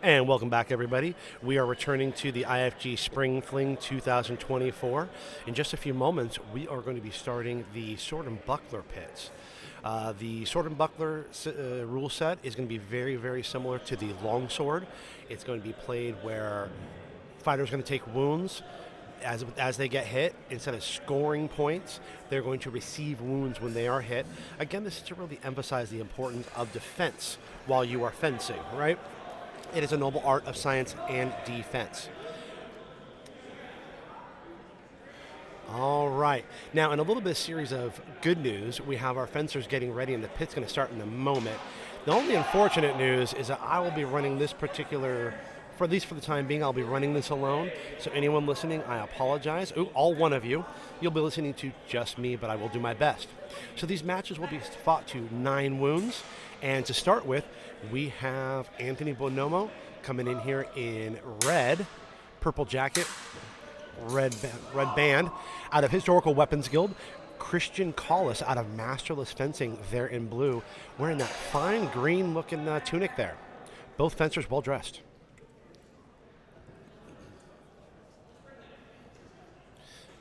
And welcome back, everybody. We are returning to the IFG Spring Fling 2024. In just a few moments, we are going to be starting the Sword and Buckler pits. The Sword and Buckler rule set is going to be very, very similar to the Longsword. It's going to be played where fighters are going to take wounds as they get hit. Instead of scoring points, they're going to receive wounds when they are hit. Again, this is to really emphasize the importance of defense while you are fencing, right? It is a noble art of science and defense. All right. Now, in a little bit of series of good news, we have our fencers getting ready, and the pit's going to start in a moment. The only unfortunate news is that I will be running this particular, for at least for the time being, I'll be running this alone. So anyone listening, I apologize. Ooh, all one of you. You'll be listening to just me, but I will do my best. So these matches will be fought to 9 wounds. And to start with, we have Anthony Bonomo coming in here in red, purple jacket, red band, out of Historical Weapons Guild. Christian Collis out of Masterless Fencing there in blue, wearing that fine green-looking tunic there. Both fencers well-dressed.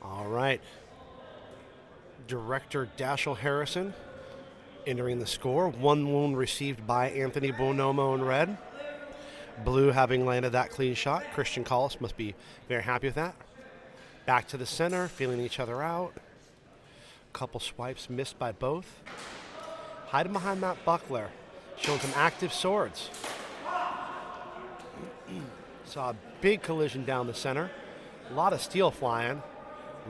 All right. Director Dashiell Harrison entering the score. 1 wound received by Anthony Bonomo in red. Blue having landed that clean shot. Christian Collis must be very happy with that. Back to the center, feeling each other out. Couple swipes missed by both. Hiding behind that buckler, showing some active swords. Saw a big collision down the center. A lot of steel flying.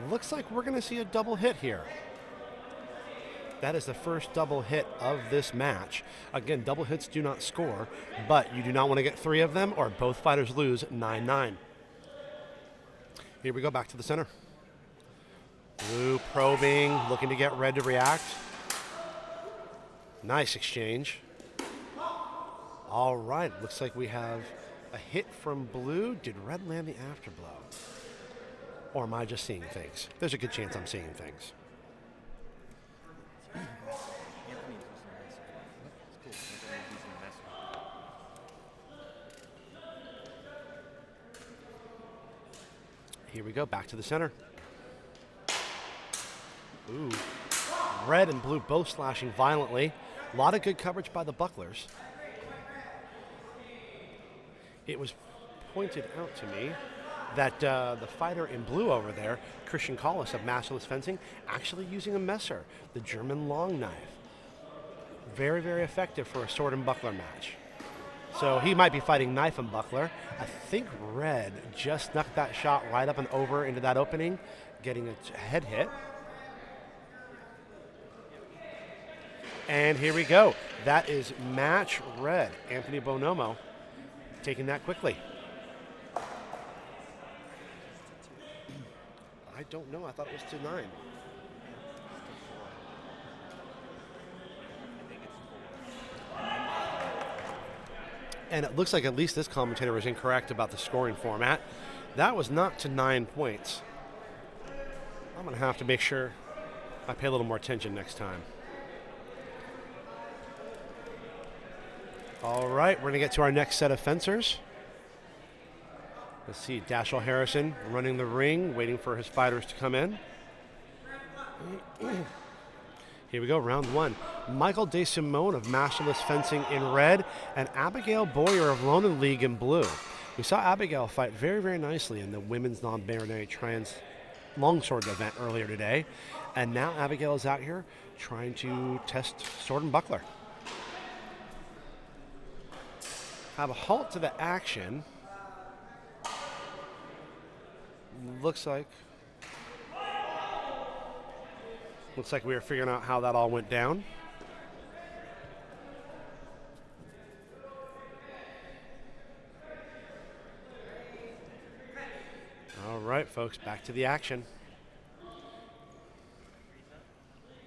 Looks like we're going to see a double hit here. That is the first double hit of this match. Again, double hits do not score, but you do not want to get 3 of them or both fighters lose 9-9. Here we go, back to the center. Blue probing, looking to get red to react. Nice exchange. All right, looks like we have a hit from blue. Did red land the afterblow? Or am I just seeing things? There's a good chance I'm seeing things. Here we go, back to the center. Ooh, red and blue both slashing violently. A lot of good coverage by the bucklers. It was pointed out to me that the fighter in blue over there, Christian Collis of Masterless Fencing, actually using a Messer, the German long knife. Very, very effective for a sword and buckler match. So he might be fighting knife and buckler. I think red just snuck that shot right up and over into that opening, getting a head hit. And here we go. That is match red. Anthony Bonomo taking that quickly. I don't know. I thought it was to 9. And it looks like at least this commentator was incorrect about the scoring format. That was not to 9 points. I'm going to have to make sure I pay a little more attention next time. All right, we're going to get to our next set of fencers. Let's see, Dashiell Harrison running the ring, waiting for his fighters to come in. Here we go, round 1. Michael DeSimone of Masterless Fencing in red, and Abigail Boyer of Lonan League in blue. We saw Abigail fight very, very nicely in the women's non-binary trans longsword event earlier today, and now Abigail is out here trying to test sword and buckler. Have a halt to the action. Looks like we are figuring out how that all went down. All right, folks, back to the action.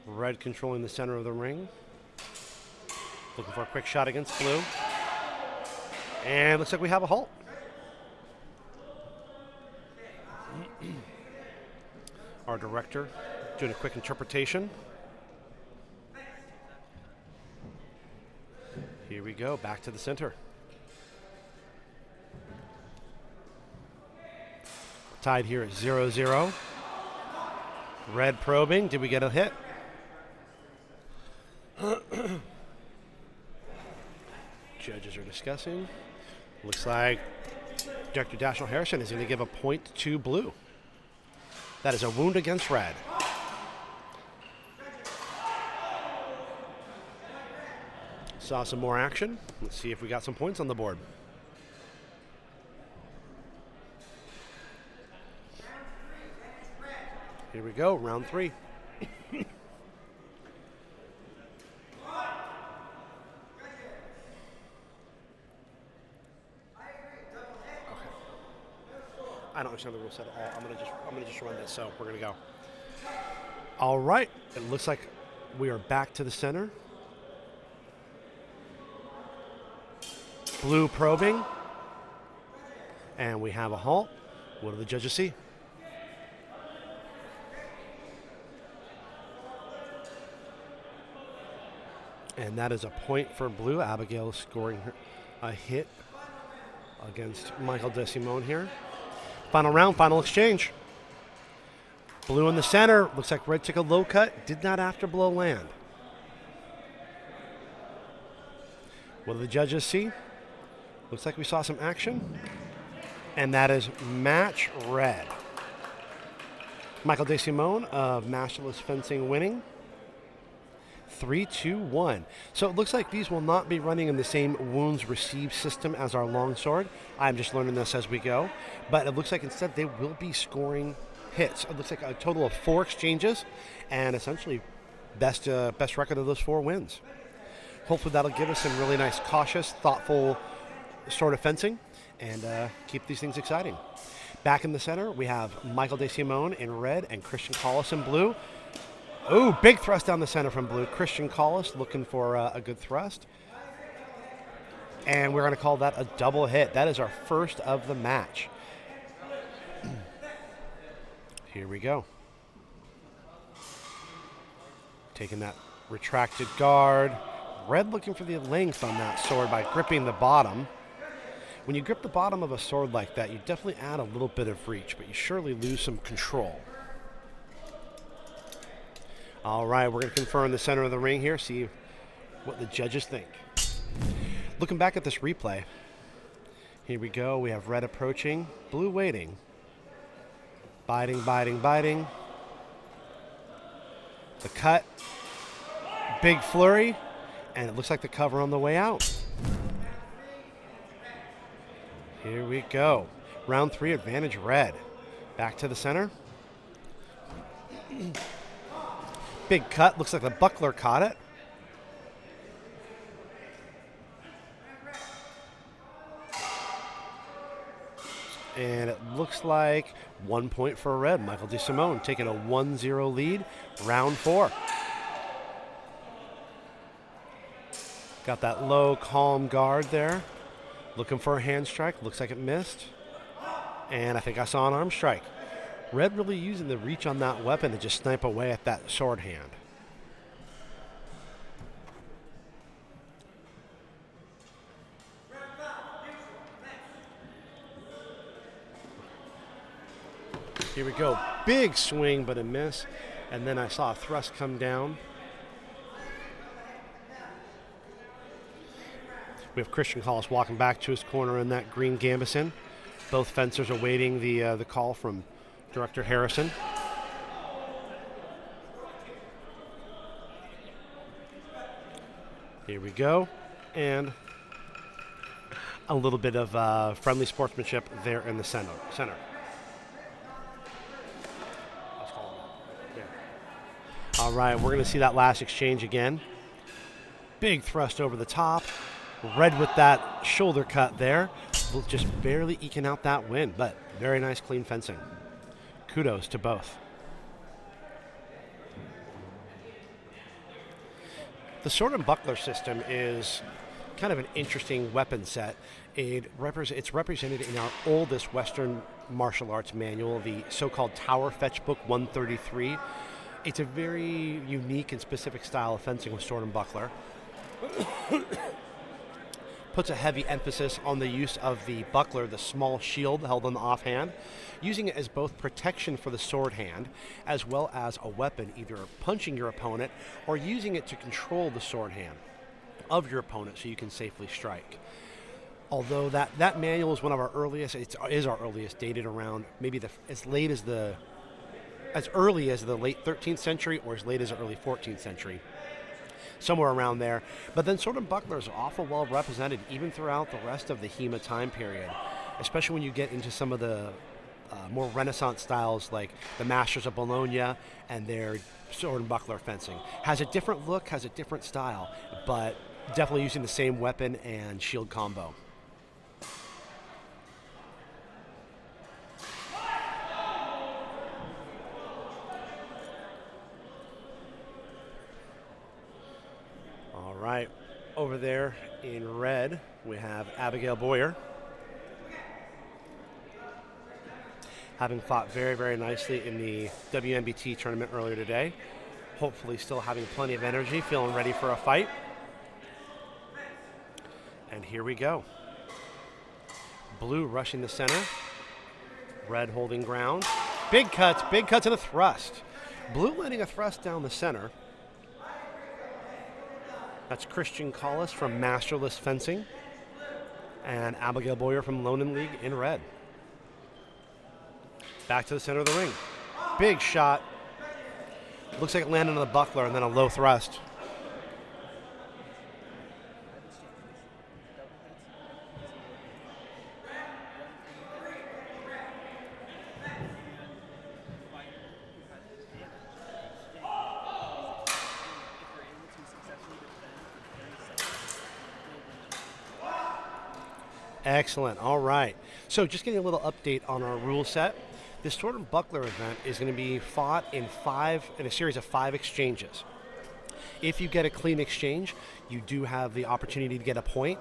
Red controlling the center of the ring. Looking for a quick shot against blue. And looks like we have a halt. Our director doing a quick interpretation. Here we go, back to the center. Tied here at 0-0. Red probing. Did we get a hit? Judges are discussing. Looks like Dr. Dashiell Harrison is going to give a point to blue. That is a wound against red. Saw some more action. Let's see if we got some points on the board. Here we go, round 3. I don't understand the rule set at all. I'm gonna just run this, so we're gonna go. All right, it looks like we are back to the center. Blue probing, and we have a halt. What do the judges see? And that is a point for blue. Abigail scoring a hit against Michael DeSimone here. Final round, final exchange. Blue in the center. Looks like red took a low cut. Did not afterblow land. What do the judges see? Looks like we saw some action. And that is match red. Michael DeSimone of Masterless Fencing winning. 3-2-1. So it looks like these will not be running in the same wounds received system as our longsword. I'm just learning this as we go. But it looks like instead they will be scoring hits. It looks like a total of 4 exchanges and essentially best record of those 4 wins. Hopefully that'll give us some really nice, cautious, thoughtful sort of fencing and keep these things exciting. Back in the center, we have Michael DeSimone in red and Christian Collis in blue. Ooh, big thrust down the center from blue. Christian Collis looking for a good thrust. And we're going to call that a double hit. That is our first of the match. Here we go. Taking that retracted guard. Red looking for the length on that sword by gripping the bottom. When you grip the bottom of a sword like that, you definitely add a little bit of reach, but you surely lose some control. All right, we're going to confer in the center of the ring here, see what the judges think. Looking back at this replay, here we go. We have red approaching, blue waiting. Biting, biting, biting. The cut, big flurry, and it looks like the cover on the way out. Here we go. Round 3, advantage red. Back to the center. Big cut. Looks like the buckler caught it. And it looks like 1 point for red. Michael DeSimone taking a 1-0 lead. Round 4. Got that low, calm guard there. Looking for a hand strike. Looks like it missed. And I think I saw an arm strike. Red really using the reach on that weapon to just snipe away at that sword hand. Here we go. Big swing, but a miss. And then I saw a thrust come down. We have Christian Collis walking back to his corner in that green gambeson. Both fencers are waiting the call from Director Harrison. Here we go. And a little bit of friendly sportsmanship there in the center. All right, we're going to see that last exchange again. Big thrust over the top. Red with that shoulder cut there. Just barely eking out that win, but very nice, clean fencing. Kudos to both. The sword and buckler system is kind of an interesting weapon set. It's represented in our oldest Western martial arts manual, the so-called Tower Fetch Book 133. It's a very unique and specific style of fencing with sword and buckler. puts a heavy emphasis on the use of the buckler, the small shield held on the offhand, using it as both protection for the sword hand, as well as a weapon, either punching your opponent or using it to control the sword hand of your opponent so you can safely strike. Although that manual is one of our earliest, it is our earliest, dated around maybe as early as the late 13th century or as late as the early 14th century. Somewhere around there. But then sword and buckler is awful well represented even throughout the rest of the HEMA time period, especially when you get into some of the more Renaissance styles like the Masters of Bologna and their sword and buckler fencing. Has a different look, has a different style, but definitely using the same weapon and shield combo. All right, over there in red, we have Abigail Boyer. Having fought very, very nicely in the WNBT tournament earlier today. Hopefully still having plenty of energy, feeling ready for a fight. And here we go. Blue rushing the center. Red holding ground. Big cuts and a thrust. Blue landing a thrust down the center. That's Christian Collis from Masterless Fencing. And Abigail Boyer from Lonan League in red. Back to the center of the ring. Big shot. Looks like it landed on the buckler and then a low thrust. Excellent. All right. So just getting a little update on our rule set. This sword and buckler event is going to be fought in a series of 5 exchanges. If you get a clean exchange, you do have the opportunity to get a point.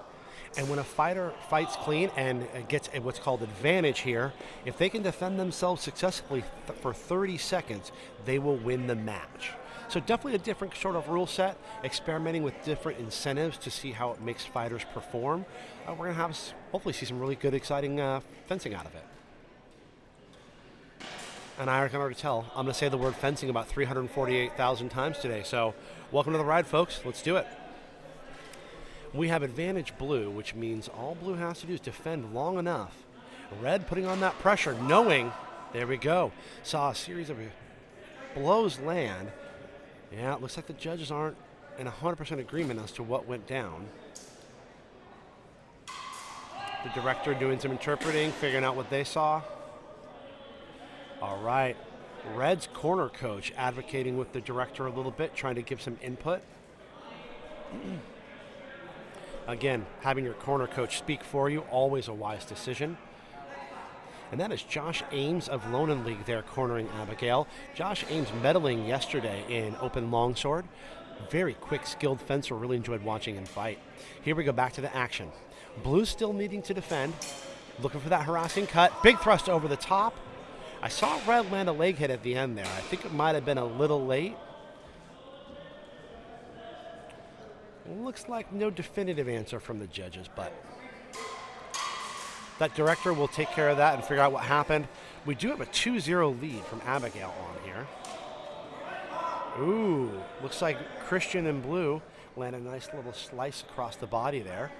And when a fighter fights clean and gets what's called advantage here, if they can defend themselves successfully for 30 seconds, they will win the match. So definitely a different sort of rule set, experimenting with different incentives to see how it makes fighters perform. We're going to have hopefully see some really good, exciting fencing out of it. And I can already tell, I'm going to say the word fencing about 348,000 times today. So welcome to the ride, folks. Let's do it. We have advantage blue, which means all blue has to do is defend long enough. Red putting on that pressure, knowing, there we go. Saw a series of blows land. Yeah, it looks like the judges aren't in 100% agreement as to what went down. The director doing some interpreting, figuring out what they saw. All right, Red's corner coach advocating with the director a little bit, trying to give some input. Again, having your corner coach speak for you, always a wise decision. And that is Josh Ames of Lonan League there cornering Abigail. Josh Ames medaling yesterday in open longsword. Very quick, skilled fencer, really enjoyed watching him fight. Here we go back to the action. Blue still needing to defend, looking for that harassing cut. Big thrust over the top. I saw Red land a leg hit at the end there. I think it might have been a little late. Looks like no definitive answer from the judges, but that director will take care of that and figure out what happened. We do have a 2-0 lead from Abigail on here. Ooh, looks like Christian in blue land a nice little slice across the body there.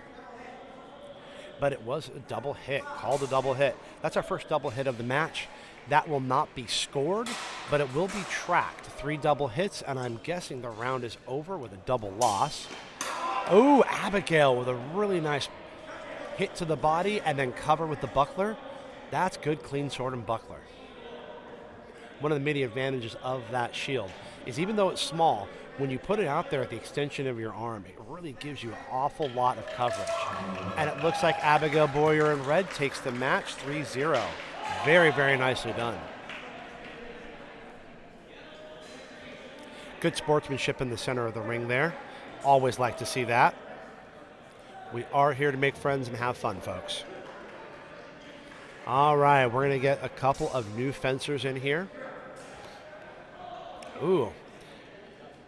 But it was a double hit, called a double hit. That's our first double hit of the match. That will not be scored, but it will be tracked. 3 double hits, and I'm guessing the round is over with a double loss. Oh, Abigail with a really nice hit to the body and then cover with the buckler. That's good, clean sword and buckler. One of the many advantages of that shield is even though it's small, when you put it out there at the extension of your arm, it really gives you an awful lot of coverage. And it looks like Abigail Boyer in red takes the match 3-0. Very, very nicely done. Good sportsmanship in the center of the ring there. Always like to see that. We are here to make friends and have fun, folks. All right, we're going to get a couple of new fencers in here. Ooh.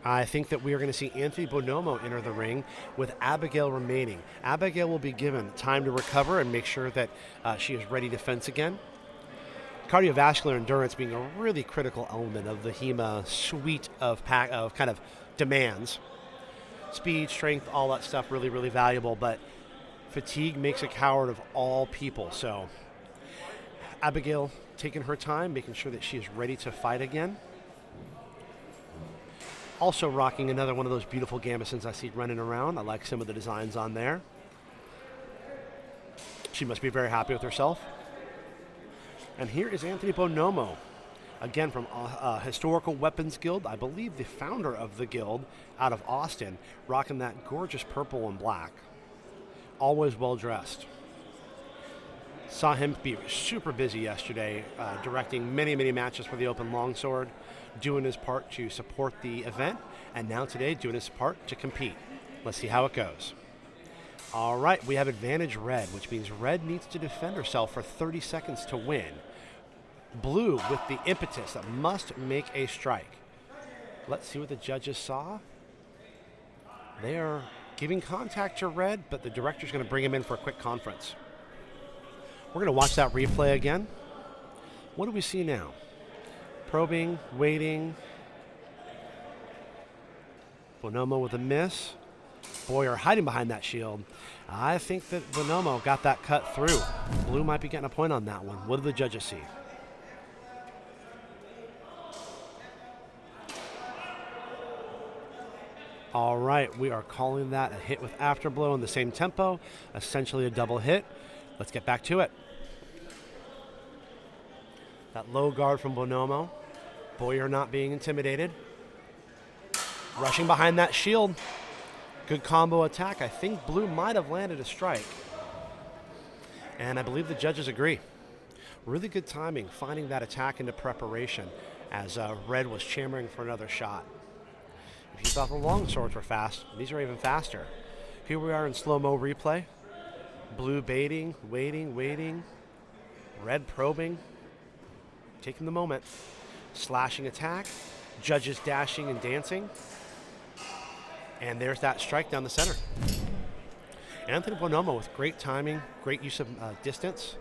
I think that we are going to see Anthony Bonomo enter the ring with Abigail remaining. Abigail will be given time to recover and make sure that she is ready to fence again. Cardiovascular endurance being a really critical element of the HEMA suite of kind of demands. Speed, strength, all that stuff really, really valuable, but fatigue makes a coward of all people. So Abigail taking her time, making sure that she is ready to fight again. Also rocking another one of those beautiful gambesons I see running around. I like some of the designs on there. She must be very happy with herself. And here is Anthony Bonomo, again from Historical Weapons Guild. I believe the founder of the guild out of Austin, rocking that gorgeous purple and black. Always well dressed. Saw him be super busy yesterday, directing many, many matches for the Open Longsword, doing his part to support the event, and now today doing his part to compete. Let's see how it goes. All right, we have advantage red, which means red needs to defend herself for 30 seconds to win. Blue with the impetus that must make a strike. Let's see what the judges saw. They are giving contact to red, but the director's going to bring him in for a quick conference. We're going to watch that replay again. What do we see now? Probing, waiting. Bonomo with a miss. Boyer hiding behind that shield. I think that Bonomo got that cut through. Blue might be getting a point on that one. What do the judges see? All right, we are calling that a hit with afterblow in the same tempo, essentially a double hit. Let's get back to it. That low guard from Bonomo. Boyer not being intimidated. Rushing behind that shield. Good combo attack. I think blue might have landed a strike. And I believe the judges agree. Really good timing, finding that attack into preparation as red was chammering for another shot. If you thought the long swords were fast, these are even faster. Here we are in slow-mo replay. Blue baiting, waiting. Red probing. Taking the moment. Slashing attack. Judges dashing and dancing. And there's that strike down the center. Anthony Bonomo with great timing, great use of distance.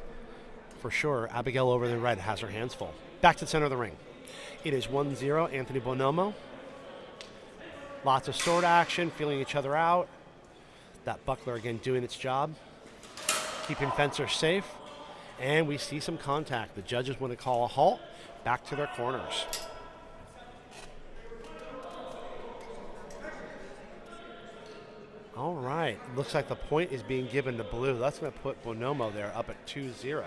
For sure, Abigail over the red has her hands full. Back to the center of the ring. It is 1-0, Anthony Bonomo. Lots of sword action, feeling each other out. That buckler again doing its job. Keeping fencers safe. And we see some contact. The judges want to call a halt. Back to their corners. All right. Looks like the point is being given to blue. That's going to put Bonomo there up at 2-0.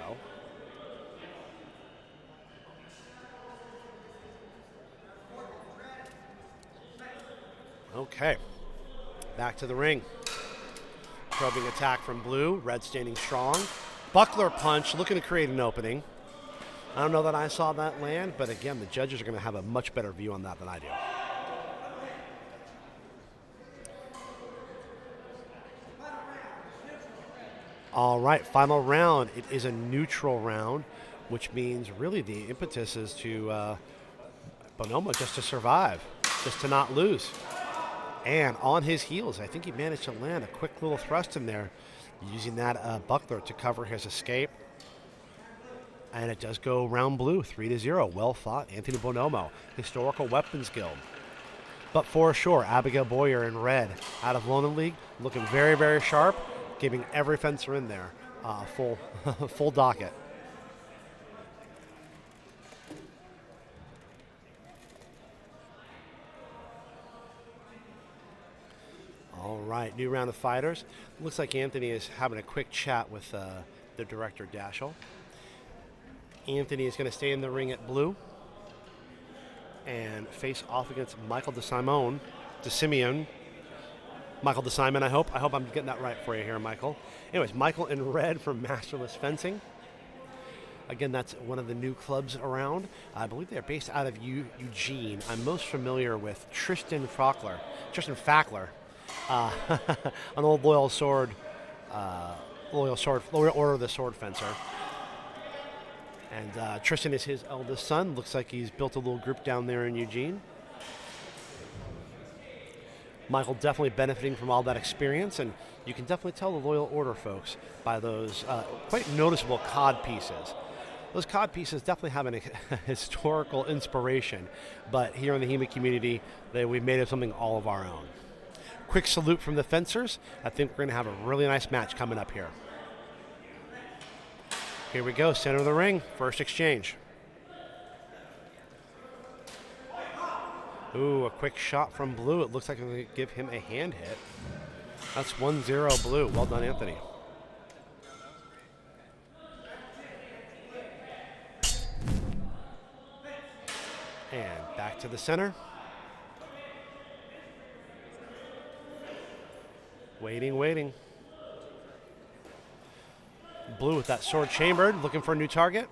Okay. Back to the ring. Probing attack from blue. Red standing strong. Buckler punch looking to create an opening. I don't know that I saw that land, but again, the judges are going to have a much better view on that than I do. All right, final round. It is a neutral round, which means really the impetus is to Bonomo just to survive, just to not lose. And on his heels, I think he managed to land a quick little thrust in there, using that buckler to cover his escape. And it does go round blue, 3-0. Well fought, Anthony Bonomo, Historical Weapons Guild. But for sure, Abigail Boyer in red out of London League, looking very, very sharp, giving every fencer in there full docket. All right, new round of fighters. Looks like Anthony is having a quick chat with the director, Dashel. Anthony is going to stay in the ring at blue and face off against Michael DeSimone. Michael DeSimone, I hope. I hope I'm getting that right for you here, Michael. Anyways, Michael in red from Masterless Fencing. Again, that's one of the new clubs around. I believe they're based out of Eugene. I'm most familiar with Tristan Fackler, an old loyal order of the sword fencer. And Tristan is his eldest son. Looks like he's built a little group down there in Eugene. Michael definitely benefiting from all that experience, and you can definitely tell the Loyal Order folks by those quite noticeable cod pieces. Those cod pieces definitely have a historical inspiration, but here in the HEMA community, we've made it something all of our own. Quick salute from the fencers. I think we're going to have a really nice match coming up here. Here we go, center of the ring, first exchange. Ooh, a quick shot from Blue. It looks like I'm going to give him a hand hit. That's 1-0 Blue. Well done, Anthony. And back to the center. Waiting, waiting. Blue with that sword chambered, looking for a new target.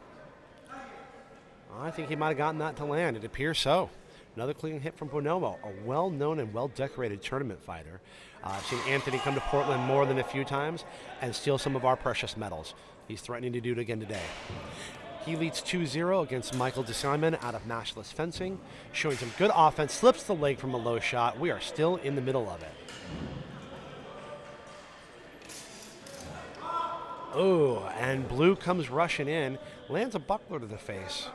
I think he might have gotten that to land. It appears so. Another clean hit from Bonomo, a well-known and well-decorated tournament fighter. I've seen Anthony come to Portland more than a few times and steal some of our precious medals. He's threatening to do it again today. He leads 2-0 against Michael DeSimon out of Matchless Fencing, showing some good offense, slips the leg from a low shot. We are still in the middle of it. Oh, and Blue comes rushing in, lands a buckler to the face.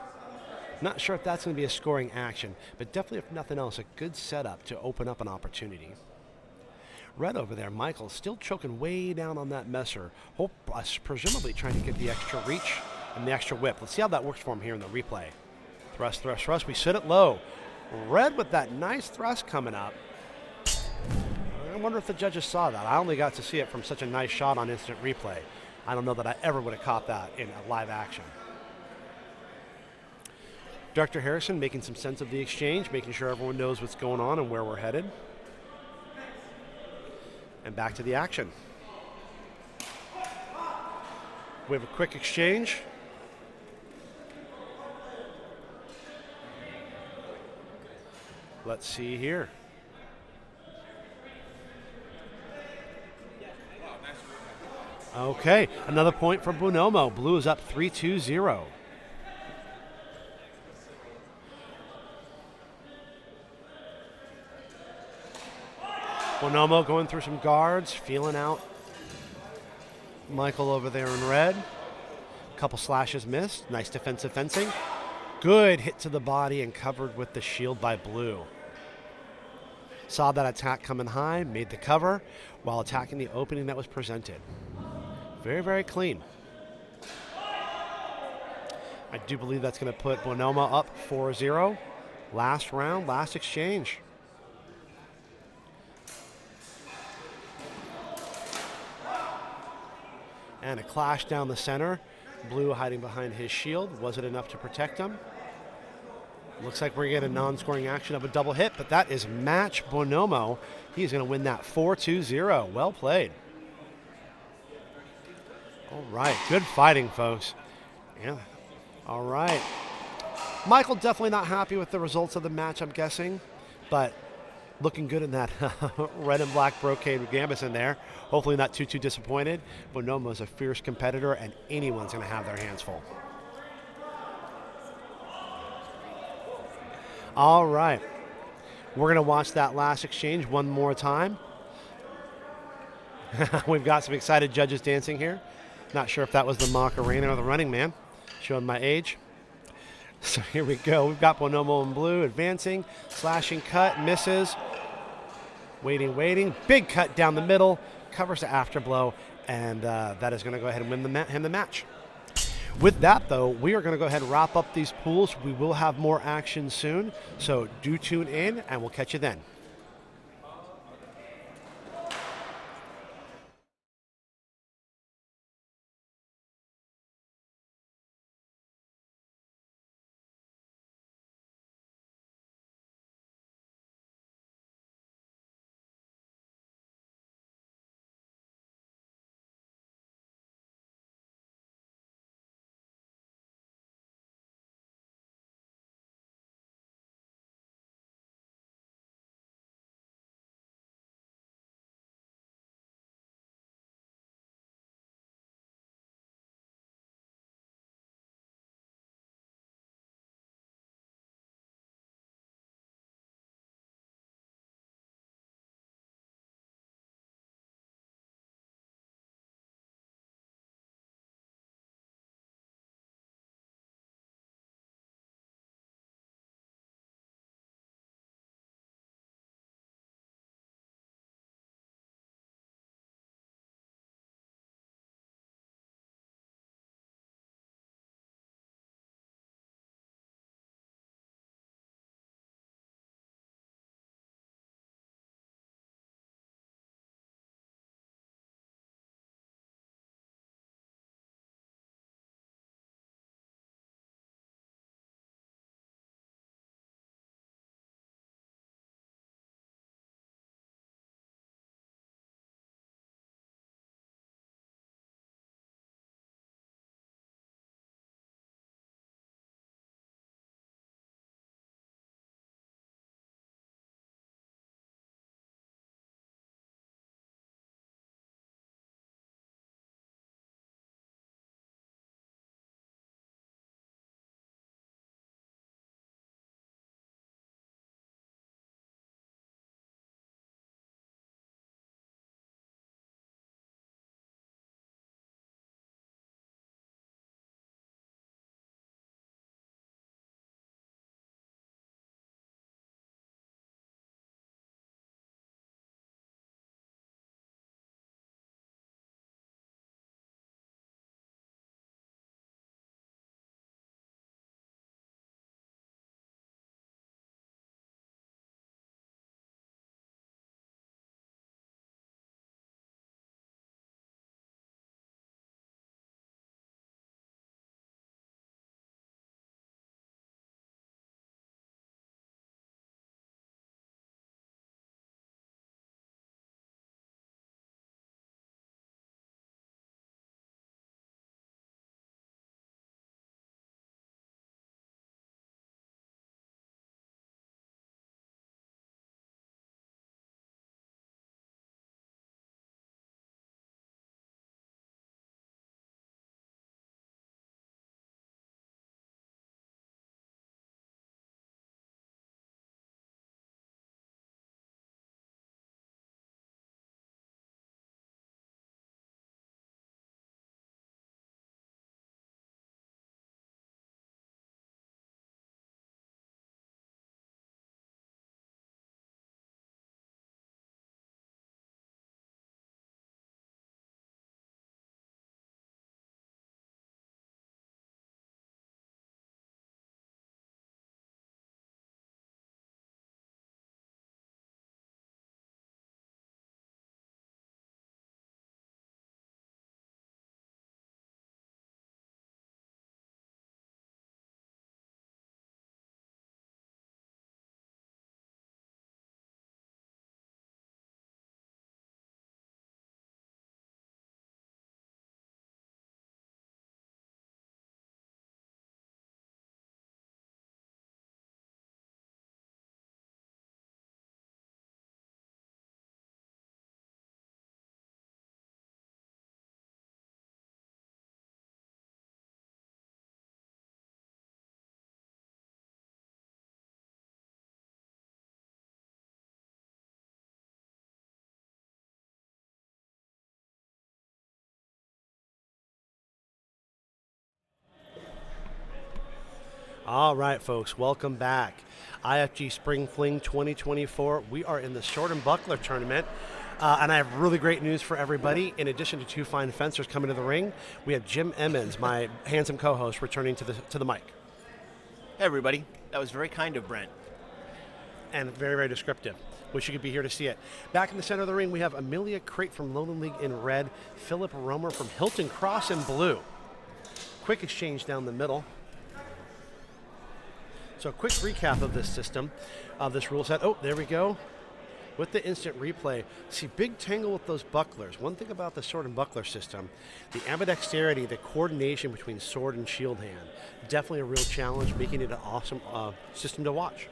Not sure if that's going to be a scoring action, but definitely, if nothing else, a good setup to open up an opportunity. Red over there, Michael, still choking way down on that messer, presumably trying to get the extra reach and the extra whip. Let's see how that works for him here in the replay. Thrust, thrust, thrust. We sit it low. Red with that nice thrust coming up. I wonder if the judges saw that. I only got to see it from such a nice shot on instant replay. I don't know that I ever would have caught that in a live action. Director Harrison making some sense of the exchange, making sure everyone knows what's going on and where we're headed. And back to the action. We have a quick exchange. Let's see here. Okay, another point for Bonomo. Blue is up 3-2-0. Bonomo going through some guards, feeling out Michael over there in red. A couple slashes missed. Nice defensive fencing. Good hit to the body and covered with the shield by Blue. Saw that attack coming high, made the cover while attacking the opening that was presented. Very, very clean. I do believe that's going to put Bonomo up 4-0. Last round, last exchange. And a clash down the center. Blue hiding behind his shield. Was it enough to protect him? Looks like we're going to get a non-scoring action of a double hit, but that is match Bonomo. He's going to win that 4-2-0. Well played. All right, good fighting, folks. Yeah, all right. Michael definitely not happy with the results of the match, I'm guessing, but looking good in that red and black brocade with Gambus in there. Hopefully not too disappointed. Bonomo's a fierce competitor, and anyone's going to have their hands full. All right. We're going to watch that last exchange one more time. We've got some excited judges dancing here. Not sure if that was the Macarena or the Running Man, showing my age. So here we go. We've got Bonomo in blue advancing, slashing cut, misses. Waiting, waiting. Big cut down the middle, covers the afterblow, and that is going to go ahead and win him the match. With that, though, we are going to go ahead and wrap up these pools. We will have more action soon, so do tune in, and we'll catch you then. All right, folks, welcome back. IFG Spring Fling 2024. We are in the Sword and Buckler tournament, and I have really great news for everybody. In addition to two fine fencers coming to the ring, we have Jim Emmons, my handsome co-host, returning to the mic. Hey, everybody. That was very kind of Brent. And very, very descriptive. Wish you could be here to see it. Back in the center of the ring, we have Amelia Crate from Lone League in red, Philip Romer from Hilton Cross in blue. Quick exchange down the middle. So a quick recap of this system, of this rule set. Oh, there we go. With the instant replay, see, big tangle with those bucklers. One thing about the sword and buckler system, the ambidexterity, the coordination between sword and shield hand, definitely a real challenge, making it an awesome system to watch.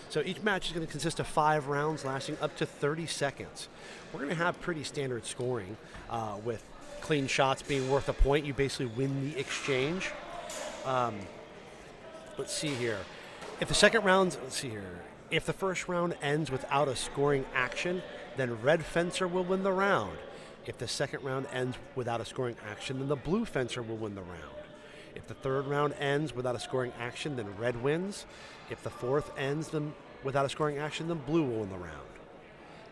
So each match is going to consist of 5 rounds lasting up to 30 seconds. We're going to have pretty standard scoring with clean shots being worth a point. You basically win the exchange. Let's see here. If the second round, if the first round ends without a scoring action, then red fencer will win the round. If the second round ends without a scoring action, then the blue fencer will win the round. If the third round ends without a scoring action, then red wins. If the fourth ends without a scoring action, then blue will win the round.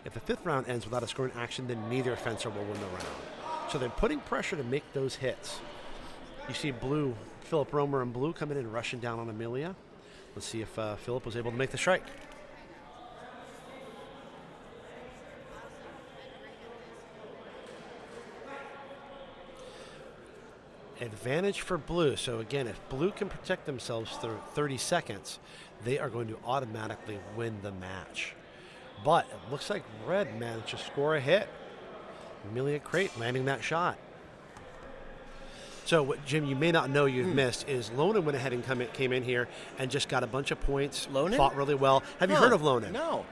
If the fifth round ends without a scoring action, then neither fencer will win the round. So they're putting pressure to make those hits. You see blue, Philip Romer and blue coming in and rushing down on Amelia. Let's see if Philip was able to make the strike. Advantage for blue. So again, if blue can protect themselves through 30 seconds, they are going to automatically win the match. But it looks like red managed to score a hit. Amelia Crate landing that shot. So what, Jim, you may not know you've missed is Lonan went ahead and came in here and just got a bunch of points. Lonan? Fought really well. Have you heard of Lonan? No.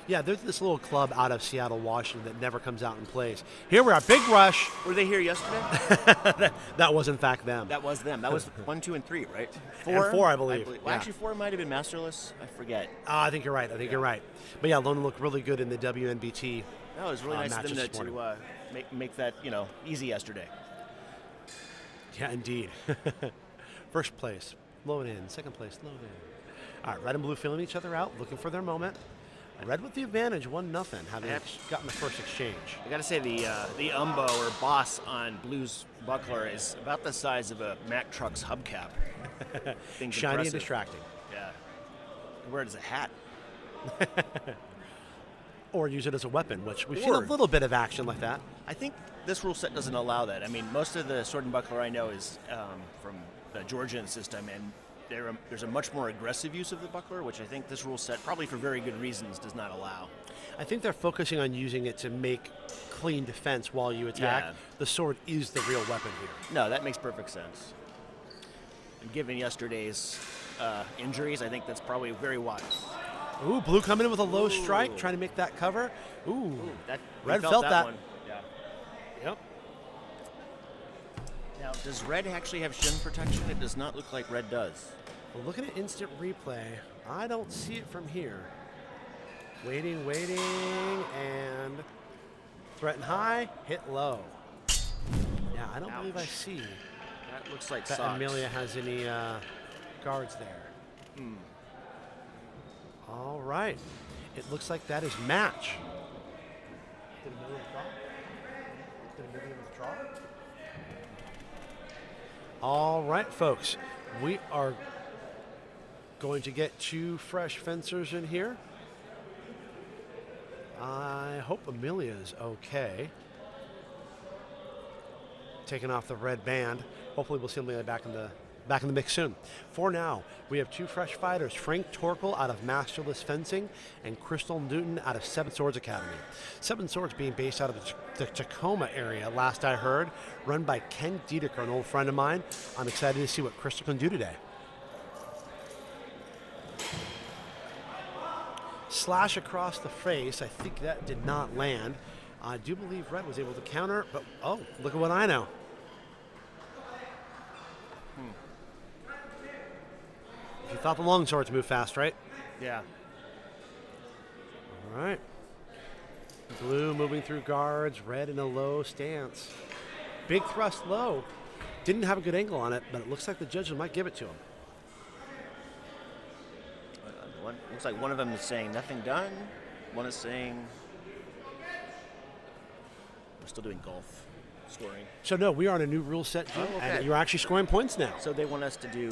Yeah, there's this little club out of Seattle, Washington that never comes out and plays. Here we are, big rush. Were they here yesterday? that was in fact them. That was them. That was 1, 2, and 3, right? 4? And 4, I believe. Well, yeah. actually, 4 might have been Masterless. I forget. I think you're right. You're right. But yeah, Lonan looked really good in the WNBT. No, it was really nice of them to make that easy yesterday. Yeah, indeed. First place, Lonan. Second place, Lonan. All right, red and blue feeling each other out, looking for their moment. Red with the advantage, 1-0, having gotten the first exchange. I got to say the umbo or boss on Blue's buckler is about the size of a Mack truck's hubcap. Shiny impressive. and distracting. Yeah. Wear it as a hat. Or use it as a weapon, which we've seen a little bit of action like that. I think this rule set doesn't allow that. I mean, most of the sword and buckler I know is from the Georgian system, and there's a much more aggressive use of the buckler, which I think this rule set, probably for very good reasons, does not allow. I think they're focusing on using it to make clean defense while you attack. Yeah. The sword is the real weapon here. No, that makes perfect sense. And given yesterday's injuries, I think that's probably very wise. Ooh, blue coming in with a low strike, trying to make that cover. Ooh, red felt that. One. Yeah. Yep. Now, does red actually have shin protection? It does not look like red does. Well, looking at instant replay, I don't see it from here. Waiting, and threaten high, hit low. Yeah, I don't believe I see That looks like that socks. Amelia has any guards there. All right. It looks like that is match. Did Amelia withdraw? All right, folks. We are going to get 2 fresh fencers in here. I hope Amelia is okay. Taking off the red band. Hopefully we'll see Amelia back in the mix soon. For now, we have 2 fresh fighters, Frank Torkel out of Masterless Fencing and Crystal Newton out of Seven Swords Academy. Seven Swords being based out of the Tacoma area, last I heard, run by Ken Diedeker, an old friend of mine. I'm excited to see what Crystal can do today. Slash across the face. I think that did not land. I do believe red was able to counter, but oh, look at what I know. You thought the longswords move fast, right? Yeah. All right. Blue moving through guards, red in a low stance. Big thrust low. Didn't have a good angle on it, but it looks like the judges might give it to him. Looks like one of them is saying nothing done. One is saying we're still doing golf scoring. So no, we are on a new rule set, Jim, okay. and you're actually scoring points now. So they want us to do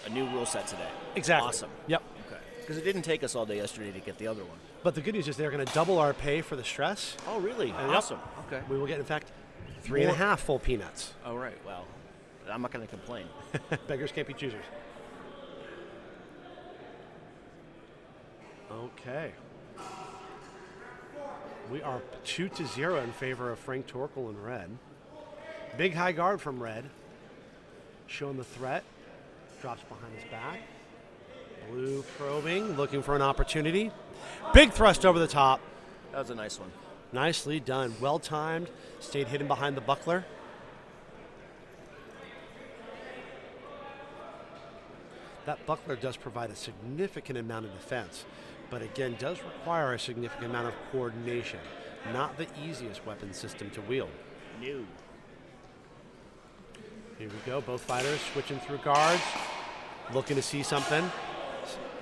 a new rule set today. Exactly. Awesome. Yep. Okay. Because it didn't take us all day yesterday to get the other one. But the good news is they're going to double our pay for the stress. Oh, really? And Awesome. Okay. We will get, in fact, 3.5 full peanuts. All right. Well, I'm not going to complain. Beggars can't be choosers. Okay. We are 2-0 in favor of Frank Torkel in red. Big high guard from red. Showing the threat. Drops behind his back. Blue probing, looking for an opportunity. Big thrust over the top. That was a nice one. Nicely done. Well timed. Stayed hidden behind the buckler. That buckler does provide a significant amount of defense, but again, does require a significant amount of coordination. Not the easiest weapon system to wield. No. Here we go. Both fighters switching through guards, looking to see something.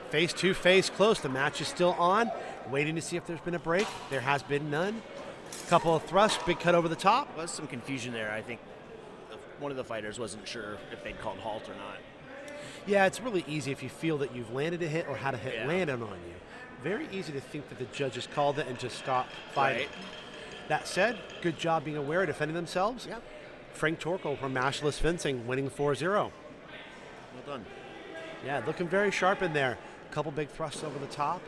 Face to face close. The match is still on. Waiting to see if there's been a break. There has been none. Couple of thrusts, big cut over the top. There was some confusion there. I think one of the fighters wasn't sure if they'd called halt or not. Yeah, it's really easy if you feel that you've landed a hit or had a hit Yeah. landed on you. Very easy to think that the judges called it and just stopped fighting. Right. That said, good job being aware, defending themselves. Yep. Frank Torkel from Mashless Fencing winning 4-0. Well done. Yeah, looking very sharp in there. A couple big thrusts over the top.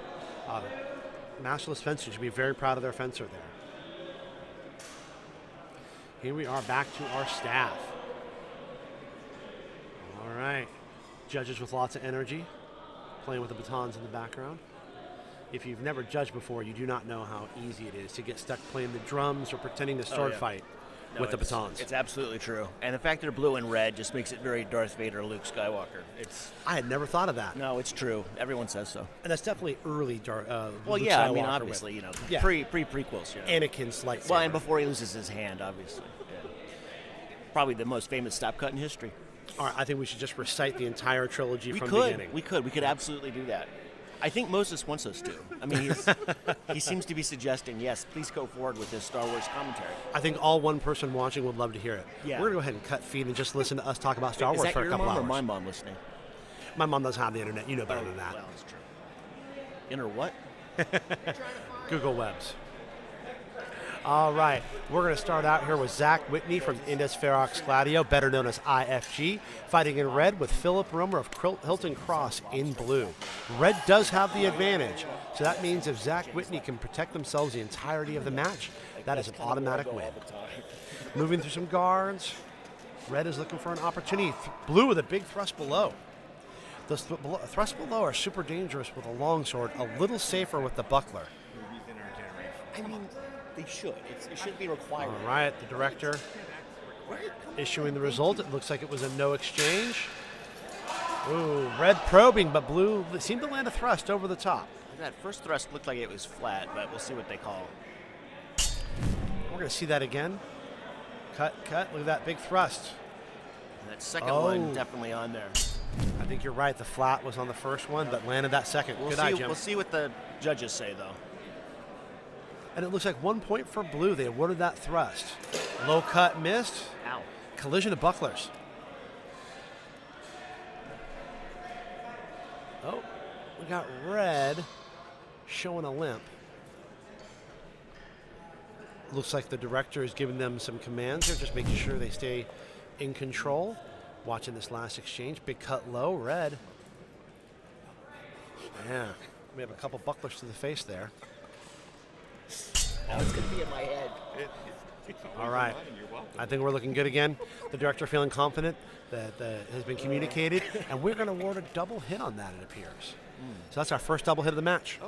Mashless Fencing should be very proud of their fencer there. Here we are back to our staff. All right. Judges with lots of energy, playing with the batons in the background. If you've never judged before, you do not know how easy it is to get stuck playing the drums or pretending to sword fight with the batons. It's absolutely true. And the fact they're blue and red just makes it very Darth Vader, Luke Skywalker. I had never thought of that. No, it's true. Everyone says so. And that's definitely early Well, Luke yeah, I mean, Skywalker obviously, with- pre-prequels. You know. Anakin's lightsaber. Well, and before he loses his hand, obviously. Yeah. Probably the most famous stop cut in history. All right, I think we should just recite the entire trilogy from the beginning. We could absolutely do that. I think Moses wants us to. I mean, he seems to be suggesting, yes, please go forward with this Star Wars commentary. I think all one person watching would love to hear it. Yeah. We're going to go ahead and cut feed and just listen to us talk about Star Is Wars that for a your couple mom hours. or my mom listening? My mom doesn't have the internet. You know better than that. Well, that's true. Inter what? Google Webs. All right, we're going to start out here with Zach Whitney from Indes Ferox Gladio, better known as IFG, fighting in red with Philip Romer of Hilton Cross in blue. Red does have the advantage, so that means if Zach Whitney can protect themselves the entirety of the match, that is an automatic win. Moving through some guards, red is looking for an opportunity. Blue with a big thrust below. The thrusts below are super dangerous with a longsword, a little safer with the buckler. I mean, they should. It should be required. All right, the director issuing the result. It looks like it was a no exchange. Ooh, red probing, but blue seemed to land a thrust over the top. That first thrust looked like it was flat, but we'll see what they call. We're going to see that again. Cut. Look at that big thrust. And that second one definitely on there. I think you're right. The flat was on the first one, but landed that second. Good eye, Jim. We'll see what the judges say, though. And it looks like 1 point for blue. They awarded that thrust. Low cut missed. Ow. Collision of bucklers. Oh, we got red showing a limp. Looks like the director is giving them some commands here, just making sure they stay in control. Watching this last exchange. Big cut low, red. Yeah, we have a couple bucklers to the face there. Now it's going to be in my head. All right. I think we're looking good again. The director feeling confident that has been communicated, and we're going to award a double hit on that, it appears. So that's our first double hit of the match.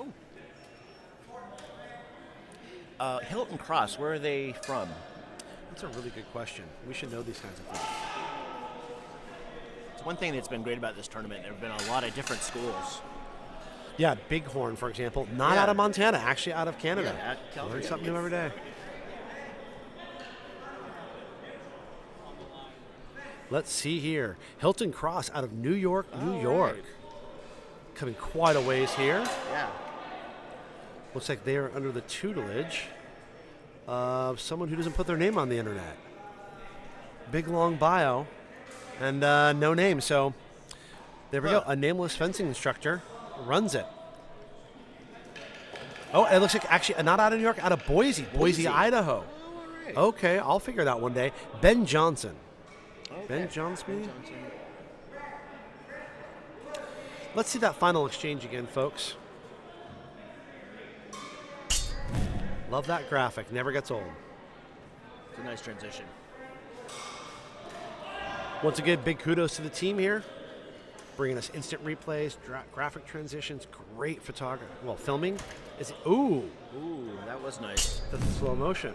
Hilton Cross, where are they from? That's a really good question. We should know these kinds of things. It's one thing that's been great about this tournament. There have been a lot of different schools. Yeah, Bighorn, for example, not out of Montana, actually out of Canada. Yeah, Calgary. Learn something new every day. Let's see here. Hilton Cross out of New York, New York. Right. Coming quite a ways here. Yeah. Looks like they are under the tutelage of someone who doesn't put their name on the internet. Big long bio and no name. So there we go. A nameless fencing instructor runs it. Oh, it looks like actually not out of New York, out of Boise, Idaho. All right. Okay, I'll figure it out one day. Ben Johnson. Okay. Ben Johnson. Ben Johnson. Let's see that final exchange again, folks. Love that graphic. Never gets old. It's a nice transition. Once again, big kudos to the team here. Bringing us instant replays, graphic transitions, great photography. Well, filming. Ooh, that was nice. that's slow motion.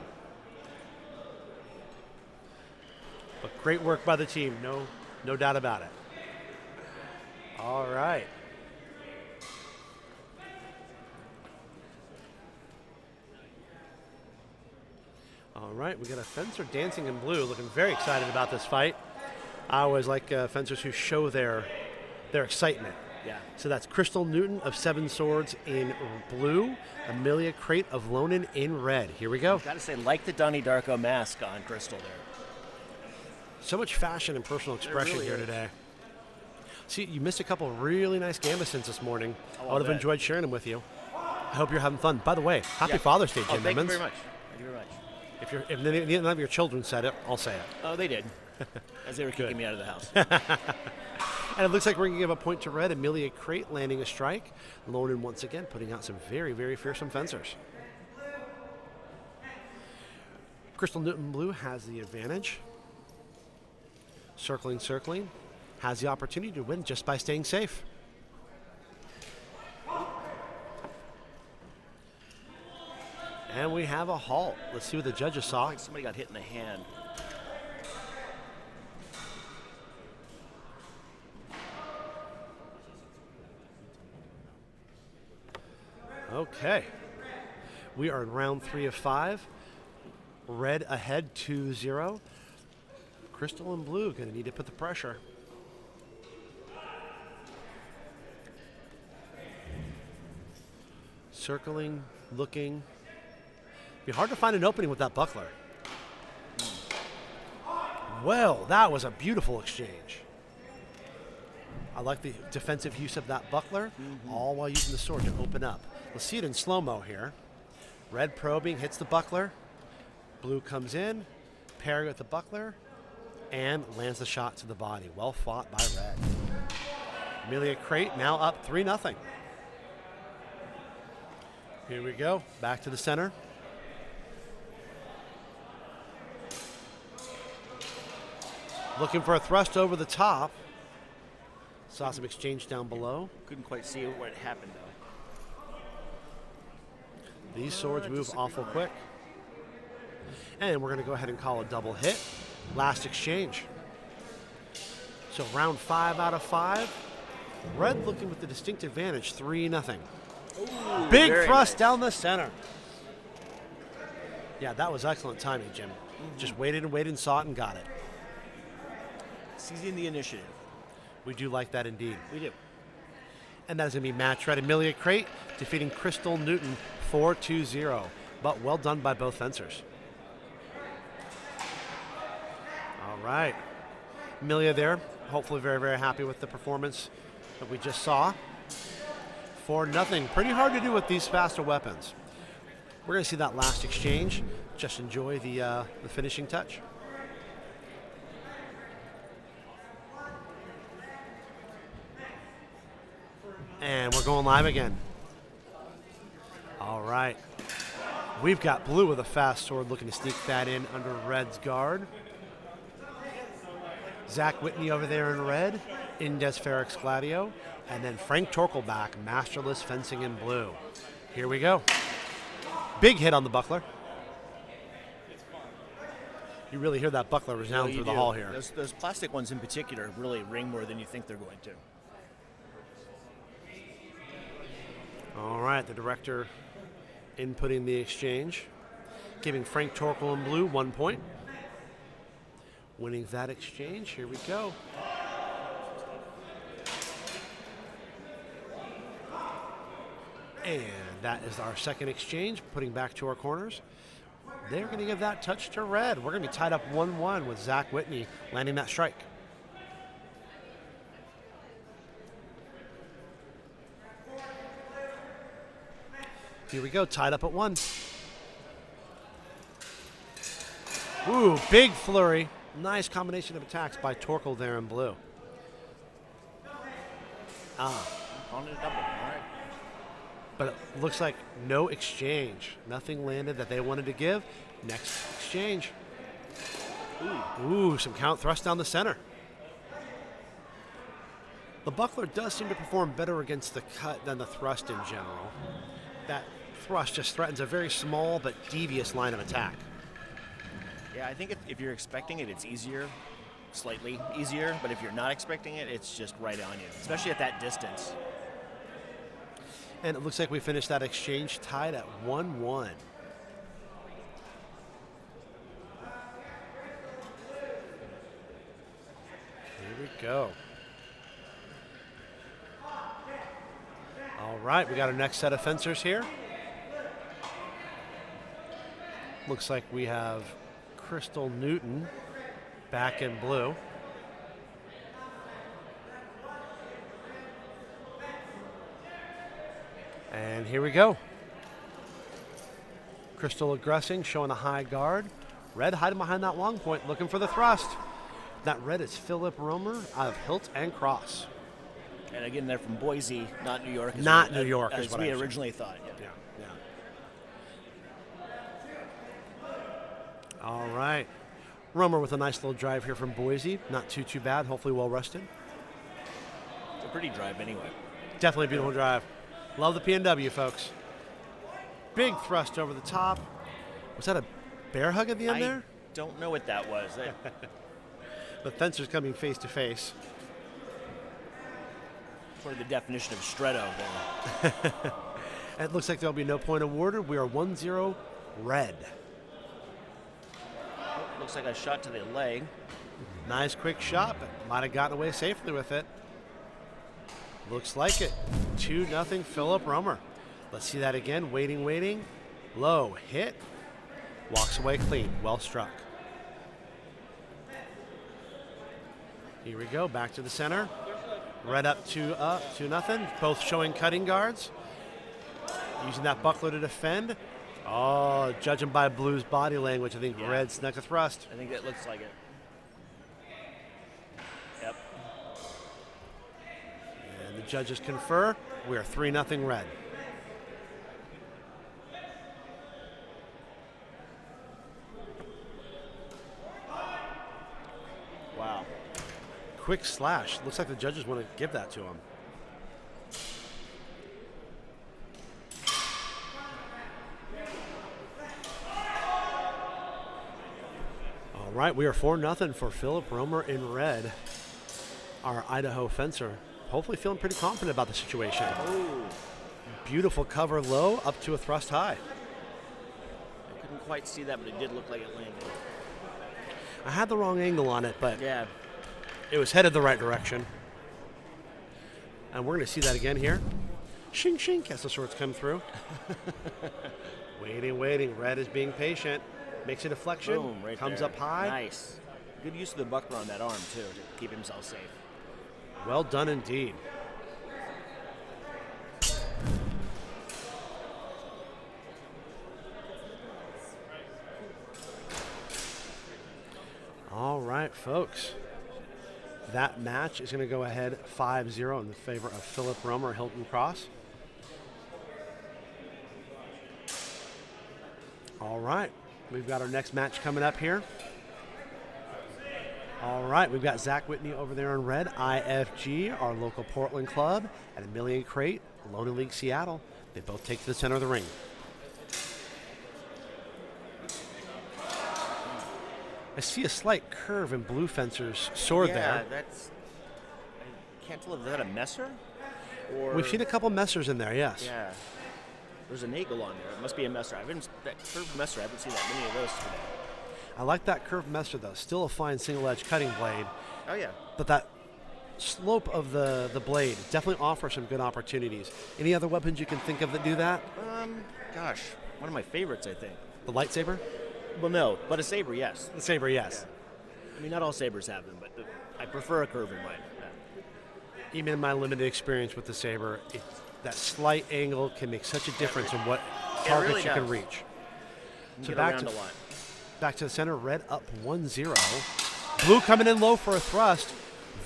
But great work by the team. No doubt about it. All right. All right, we got a fencer dancing in blue, looking very excited about this fight. I always like fencers who show their excitement. Yeah. So that's Crystal Newton of Seven Swords in blue, Amelia Crate of Lonan in red. Here we go. Got to say, like the Donnie Darko mask on Crystal there. So much fashion and personal expression really here is. today. See, you missed a couple of really nice gambesons this morning. Oh, I would have bet. enjoyed sharing them with you. I hope you're having fun. By the way, happy Yeah. Father's Day, Jim Thank you Emmons. very much. Thank you very much. If none of your children said it, I'll say it. Oh, they did. As they were kicking me out of the house. And it looks like we're going to give a point to red. Amelia Crate landing a strike. Lonan once again putting out some very, very fearsome fencers. Crystal Newton blue has the advantage. Circling. Has the opportunity to win just by staying safe. And we have a halt. Let's see what the judges saw. Like somebody got hit in the hand. Okay. We are in round 3 of 5. Red ahead 2-0. Crystal and blue going to need to put the pressure. Circling, looking. Be hard to find an opening with that buckler. Well, that was a beautiful exchange. I like the defensive use of that buckler, all while using the sword to open up. Let's see it in slow-mo here. Red probing, hits the buckler. Blue comes in, parry with the buckler, and lands the shot to the body. Well fought by red. Amelia Crate now up 3-0. Here we go, back to the center. Looking for a thrust over the top. Saw some exchange down below. Couldn't quite see what happened, though. These swords move awful quick. And we're going to go ahead and call a double hit. Last exchange. So round 5 out of 5. Red looking with the distinct advantage, 3-0. Big very thrust nice. down the center. Yeah, that was excellent timing, Jim. Just waited and saw it and got it. Seizing the initiative. We do like that indeed. We do. And that is going to be match red. Amelia Crate defeating Crystal Newton 4-2-0. But well done by both fencers. All right. Amelia there, hopefully very, very happy with the performance that we just saw. 4-0. Pretty hard to do with these faster weapons. We're going to see that last exchange. Just enjoy the finishing touch. And we're going live again. All right. We've got blue with a fast sword looking to sneak that in under red's guard. Zach Whitney over there in red. Indes Ferox Gladio. And then Frank Torkelback, masterless fencing in blue. Here we go. Big hit on the buckler. You really hear that buckler resound through the hall here. Those plastic ones in particular really ring more than you think they're going to. All right, the director inputting the exchange, giving Frank Torkel in blue 1 point. winning that exchange. Here we go. And that is our second exchange, putting back to our corners. They're going to give that touch to red. We're going to be tied up 1-1 with Zach Whitney landing that strike. Here we go, tied up at 1. Ooh, big flurry. Nice combination of attacks by Torkel there in blue. On a double. All right. But it looks like no exchange. Nothing landed that they wanted to give. Next exchange. Ooh, some count thrust down the center. The buckler does seem to perform better against the cut than the thrust in general. That thrust just threatens a very small but devious line of attack. Yeah, I think if you're expecting it, it's easier, slightly easier. But if you're not expecting it, it's just right on you, especially at that distance. And it looks like we finished that exchange tied at 1-1. Here we go. All right, we got our next set of fencers here. Looks like we have Crystal Newton back in blue. And here we go. Crystal aggressing, showing a high guard. Red hiding behind that long point, looking for the thrust. That red is Philip Romer out of Hilt and Cross. And again, they're from Boise, not New York. Not New York, as we originally thought. Yeah. All right. Romer with a nice little drive here from Boise. Not too bad. Hopefully well rested. It's a pretty drive anyway. Definitely a beautiful drive. Love the PNW, folks. Big thrust over the top. Was that a bear hug at the end there? I don't know what that was. The fencer's coming face to face. Sort of the definition of Stretto there. It looks like there'll be no point awarded. We are 1-0 red. Looks like a shot to the leg. Nice quick shot, but might have gotten away safely with it. Looks like it. 2-0 Philip Romer. Let's see that again. Waiting. Low hit. Walks away clean. Well struck. Here we go. Back to the center. Red up 2-0. Both showing cutting guards. Using that buckler to defend. Oh, judging by blue's body language, I think red snuck a thrust. I think that looks like it. Yep. And the judges confer. We are 3-0 red. Wow. Quick slash. Looks like the judges want to give that to him. All right, we are 4-0 for Philip Romer in red. Our Idaho fencer. Hopefully feeling pretty confident about the situation. Ooh. Beautiful cover low, up to a thrust high. I couldn't quite see that, but it did look like it landed. I had the wrong angle on it, but Yeah. it was headed the right direction. And we're going to see that again here. Shink, shink, as the swords come through. Waiting. Red is being patient. Makes a deflection. Boom, right comes there. up high. Nice. Good use of the buckler on that arm, too, to keep himself safe. Well done indeed. All right, folks. That match is going to go ahead 5-0 in the favor of Philip Romer, Hilton Cross. All right. We've got our next match coming up here. All right, we've got Zach Whitney over there in red, IFG, our local Portland club, and a Million Crate, Lonely League Seattle. They both take to the center of the ring. I see a slight curve in Blue Fencer's sword there. Yeah, that's... I can't tell if that a messer? Or... We've seen a couple messers in there, yes. Yeah. There's an eagle on there. It must be a messer. That curved messer, I haven't seen that many of those today. I like that curved messer, though. Still a fine single-edge cutting blade. Oh, yeah. But that slope of the blade definitely offers some good opportunities. Any other weapons you can think of that do that? Gosh, one of my favorites, I think. The lightsaber? Well, no, but a saber, yes. The saber, yes. I mean, not all sabers have them, but I prefer a curve in mine. Even in my limited experience with the saber, that slight angle can make such a difference in what targets really you can does. reach. So Get back around to, a lot. back to the center, red up 1-0. Blue coming in low for a thrust.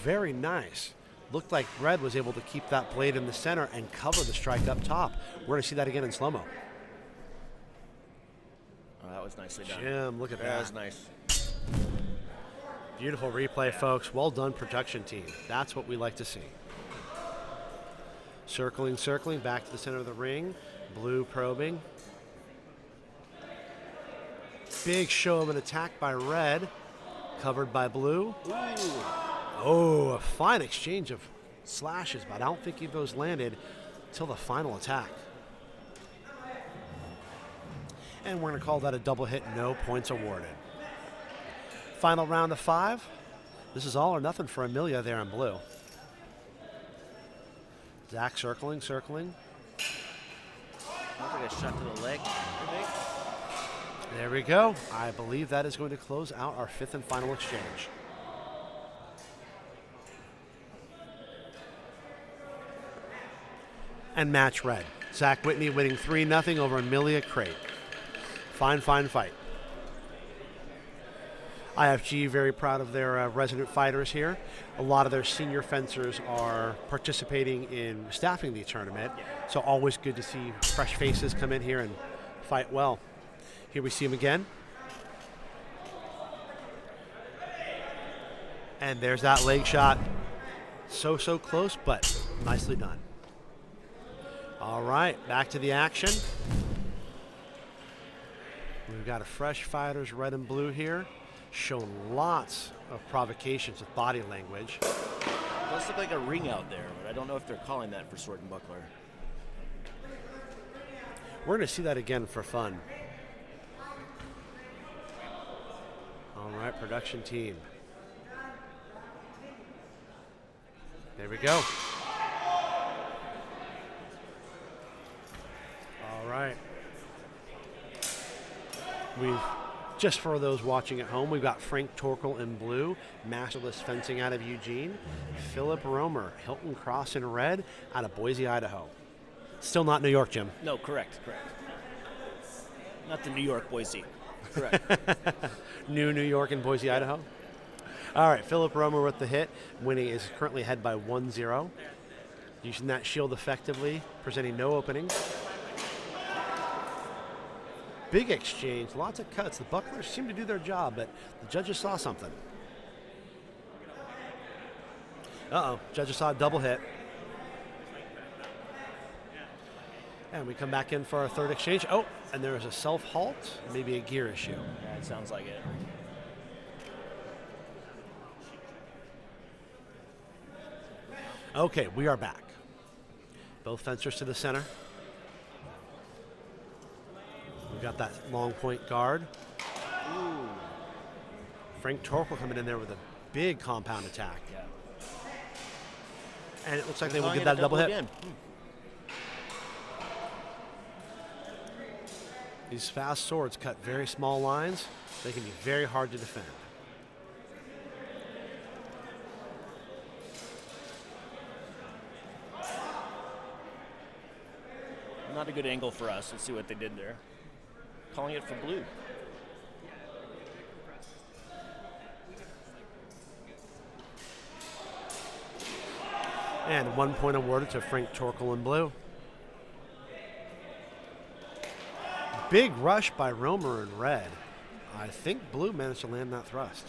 Very nice. Looked like red was able to keep that blade in the center and cover the strike up top. We're going to see that again in slow-mo. Oh, that was nicely done. Jim, look at that. That was nice. Beautiful replay, folks. Well done, production team. That's what we like to see. Circling, circling, back to the center of the ring. Blue probing. Big show of an attack by red. Covered by blue. Ooh. Oh, a fine exchange of slashes, but I don't think those landed till the final attack. And we're going to call that a double hit, no points awarded. Final round of 5. This is all or nothing for Amelia there in blue. Zach circling, circling. Looks like a shot to the leg, I think. There we go. I believe that is going to close out our 5th and final exchange. And match red. Zach Whitney winning 3-0 over Amelia Crate. Fine, fine fight. IFG very proud of their resident fighters here. A lot of their senior fencers are participating in staffing the tournament, so always good to see fresh faces come in here and fight well. Here we see him again. And there's that leg shot. So close, but nicely done. All right, back to the action. We've got a fresh fighters, red and blue here. Shown lots of provocations with body language. It does look like a ring out there, but I don't know if they're calling that for Sword and Buckler. We're going to see that again for fun. All right, production team. There we go. All right. Just for those watching at home, we've got Frank Torkel in blue, Masterless Fencing out of Eugene, Philip Romer, Hilton Cross in red out of Boise, Idaho. Still not New York, Jim. No, correct. Not the New York Boise. Correct. New York and Boise, Idaho. All right, Philip Romer with the hit. Winning is currently ahead by 1-0. Using that shield effectively, presenting no opening. Big exchange, lots of cuts. The Bucklers seem to do their job, but the judges saw something. Judges saw a double hit. And we come back in for our 3rd exchange. Oh, and there is a self-halt, maybe a gear issue. Yeah, it sounds like it. Okay, we are back. Both fencers to the center. We've got that long point guard. Ooh. Frank Torkel coming in there with a big compound attack. Yeah. And it looks like they will get that double hit. Again. These fast swords cut very small lines. They can be very hard to defend. Not a good angle for us. Let's see what they did there. Calling it for blue. And 1 point awarded to Frank Torkel in blue. Big rush by Romer in red. I think blue managed to land that thrust.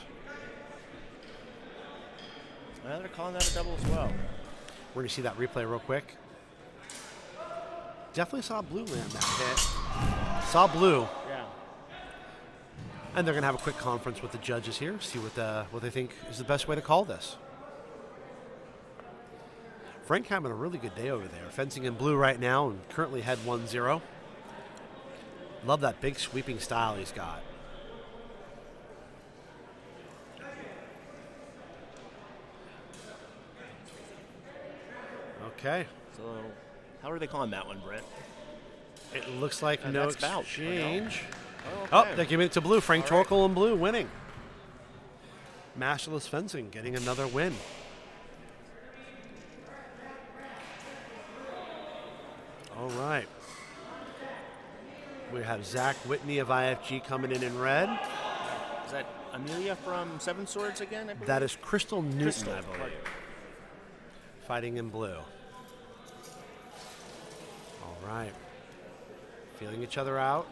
Well, they're calling that a double as well. We're going to see that replay real quick. Definitely saw blue land that hit. Saw blue. Yeah. And they're going to have a quick conference with the judges here, see what they think is the best way to call this. Frank having a really good day over there. Fencing in blue right now and currently head 1-0. Love that big sweeping style he's got. Okay. So, how are they calling that one, Brent? It looks like no that's Bout. exchange. Oh, Oh, they're giving it to blue. Frank Torkel in blue winning. Masterless Fencing getting another win. All right. We have Zach Whitney of IFG coming in red. Is that Amelia from Seven Swords again? I believe? That is Crystal Newton, Crystal, I believe. pardon. Fighting in blue. All right. Feeling each other out.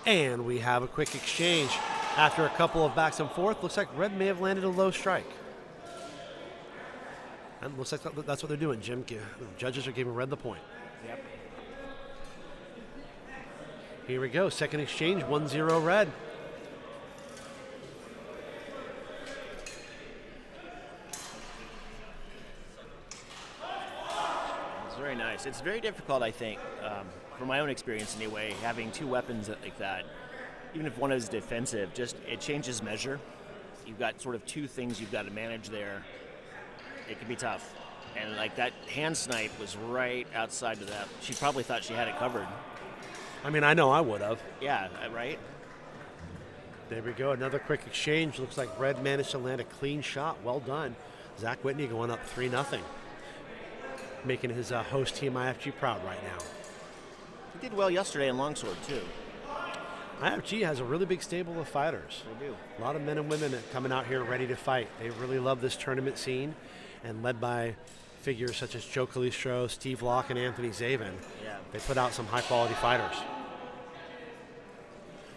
And we have a quick exchange. After a couple of backs and forth, looks like red may have landed a low strike. And looks like that's what they're doing, Jim. The judges are giving red the point. Yep. Here we go. Second exchange, 1-0 red. It's very nice. It's very difficult, I think, from my own experience anyway, having two weapons like that. Even if one is defensive, just it changes measure. You've got sort of two things you've got to manage there. It can be tough. And like that hand snipe was right outside of that. She probably thought she had it covered. I mean, I know I would have. Yeah, right? There we go. Another quick exchange. Looks like red managed to land a clean shot. Well done. Zach Whitney going up 3-0. Making his host team IFG proud right now. He did well yesterday in Longsword, too. IFG has a really big stable of fighters. They do. A lot of men and women coming out here ready to fight. They really love this tournament scene, and led by figures such as Joe Calistro, Steve Locke, and Anthony Zavin. Yeah. They put out some high-quality fighters.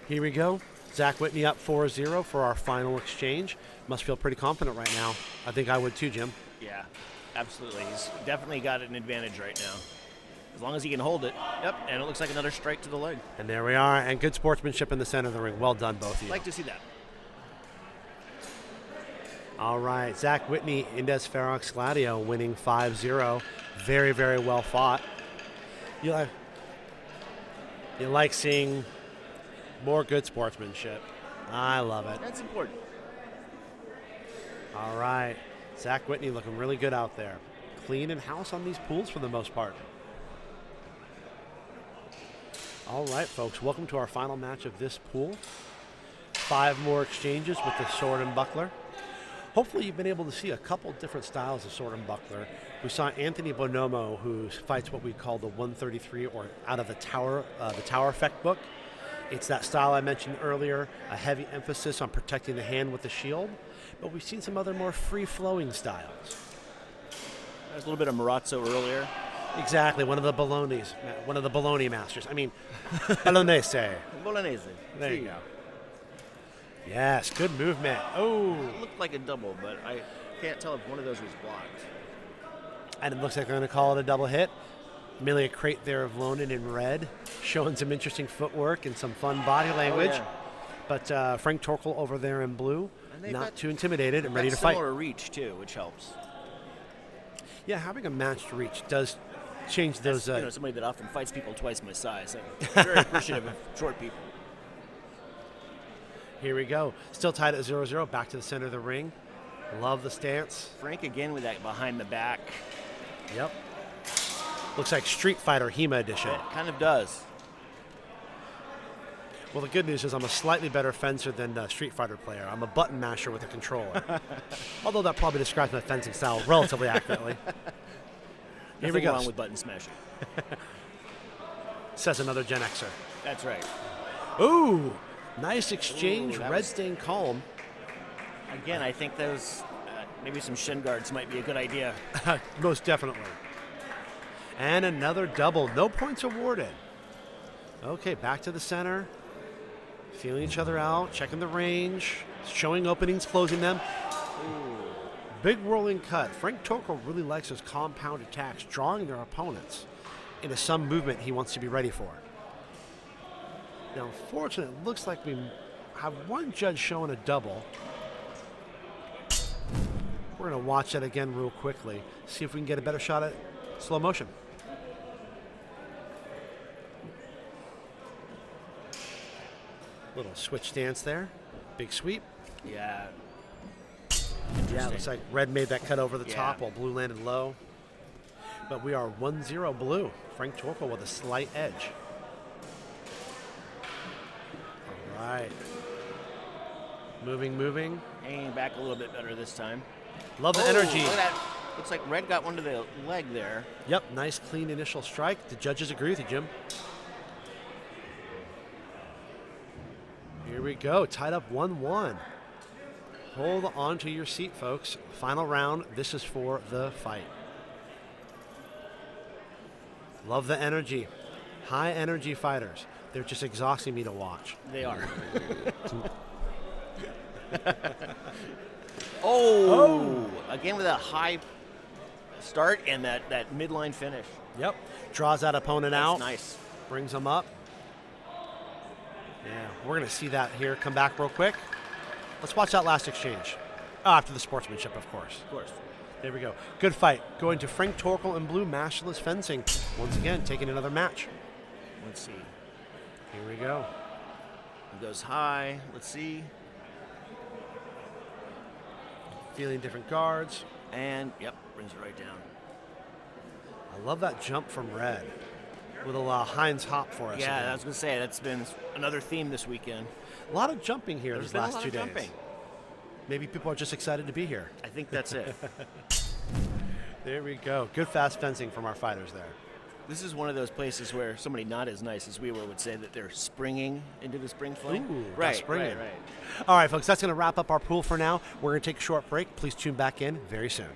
Here we go. Zach Whitney up 4-0 for our final exchange. Must feel pretty confident right now. I think I would too, Jim. Yeah, absolutely. He's definitely got an advantage right now. As long as he can hold it. Yep, and it looks like another strike to the leg. And there we are, and good sportsmanship in the center of the ring. Well done, both of you. Like to see that. All right, Zach Whitney, Indes Ferox Gladio winning 5-0. Very, very well fought. You like seeing more good sportsmanship. I love it. That's important. All right, Zach Whitney looking really good out there. Clean and house on these pools for the most part. All right, folks, welcome to our final match of this pool. 5 more exchanges with the sword and buckler. Hopefully you've been able to see a couple different styles of sword and buckler. We saw Anthony Bonomo, who fights what we call the 133, or out of the Tower Effect book. It's that style I mentioned earlier, a heavy emphasis on protecting the hand with the shield. But we've seen some other more free-flowing styles. There's a little bit of Marazzo earlier. Exactly, one of the bologna masters. I mean, Bolognese. Bolognese. There you go. Yes, good movement. Oh. It looked like a double, but I can't tell if one of those was blocked. And it looks like they're going to call it a double hit. Amelia Crate there of Lonan in red, showing some interesting footwork and some fun body language. Oh, yeah. But Frank Torkel over there in blue, not too intimidated and ready to fight. Similar reach, too, which helps. Yeah, having a matched reach does change those. Somebody that often fights people twice my size. I'm very appreciative of short people. Here we go. Still tied at 0-0. Back to the center of the ring. Love the stance. Frank again with that behind the back. Yep. Looks like Street Fighter HEMA edition. It kind of does. Well, the good news is I'm a slightly better fencer than a Street Fighter player. I'm a button masher with a controller. Although that probably describes my fencing style relatively accurately. Here we go. Nothing wrong with button smashing. Says another Gen Xer. That's right. Ooh, nice exchange. Ooh, Red stain calm. Again, I think those, maybe some shin guards might be a good idea. Most definitely. And another double. No points awarded. Okay, back to the center. Feeling each other out, checking the range, showing openings, closing them. Ooh. Big whirling cut. Frank Torkel really likes his compound attacks, drawing their opponents into some movement he wants to be ready for. Now, unfortunately, it looks like we have one judge showing a double. We're going to watch that again real quickly, see if we can get a better shot at slow motion. Little switch stance there. Big sweep. Yeah. Yeah, Interesting. looks like red made that cut over the Yeah. top while blue landed low. But we are 1-0 blue. Frank Torkel with a slight edge. All right. Moving. Hanging back a little bit better this time. Love the Oh, energy. Look at that. Looks like red got one to the leg there. Yep, nice clean initial strike. The judges agree with you, Jim. Here we go, tied up 1-1. Hold on to your seat, folks. Final round, this is for the fight. Love the energy. High energy fighters. They're just exhausting me to watch. They are. Oh! Again with a high start and that midline finish. Yep. Draws that opponent That's out. nice. Brings them up. Yeah, we're going to see that here. Come back real quick. Let's watch that last exchange. Oh, after the sportsmanship, of course. Of course. There we go. Good fight. Going to Frank Torkel in blue, Mashless Fencing. Once again, taking another match. Let's see. Here we go. It goes high. Let's see. Feeling different guards. And, yep, brings it right down. I love that jump from red. With a Heinz hop for us. Yeah, again. I was going to say, that's been another theme this weekend. A lot of jumping here There's these been a last lot 2 of days. jumping. Maybe people are just excited to be here. I think that's it. There we go. Good fast fencing from our fighters there. This is one of those places where somebody not as nice as we were would say that they're springing into the spring fling. Ooh, right, springing. right. All right, folks, that's going to wrap up our pool for now. We're going to take a short break. Please tune back in very soon.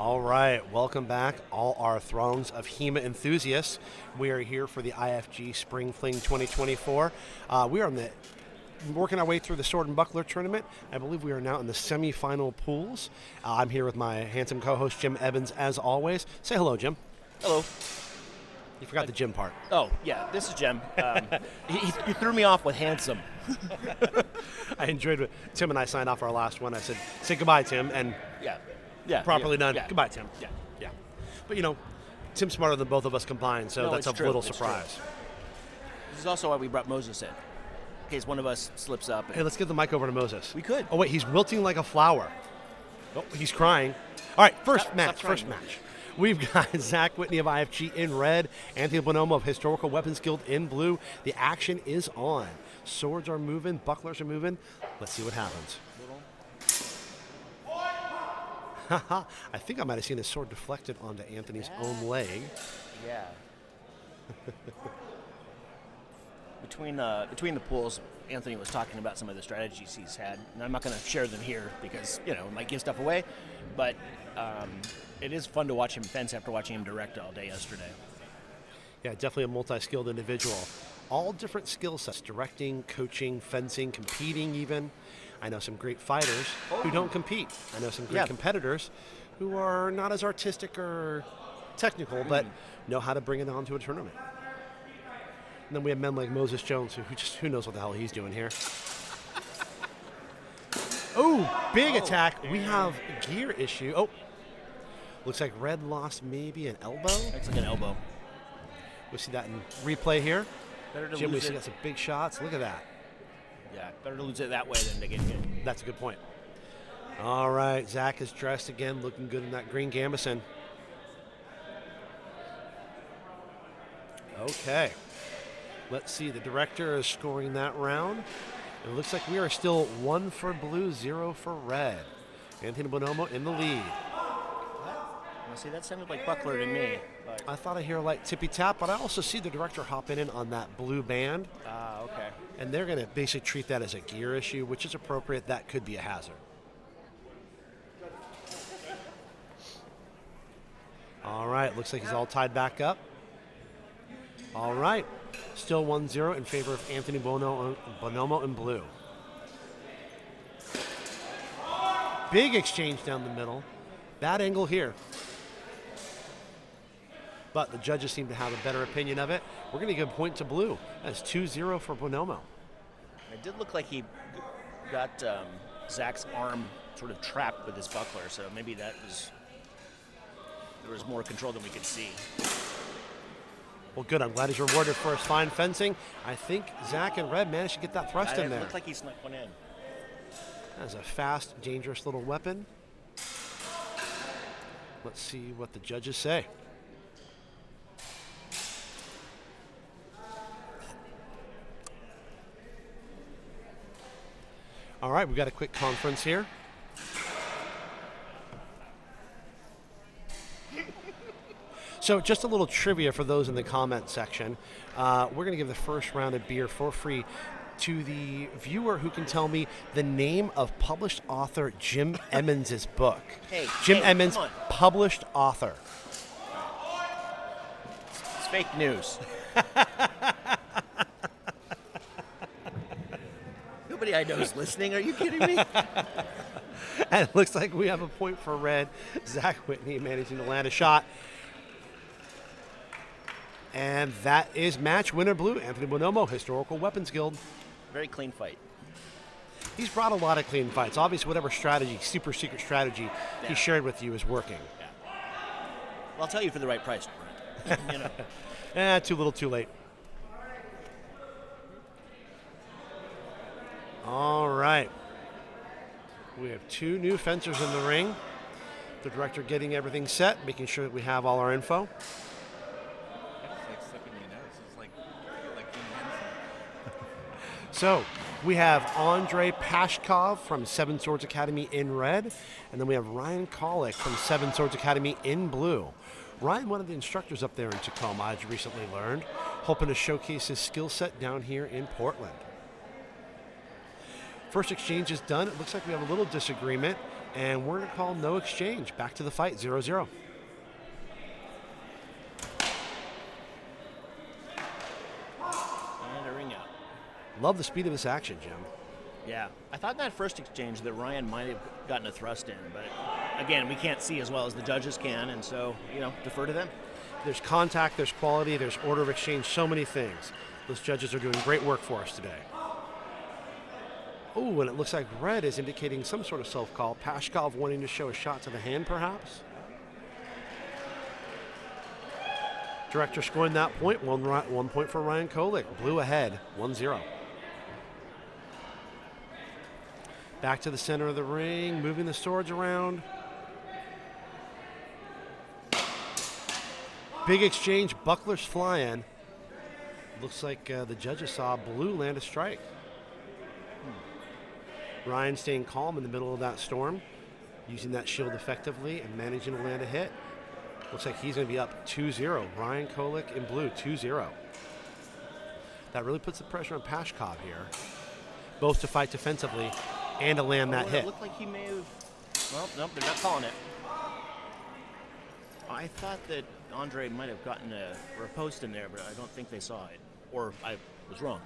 All right, welcome back, all our throngs of HEMA enthusiasts. We are here for the IFG Spring Fling 2024. We are working our way through the Sword and Buckler tournament. I believe we are now in the semifinal pools. I'm here with my handsome co-host, Jim Evans, as always. Say hello, Jim. Hello. You forgot the Jim part. Oh, yeah, this is Jim. You threw me off with handsome. I enjoyed it. Tim and I signed off our last one. I said, say goodbye, Tim, and properly done. Yeah. Goodbye, Tim. Yeah. But, Tim's smarter than both of us combined, so that's a little surprise. This is also why we brought Moses in case one of us slips up. Hey, let's give the mic over to Moses. We could. Oh, wait, he's wilting like a flower. Oh, he's crying. All right, first match. We've got Zach Whitney of IFG in red, Anthony Bonomo of Historical Weapons Guild in blue. The action is on. Swords are moving, bucklers are moving. Let's see what happens. I think I might have seen his sword deflected onto Anthony's own leg. Yeah. Between the pools, Anthony was talking about some of the strategies he's had, and I'm not going to share them here because it might give stuff away. But it is fun to watch him fence after watching him direct all day yesterday. Yeah, definitely a multi-skilled individual. All different skill sets: directing, coaching, fencing, competing. Even I know some great fighters who don't compete. I know some great competitors who are not as artistic or technical, but know how to bring it on to a tournament. And then we have men like Moses Jones, who knows what the hell he's doing here. Oh, big attack. We have a gear issue. Oh, looks like Red lost maybe an elbow. Looks like an elbow. We see that in replay here. Better to Jim, we lose see it. got some big shots. Look at that. Yeah, better to lose it that way than to get hit. That's a good point. All right, Zach is dressed again, looking good in that green gambeson. Okay. Let's see, the director is scoring that round. It looks like we are still 1 for blue, 0 for red. Anthony Bonomo in the lead. Well, see, that sounded like Buckler to me. But I thought I hear a light tippy tap, but I also see the director hopping in on that blue band. okay. And they're going to basically treat that as a gear issue, which is appropriate. That could be a hazard. All right, looks like he's all tied back up. All right, still 1-0 in favor of Anthony Bonomo in blue. Big exchange down the middle. Bad angle here. But the judges seem to have a better opinion of it. We're going to give a point to blue. That's 2-0 for Bonomo. It did look like he got Zach's arm sort of trapped with his buckler, so maybe there was more control than we could see. Well, good. I'm glad he's rewarded for his fine fencing. I think Zach and Red managed to get that thrust in there. It looked like he snuck one in. That's a fast, dangerous little weapon. Let's see what the judges say. All right, we've got a quick conference here. So just a little trivia for those in the comment section. We're going to give the first round of beer for free to the viewer who can tell me the name of published author Jim Emmons' book. Jim Emmons, published author. It's fake news. Nobody I know is listening. Are you kidding me? And it looks like we have a point for red. Zach Whitney managing to land a shot. And that is match winner blue, Anthony Bonomo, Historical Weapons Guild. Very clean fight. He's brought a lot of clean fights. Obviously, whatever strategy, super secret strategy he shared with you is working. Yeah. Well, I'll tell you for the right price. Too little, too late. All right. We have 2 new fencers in the ring. The director getting everything set, making sure that we have all our info. So we have Andre Pashkov from Seven Swords Academy in red, and then we have Ryan Kolick from Seven Swords Academy in blue. Ryan, one of the instructors up there in Tacoma, I recently learned, hoping to showcase his skill set down here in Portland. First exchange is done. It looks like we have a little disagreement. And we're going to call no exchange. Back to the fight, 0-0. And a ring out. Love the speed of this action, Jim. Yeah, I thought in that first exchange that Ryan might have gotten a thrust in, but again, we can't see as well as the judges can, and so, defer to them. There's contact, there's quality, there's order of exchange, so many things. Those judges are doing great work for us today. Oh, and it looks like red is indicating some sort of self-call. Pashkov wanting to show a shot to the hand, perhaps? Director scoring that point. 1 point for Ryan Kolik. Blue ahead, 1-0. Back to the center of the ring, moving the swords around. Big exchange, Buckler's flying. Looks like the judges saw blue land a strike. Ryan staying calm in the middle of that storm, using that shield effectively and managing to land a hit. Looks like he's going to be up 2-0. Ryan Kolik in blue, 2-0. That really puts the pressure on Pashkov here, both to fight defensively and to land that hit. It looked like he may have... Well, nope, they're not calling it. I thought that Andre might have gotten a post in there, but I don't think they saw it. Or I was wrong.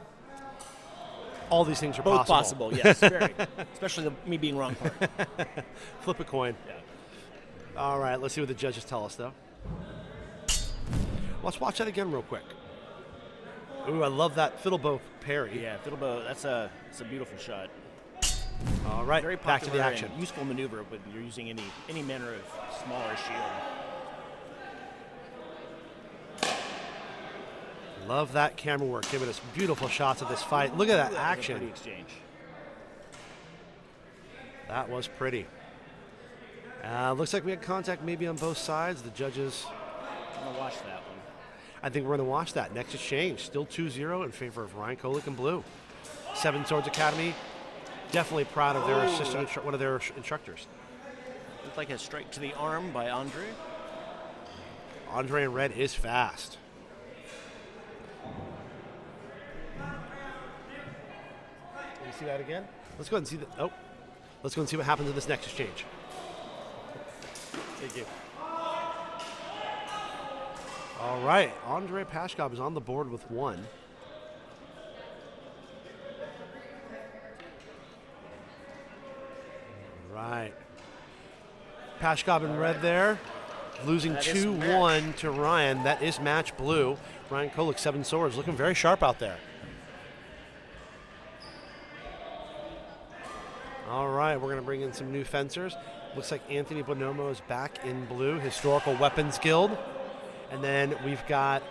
All these things are both possible. Yes, very. Especially me being wrong part. Flip a coin. Yeah. All right, let's see what the judges tell us, though. Let's watch that again real quick. Ooh, I love that fiddle bow parry. Yeah, fiddle bow, that's a beautiful shot. All right, Very back to the popular action. and useful maneuver when you're using any manner of smaller shield. Love that camera work, giving us beautiful shots of this fight. Look at that action. Pretty exchange. That was pretty. Looks like we had contact maybe on both sides. The judges... I'm going to watch that one. I think we're going to watch that. Next exchange, still 2-0 in favor of Ryan Kolik in blue. Seven Swords Academy, definitely proud of their assistant, one of their instructors. Looked like a strike to the arm by Andre. Andre in red is fast. Can you see that again? Let's go ahead and see that. Oh, let's go and see what happens in this next exchange. Thank you. All right, Andre Pashkov is on the board with one. Right. Pashkov in red there, losing 2-1 to Ryan. That is match blue. Ryan Kolik, 7 swords, looking very sharp out there. All right, we're going to bring in some new fencers. Looks like Anthony Bonomo is back in blue, Historical Weapons Guild. And then we've got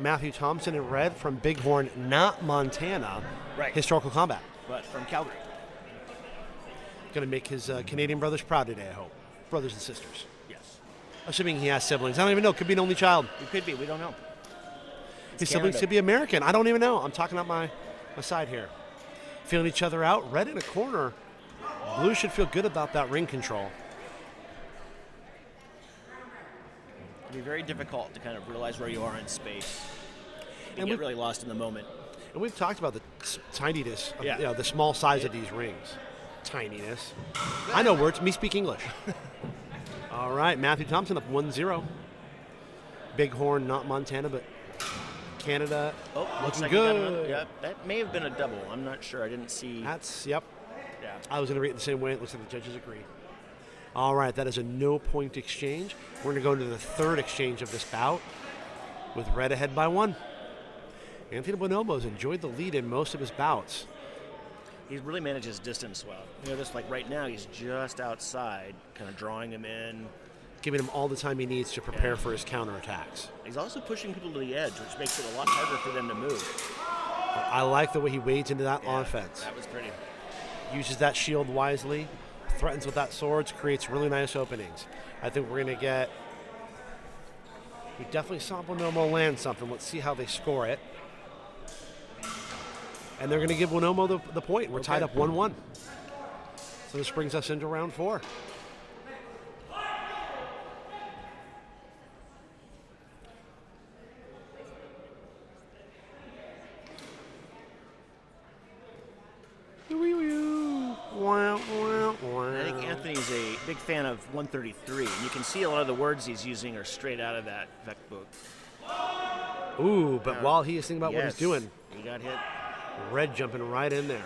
Matthew Thompson in red from Bighorn, not Montana. Right. Historical Combat. But from Calgary. Going to make his Canadian brothers proud today, I hope. Brothers and sisters. Yes. Assuming he has siblings. I don't even know. Could be an only child. It could be. We don't know. His siblings could be American. I don't even know. I'm talking out my side here. Feeling each other out. Red in a corner. Blue should feel good about that ring control. It'd be very difficult to kind of realize where you are in space. And get really lost in the moment. And we've talked about the tininess, of, the small size of these rings. Tininess. I know words. Me speak English. All right, Matthew Thompson up 1-0. Bighorn, not Montana, but Canada. Oh, looks like good. Yeah, that may have been a double. I'm not sure. I didn't see. Yep. Yeah. I was going to read it the same way. It looks like the judges agree. All right, that is a no-point exchange. We're going to go into the third exchange of this bout with red ahead by 1. Anthony Bonomo's enjoyed the lead in most of his bouts. He's really managed his distance well. Just like right now, he's just outside, kind of drawing him in. Giving him all the time he needs to prepare for his counterattacks. He's also pushing people to the edge, which makes it a lot harder for them to move. I like the way he wades into that offense. That was pretty. Uses that shield wisely, threatens with that swords, creates really nice openings. I think we're going to get... We definitely saw Bonomo land something. Let's see how they score it. And they're going to give Bonomo the point. We're tied up 1-1. So this brings us into round 4. I think Anthony's a big fan of 133, and you can see a lot of the words he's using are straight out of that Vec book. Ooh, but while he is thinking about what he's Yes, doing, he got hit. Red jumping right in there.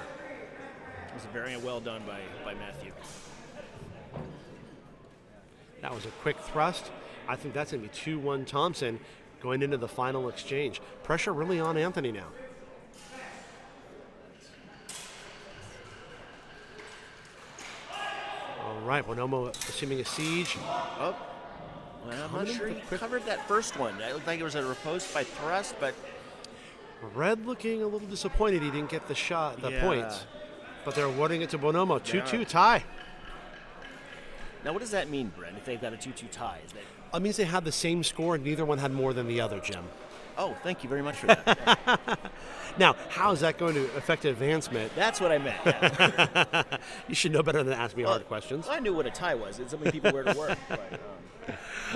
It was very well done by Matthew. That was a quick thrust. I think that's going to be 2-1 Thompson going into the final exchange. Pressure really on Anthony now. All right, Bonomo assuming a siege. Oh, well, I'm not sure he covered that first one. It looked like it was a riposte by thrust, but Red looking a little disappointed he didn't get the shot, the points. But they're awarding it to Bonomo. 2-2 tie. Now, what does that mean, Brent, if they've got a 2-2 tie? Is that... It means they had the same score and neither one had more than the other, Jim. Oh, thank you very much for that. Now, how is that going to affect advancement? That's what I meant. Yeah. You should know better than to ask me hard questions. I knew what a tie was. It's so many people wear to work.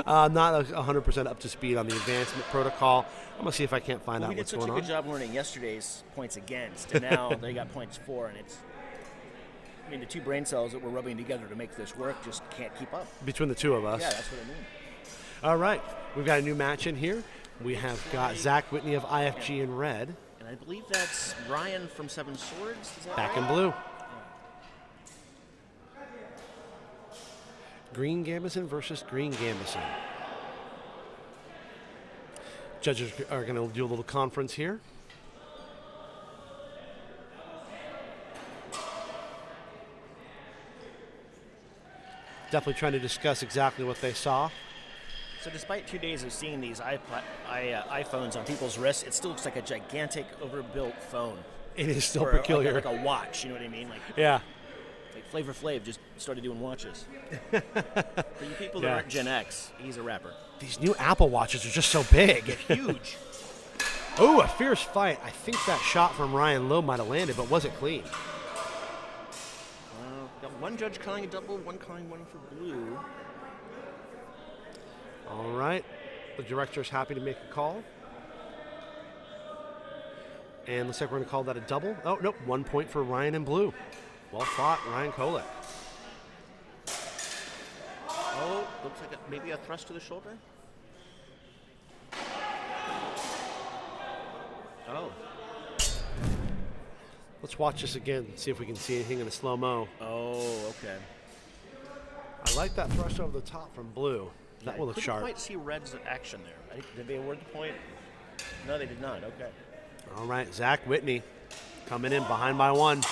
Not 100% up to speed on the advancement protocol. I'm going to see if I can't find out what's going on. We did such a good job learning yesterday's points against, and now they got points for, and it's... I mean, the two brain cells that we're rubbing together to make this work just can't keep up. Between the two of us. Yeah, that's what I mean. All right. We've got a new match in here. We have got Zach Whitney of IFG in red. And I believe that's Ryan from Seven Swords. Is that back right? in blue. Green Gambison versus Green Gambison. Judges are going to do a little conference here. Definitely trying to discuss exactly what they saw. So despite 2 days of seeing these iPhones on people's wrists, it still looks like a gigantic, overbuilt phone. It is still or peculiar. Like a watch, you know what I mean? Like, yeah. Like Flavor Flav just started doing watches. For you people that aren't Gen X, he's a rapper. These new Apple Watches are just so big. They're huge. Oh, a fierce fight. I think that shot from Ryan Lowe might have landed, but was it clean? Got one judge calling a double, one calling one for blue. All right. The director's happy to make a call. And looks like we're going to call that a double. Oh, nope. 1 point for Ryan in blue. Well fought, Ryan Kolek. Oh, looks like maybe a thrust to the shoulder. Oh. Let's watch this again, see if we can see anything in the slow-mo. Oh, okay. I like that thrust over the top from blue. That will look sharp. I couldn't quite see Red's action there. Did they award the point? No, they did not. Okay. All right, Zach Whitney coming in behind by one.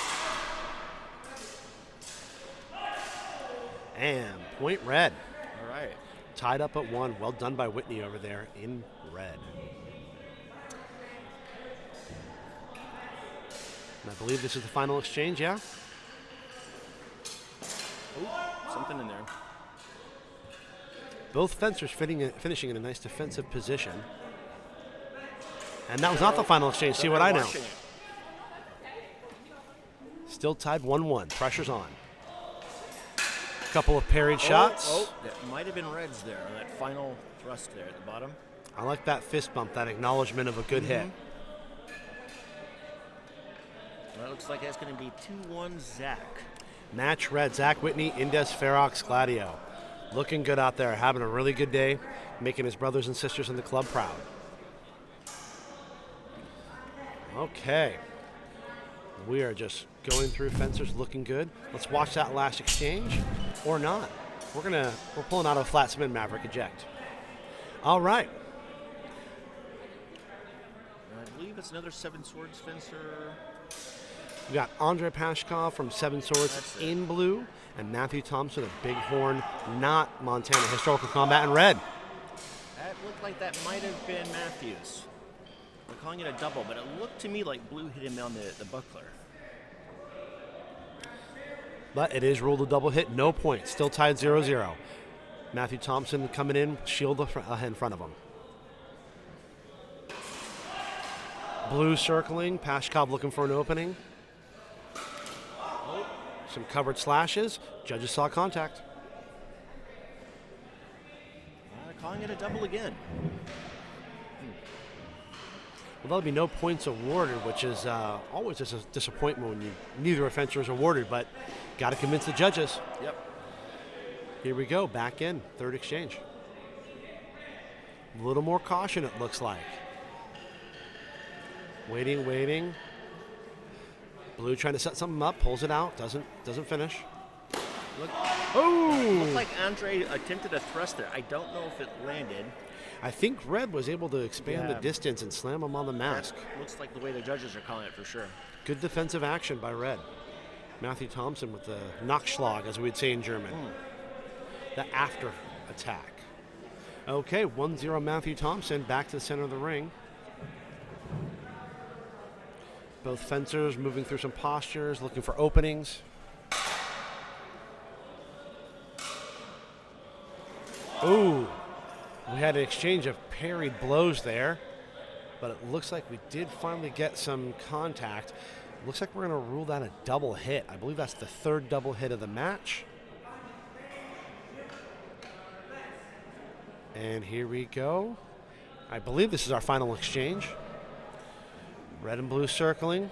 And point Red. All right. Tied up at one. Well done by Whitney over there in red. And I believe this is the final exchange, yeah? Ooh, something in there. Both fencers finishing in a nice defensive position. And that was not the final exchange. See what I know. Still tied 1-1. Pressure's on. Couple of parried shots. Oh, that might have been Red's there on that final thrust there at the bottom. I like that fist bump, that acknowledgement of a good hit. Well, it looks like that's going to be 2-1 Zach. Match Red, Zach Whitney, Indes Ferox Gladio. Looking good out there, having a really good day, making his brothers and sisters in the club proud. Okay. We are just going through fencers, looking good. Let's watch that last exchange, or not. We're pulling out a flat spin Maverick eject. All right. I believe it's another Seven Swords fencer. We got Andre Pashkov from Seven Swords in blue, and Matthew Thompson of Bighorn, not Montana, Historical Combat in red. That looked like that might have been Matthews. We're calling it a double, but it looked to me like blue hit him on the buckler. But it is ruled a double hit, no points, still tied 0-0. Matthew Thompson coming in, shield in front of him. Blue circling, Pashkov looking for an opening. Some covered slashes. Judges saw contact. Calling it a double again. Well, there'll be no points awarded, which is always just a disappointment when neither offender is awarded, but got to convince the judges. Yep. Here we go, back in, third exchange. A little more caution, it looks like. Waiting, waiting. Blue trying to set something up, pulls it out, doesn't finish. Looked like Andre attempted a thrust there. I don't know if it landed. I think red was able to expand the distance and slam him on the mask. That looks like the way the judges are calling it for sure. Good defensive action by red. Matthew Thompson with the Nachschlag, as we'd say in German. The after attack. Okay, 1-0 Matthew Thompson, back to the center of the ring. Both fencers moving through some postures, looking for openings. Ooh, we had an exchange of parried blows there, but it looks like we did finally get some contact. Looks like we're going to rule that a double hit. I believe that's the third double hit of the match. And here we go. I believe this is our final exchange. Red and blue circling,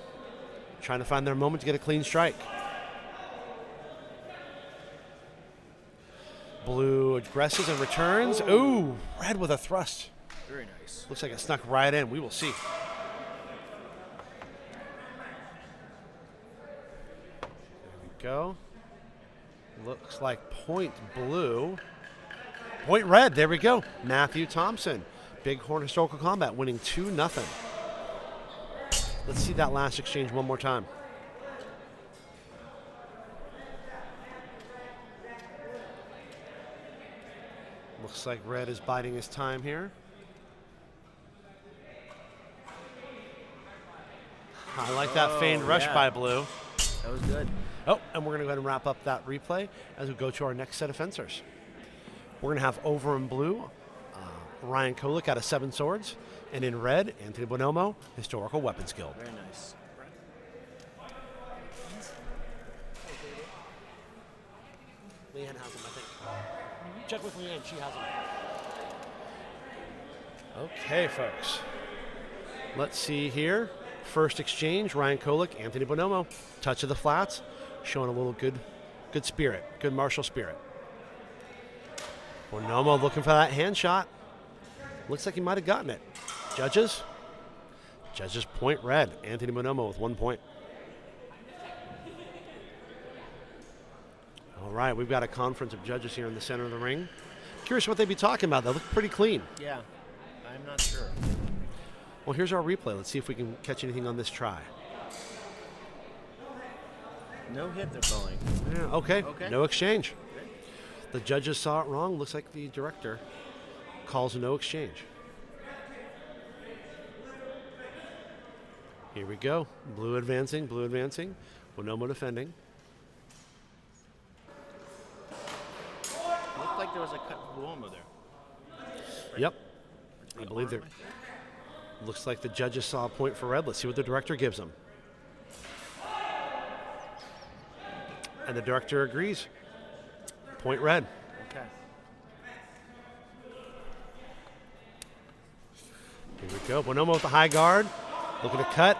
trying to find their moment to get a clean strike. Blue aggressives and returns. Ooh, red with a thrust. Very nice. Looks like it snuck right in. We will see. There we go. Looks like point blue. Point red. There we go. Matthew Thompson. Bighorn Historical Combat winning 2-0. Let's see that last exchange one more time. Looks like red is biding his time here. I like that feigned rush by blue. That was good. Oh, and we're going to go ahead and wrap up that replay as we go to our next set of fencers. We're going to have over in blue, Ryan Kolick out of Seven Swords, and in red, Anthony Bonomo, Historical Weapons Guild. Very nice. Leanne has them, I think. Check with Leanne, she has them. Okay, folks. Let's see here. First exchange, Ryan Kolick, Anthony Bonomo. Touch of the flats, showing a little good spirit, good martial spirit. Bonomo looking for that hand shot. Looks like he might have gotten it. Judges? Judges point red. Anthony Bonomo with 1 point. All right, we've got a conference of judges here in the center of the ring. Curious what they'd be talking about. They look pretty clean. Yeah, I'm not sure. Well, here's our replay. Let's see if we can catch anything on this try. No hit they're calling. Yeah, okay. No exchange. The judges saw it wrong. Looks like the director calls a no exchange. Here we go. Blue advancing, blue advancing. Bonomo defending. Looked like there was a cut for Bonomo there. Right? Yep. I believe there. Looks like the judges saw a point for red. Let's see what the director gives them. And the director agrees. Point red. Okay. Here we go. Bonomo with the high guard. Looking to cut.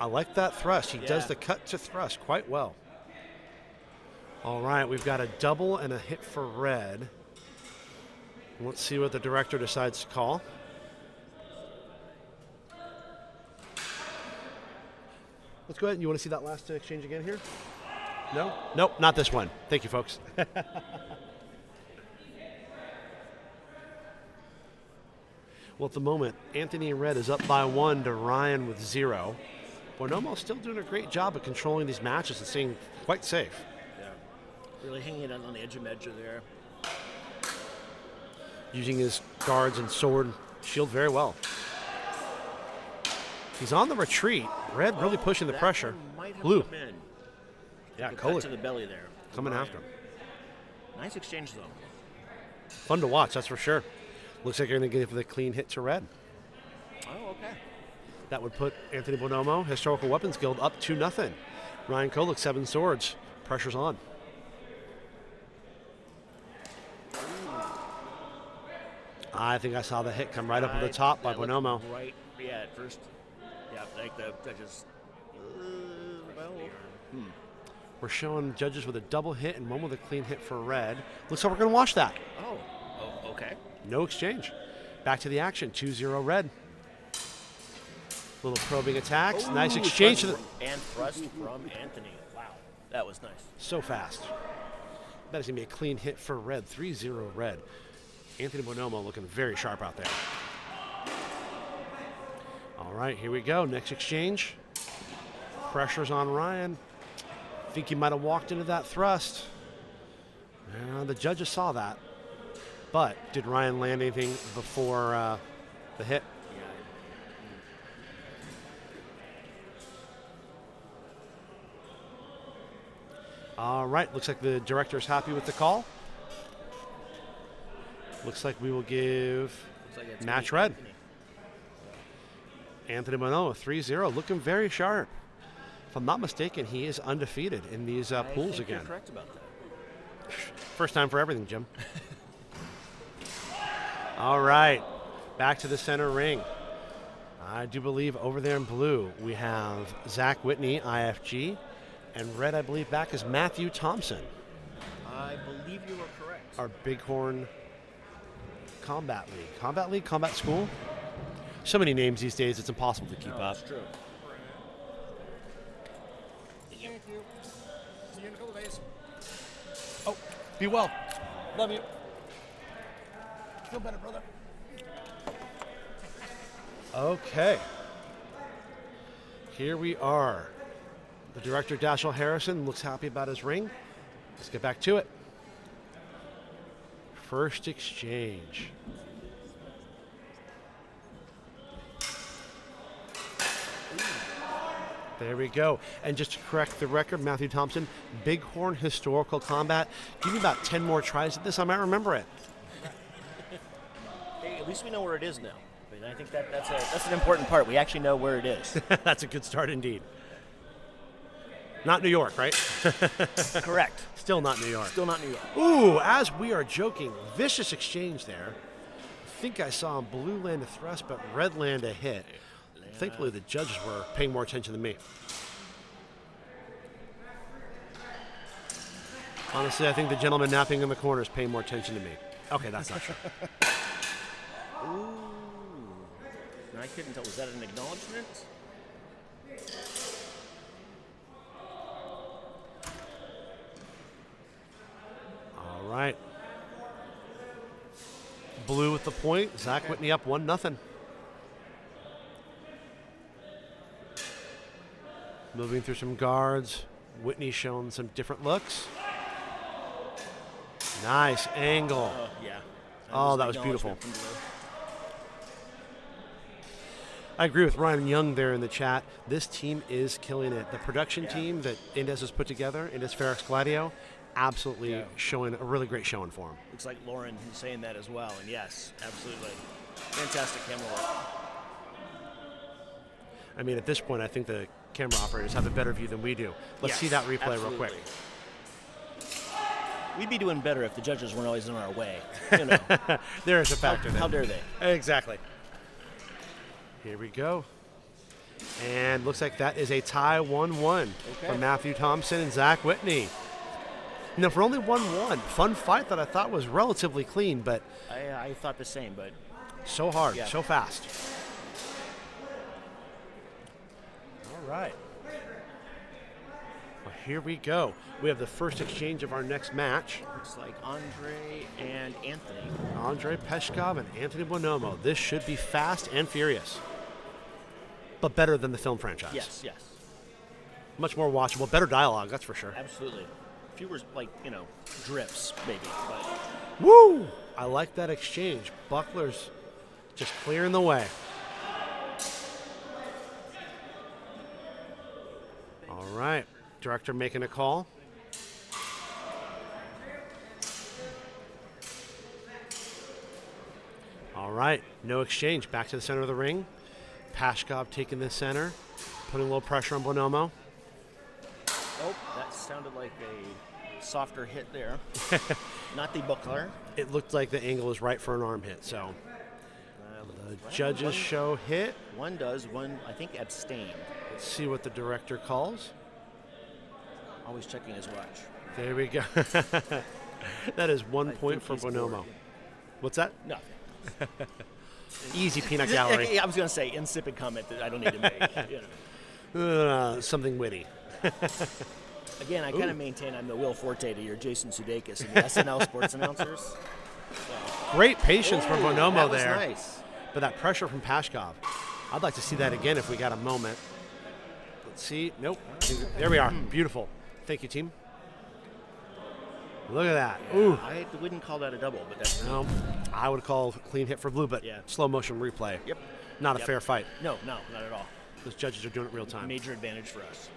I like that thrust. He does the cut to thrust quite well. All right, we've got a double and a hit for red. Let's see what the director decides to call. Let's go ahead. You want to see that last exchange again here? No? Nope, not this one. Thank you, folks. Well, at the moment, Anthony in red is up by 1 to Ryan with 0. Bonomo still doing a great job of controlling these matches and staying quite safe. Yeah. Really hanging it on the edge of Medja there. Using his guards and sword shield very well. He's on the retreat. Red really pushing the pressure. Blue. Yeah, Kolick to the belly there. Coming after him. Nice exchange, though. Fun to watch, that's for sure. Looks like you're going to give the clean hit to red. Oh, okay. That would put Anthony Bonomo, Historical Weapons Guild, up 2-0. Ryan Kolick, Seven Swords. Pressure's on. I think I saw the hit come right up at the top by Bonomo. Right, yeah, at first. Yeah, like the judges. We're showing judges with a double hit and one with a clean hit for red. Looks like we're going to wash that. Oh, okay. No exchange. Back to the action. 2-0 red. Little probing attacks. Nice exchange. And thrust from Anthony. Wow. That was nice. So fast. That is going to be a clean hit for red. 3-0 red. Anthony Bonomo looking very sharp out there. All right, here we go. Next exchange. Pressure's on Ryan. Think he might have walked into that thrust. The judges saw that. But did Ryan land anything before the hit? All right, looks like the director's happy with the call. Looks like we will give match red. Anthony Bonomo, 3-0, looking very sharp. If I'm not mistaken, he is undefeated in these pools again. You're correct about that. First time for everything, Jim. All right, back to the center ring. I do believe over there in blue we have Zach Whitney, IFG, and red, I believe, back is Matthew Thompson. I believe you were correct. Our Bighorn Combat League, Combat School. So many names these days, it's impossible to keep up. That's true. Thank you. See you in a couple days. Oh, be well. Love you. Feel better, brother. Okay. Here we are. The director, Dashiell Harrison, looks happy about his ring. Let's get back to it. First exchange. There we go. And just to correct the record, Matthew Thompson, Bighorn Historical Combat. Give me about 10 more tries at this. I might remember it. Hey, at least we know where it is now. And I think that's an important part. We actually know where it is. That's a good start indeed. Not New York, right? Correct. Still not New York. Still not New York. Ooh, as we are joking, vicious exchange there. I think I saw blue land a thrust, but red land a hit. Thankfully, the judges were paying more attention than me. Honestly, I think the gentleman napping in the corner is paying more attention to me. Okay, that's not true. Ooh. I couldn't tell. Was that an acknowledgement? All right. Blue with the point. Zach Whitney up 1-0. Moving through some guards. Whitney showing some different looks. Nice angle. Yeah. Oh, that was beautiful. I agree with Ryan Young there in the chat. This team is killing it. The production team that Indes has put together, Indes Ferox Gladio, absolutely showing a really great showing for him. Looks like Lauren is saying that as well. And yes, absolutely. Fantastic camera work. I mean, at this point, I think the camera operators have a better view than we do. Let's see that replay real quick. We'd be doing better if the judges weren't always in our way. You know. There is a factor there. How dare they? Exactly. Here we go. And looks like that is a tie 1-1 for Matthew Thompson and Zach Whitney. Now, for only 1-1, fun fight that I thought was relatively clean, but I thought the same, but so hard, so fast. All right. Well, here we go. We have the first exchange of our next match. looks like Andre and Anthony. Andre Peshkov and Anthony Bonomo. This should be fast and furious, but better than the film franchise. Yes, yes. Much more watchable, better dialogue, that's for sure. Absolutely. Fewer, drips, maybe. But. Woo! I like that exchange. Buckler's just clearing the way. All right. Director making a call. All right. No exchange. Back to the center of the ring. Pashkov taking the center, putting a little pressure on Bonomo. Oh, that sounded like a softer hit there. Not the buckler. It looked like the angle was right for an arm hit, so the judges show hit. One does, one I think abstained. Let's see what the director calls. Always checking his watch. There we go. That is 1 point for Bonomo. Bored. What's that? Nothing. Easy peanut gallery. Yeah, I was going to say insipid comment that I don't need to make. You know. Something witty. Again, I kind of maintain I'm the Will Forte to your Jason Sudeikis and the SNL sports announcers. So. Great patience from Bonomo that was there. Nice. But that pressure from Pashkov. I'd like to see that again if we got a moment. Let's see. Nope. There we are. Beautiful. Thank you, team. Look at that. Ooh. I wouldn't call that a double, but that's No, I would call a clean hit for blue, but Yeah. slow motion replay. Yep. Not a fair fight. No, not at all. Those judges are doing it real time. Major advantage for us.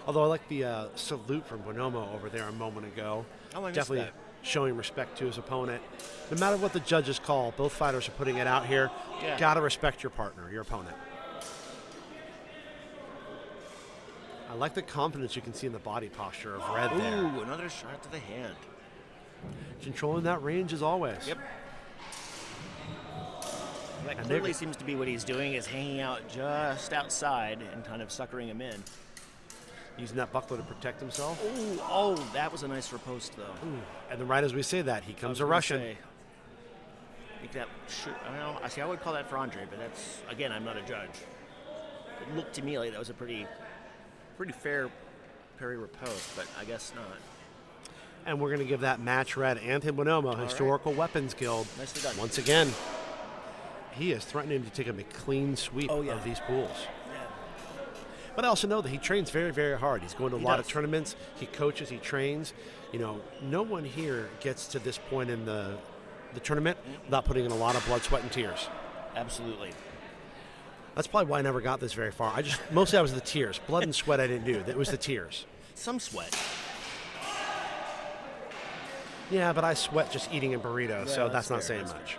Although I like the salute from Bonomo over there a moment ago. Oh, I missed Definitely that. showing respect to his opponent. No matter what the judges call, both fighters are putting it out here. Yeah. Gotta respect your partner, your opponent. I like the confidence you can see in the body posture of Red there. Ooh, another shot to the hand. Controlling that range as always. Yep. That And clearly they're- seems to be what he's doing, is hanging out just outside and kind of suckering him in. Using that buckler to protect himself. Ooh, oh, that was a nice riposte, though. And then right as we say that, he comes a Russian. I would call that for Andre, but that's, again, I'm not a judge. It looked to me like that was a pretty fair parry riposte, but I guess not. And we're going to give that match Red Anthony Bonomo, Historical Weapons Guild. Nicely done. Once again, he is threatening to take a clean sweep of these pools. But I also know that he trains very, very hard. He's going to a lot of tournaments. He coaches, he trains. You know, no one here gets to this point in the tournament without putting in a lot of blood, sweat, and tears. Absolutely. That's probably why I never got this very far. Mostly I was the tears. Blood and sweat I didn't do. It was the tears. Some sweat. Yeah, but I sweat just eating a burrito, so that's not fair, saying that's much.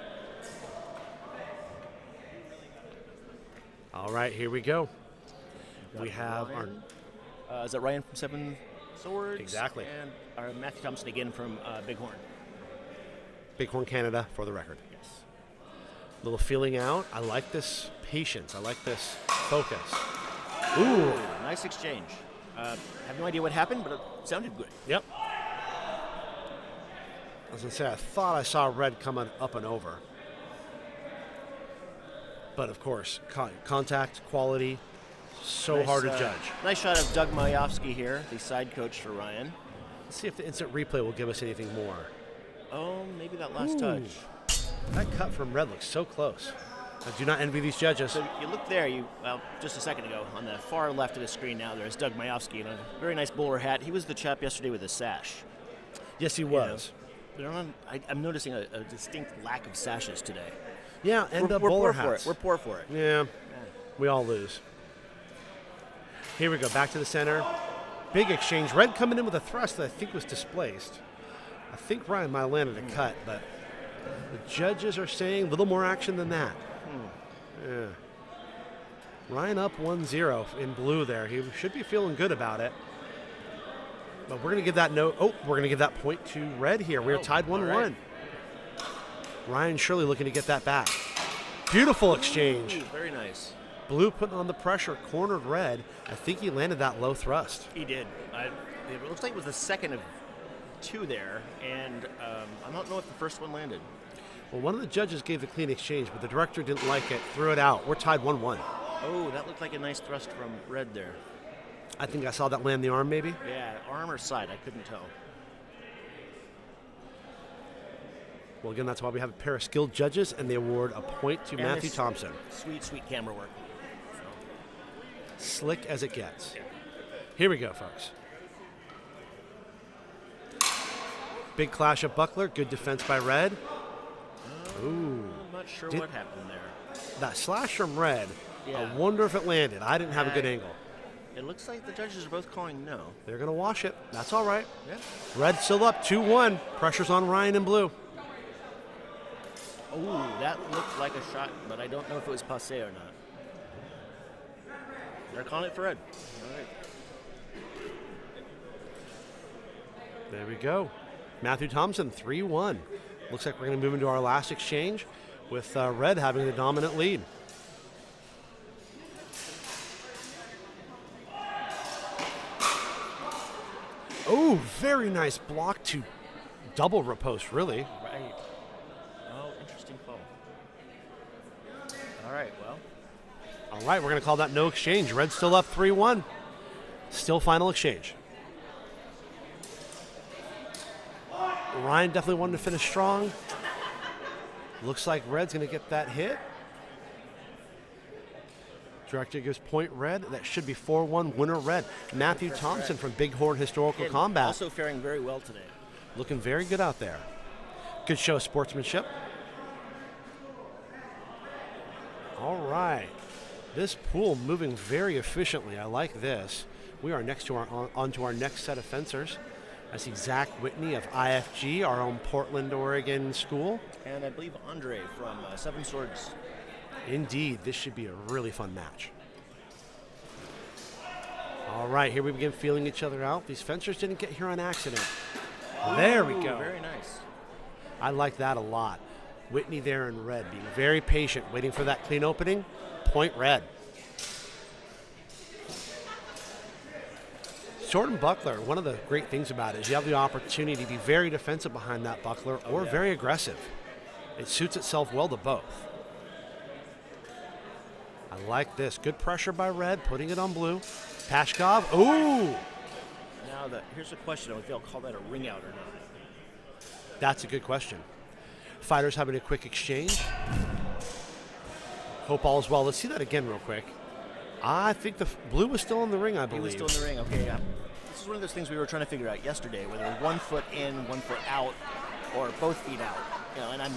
All right, here we go. We have our... Is that Ryan from Seven Swords? Exactly. And our Matthew Thompson again from Bighorn. Bighorn, Canada, for the record. Yes. Little feeling out. I like this patience. I like this focus. Ooh, nice exchange. Have no idea what happened, but it sounded good. Yep. I was going to say, I thought I saw Red coming up and over. But, of course, contact, quality, so hard to judge. Nice shot of Doug Majowski here, the side coach for Ryan. Let's see if the instant replay will give us anything more. Oh, maybe that last touch. That cut from Red looks so close. I do not envy these judges. So you look there, just a second ago, on the far left of the screen now, there's Doug Majowski in a very nice bowler hat. He was the chap yesterday with a sash. Yes, he was. I'm noticing a distinct lack of sashes today. Yeah, and we're bowler poor for hats. it. We're poor for it. Yeah, we all lose. Here we go, back to the center. Big exchange. Red coming in with a thrust that I think was displaced. I think Ryan might have landed a cut, but the judges are saying a little more action than that. Yeah. Ryan up 1-0 in blue there. He should be feeling good about it. But we're going to give that we're going to give that point to Red here. We're tied 1-1. Right. Ryan Shirley looking to get that back. Beautiful exchange. Ooh, very nice. Blue putting on the pressure, cornered Red. I think he landed that low thrust. He did. It looks like it was the second of two there, and I don't know if the first one landed. Well, one of the judges gave the clean exchange, but the director didn't like it, threw it out. We're tied 1-1. Oh, that looked like a nice thrust from Red there. I think I saw that land the arm, maybe. Yeah, arm or side, I couldn't tell. Well, again, that's why we have a pair of skilled judges, and they award a point to Matthew Thompson. Sweet, sweet camera work. Slick as it gets. Here we go, folks. Big clash of Buckler. Good defense by Red. Ooh. I'm not sure what happened there. That slash from Red, Yeah. I wonder if it landed. I didn't have a good angle. It looks like the judges are both calling no. They're going to wash it. That's all right. Yeah. Red still up 2-1. Pressure's on Ryan in blue. Oh, that looked like a shot, but I don't know if it was passé or not. They're calling it for Red. All right. There we go. Matthew Thompson, 3-1. Looks like we're going to move into our last exchange with Red having the dominant lead. Oh, very nice block to double riposte, really. Right. Oh, interesting call. All right, well. All right, we're going to call that no exchange. Red's still up 3-1. Still final exchange. Ryan definitely wanted to finish strong. Looks like Red's going to get that hit. Director gives point Red. That should be 4-1 winner Red. Matthew Thompson from Bighorn Historical Combat. Also faring very well today. Looking very good out there. Good show of sportsmanship. All right. This pool moving very efficiently. I like this. We are next to on to our next set of fencers. I see Zach Whitney of IFG, our own Portland, Oregon school. And I believe Andre from Seven Swords. Indeed, this should be a really fun match. All right, here we begin feeling each other out. These fencers didn't get here on accident. There we go. Very nice. I like that a lot. Whitney there in red, being very patient, waiting for that clean opening. Point Red. Sword and Buckler, one of the great things about it is you have the opportunity to be very defensive behind that buckler or very aggressive. It suits itself well to both. I like this. Good pressure by Red, putting it on blue. Pashkov, ooh! Now, here's a question. If they'll call that a ring out or not. That's a good question. Fighters having a quick exchange. Hope all is well. Let's see that again real quick. I think the blue was still in the ring, I believe. He was still in the ring, okay, yeah. This is one of those things we were trying to figure out yesterday, whether 1 foot in, 1 foot out, or both feet out. You know, and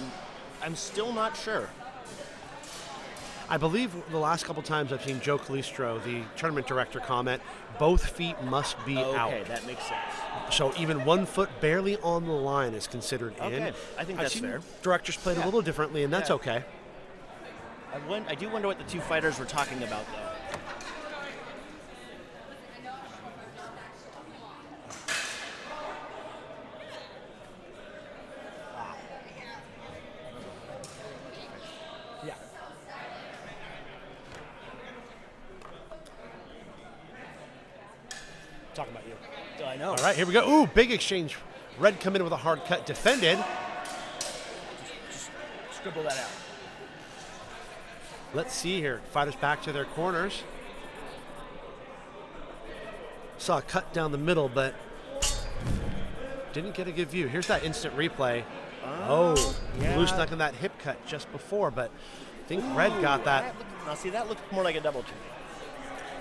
I'm still not sure. I believe the last couple times I've seen Joe Calistro, the tournament director, comment, both feet must be out. Okay, that makes sense. So even 1 foot barely on the line is considered in. Okay, I think that's fair. Directors played a little differently, and that's okay. I do wonder what the two fighters were talking about, though. Yeah. Talking about you. I know. All right, here we go. Ooh, big exchange. Red come in with a hard cut, defended. Just scribble that out. Let's see here. Fighters back to their corners. Saw a cut down the middle, but didn't get a good view. Here's that instant replay. Blue stuck in that hip cut just before, but I think Red got that. Now, see, that looked more like a double to me.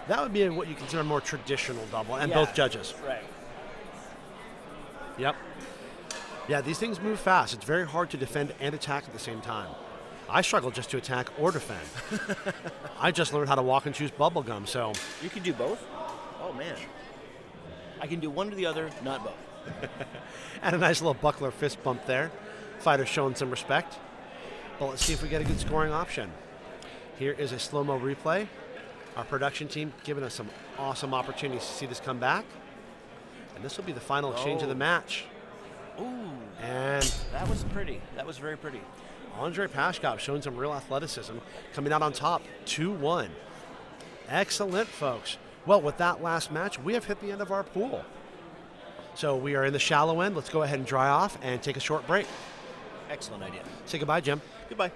That would be what you consider a more traditional double, and both judges. Right. Yep. Yeah, these things move fast. It's very hard to defend and attack at the same time. I struggle just to attack or defend. I just learned how to walk and choose bubblegum, so. You can do both? Oh, man. I can do one to the other, not both. And a nice little buckler fist bump there. Fighter showing some respect. But let's see if we get a good scoring option. Here is a slow-mo replay. Our production team giving us some awesome opportunities to see this come back. And this will be the final exchange of the match. Ooh. And that was pretty. That was very pretty. Andre Pashkov showing some real athleticism, coming out on top, 2-1. Excellent, folks. Well, with that last match, we have hit the end of our pool. So we are in the shallow end. Let's go ahead and dry off and take a short break. Excellent idea. Say goodbye, Jim. Goodbye.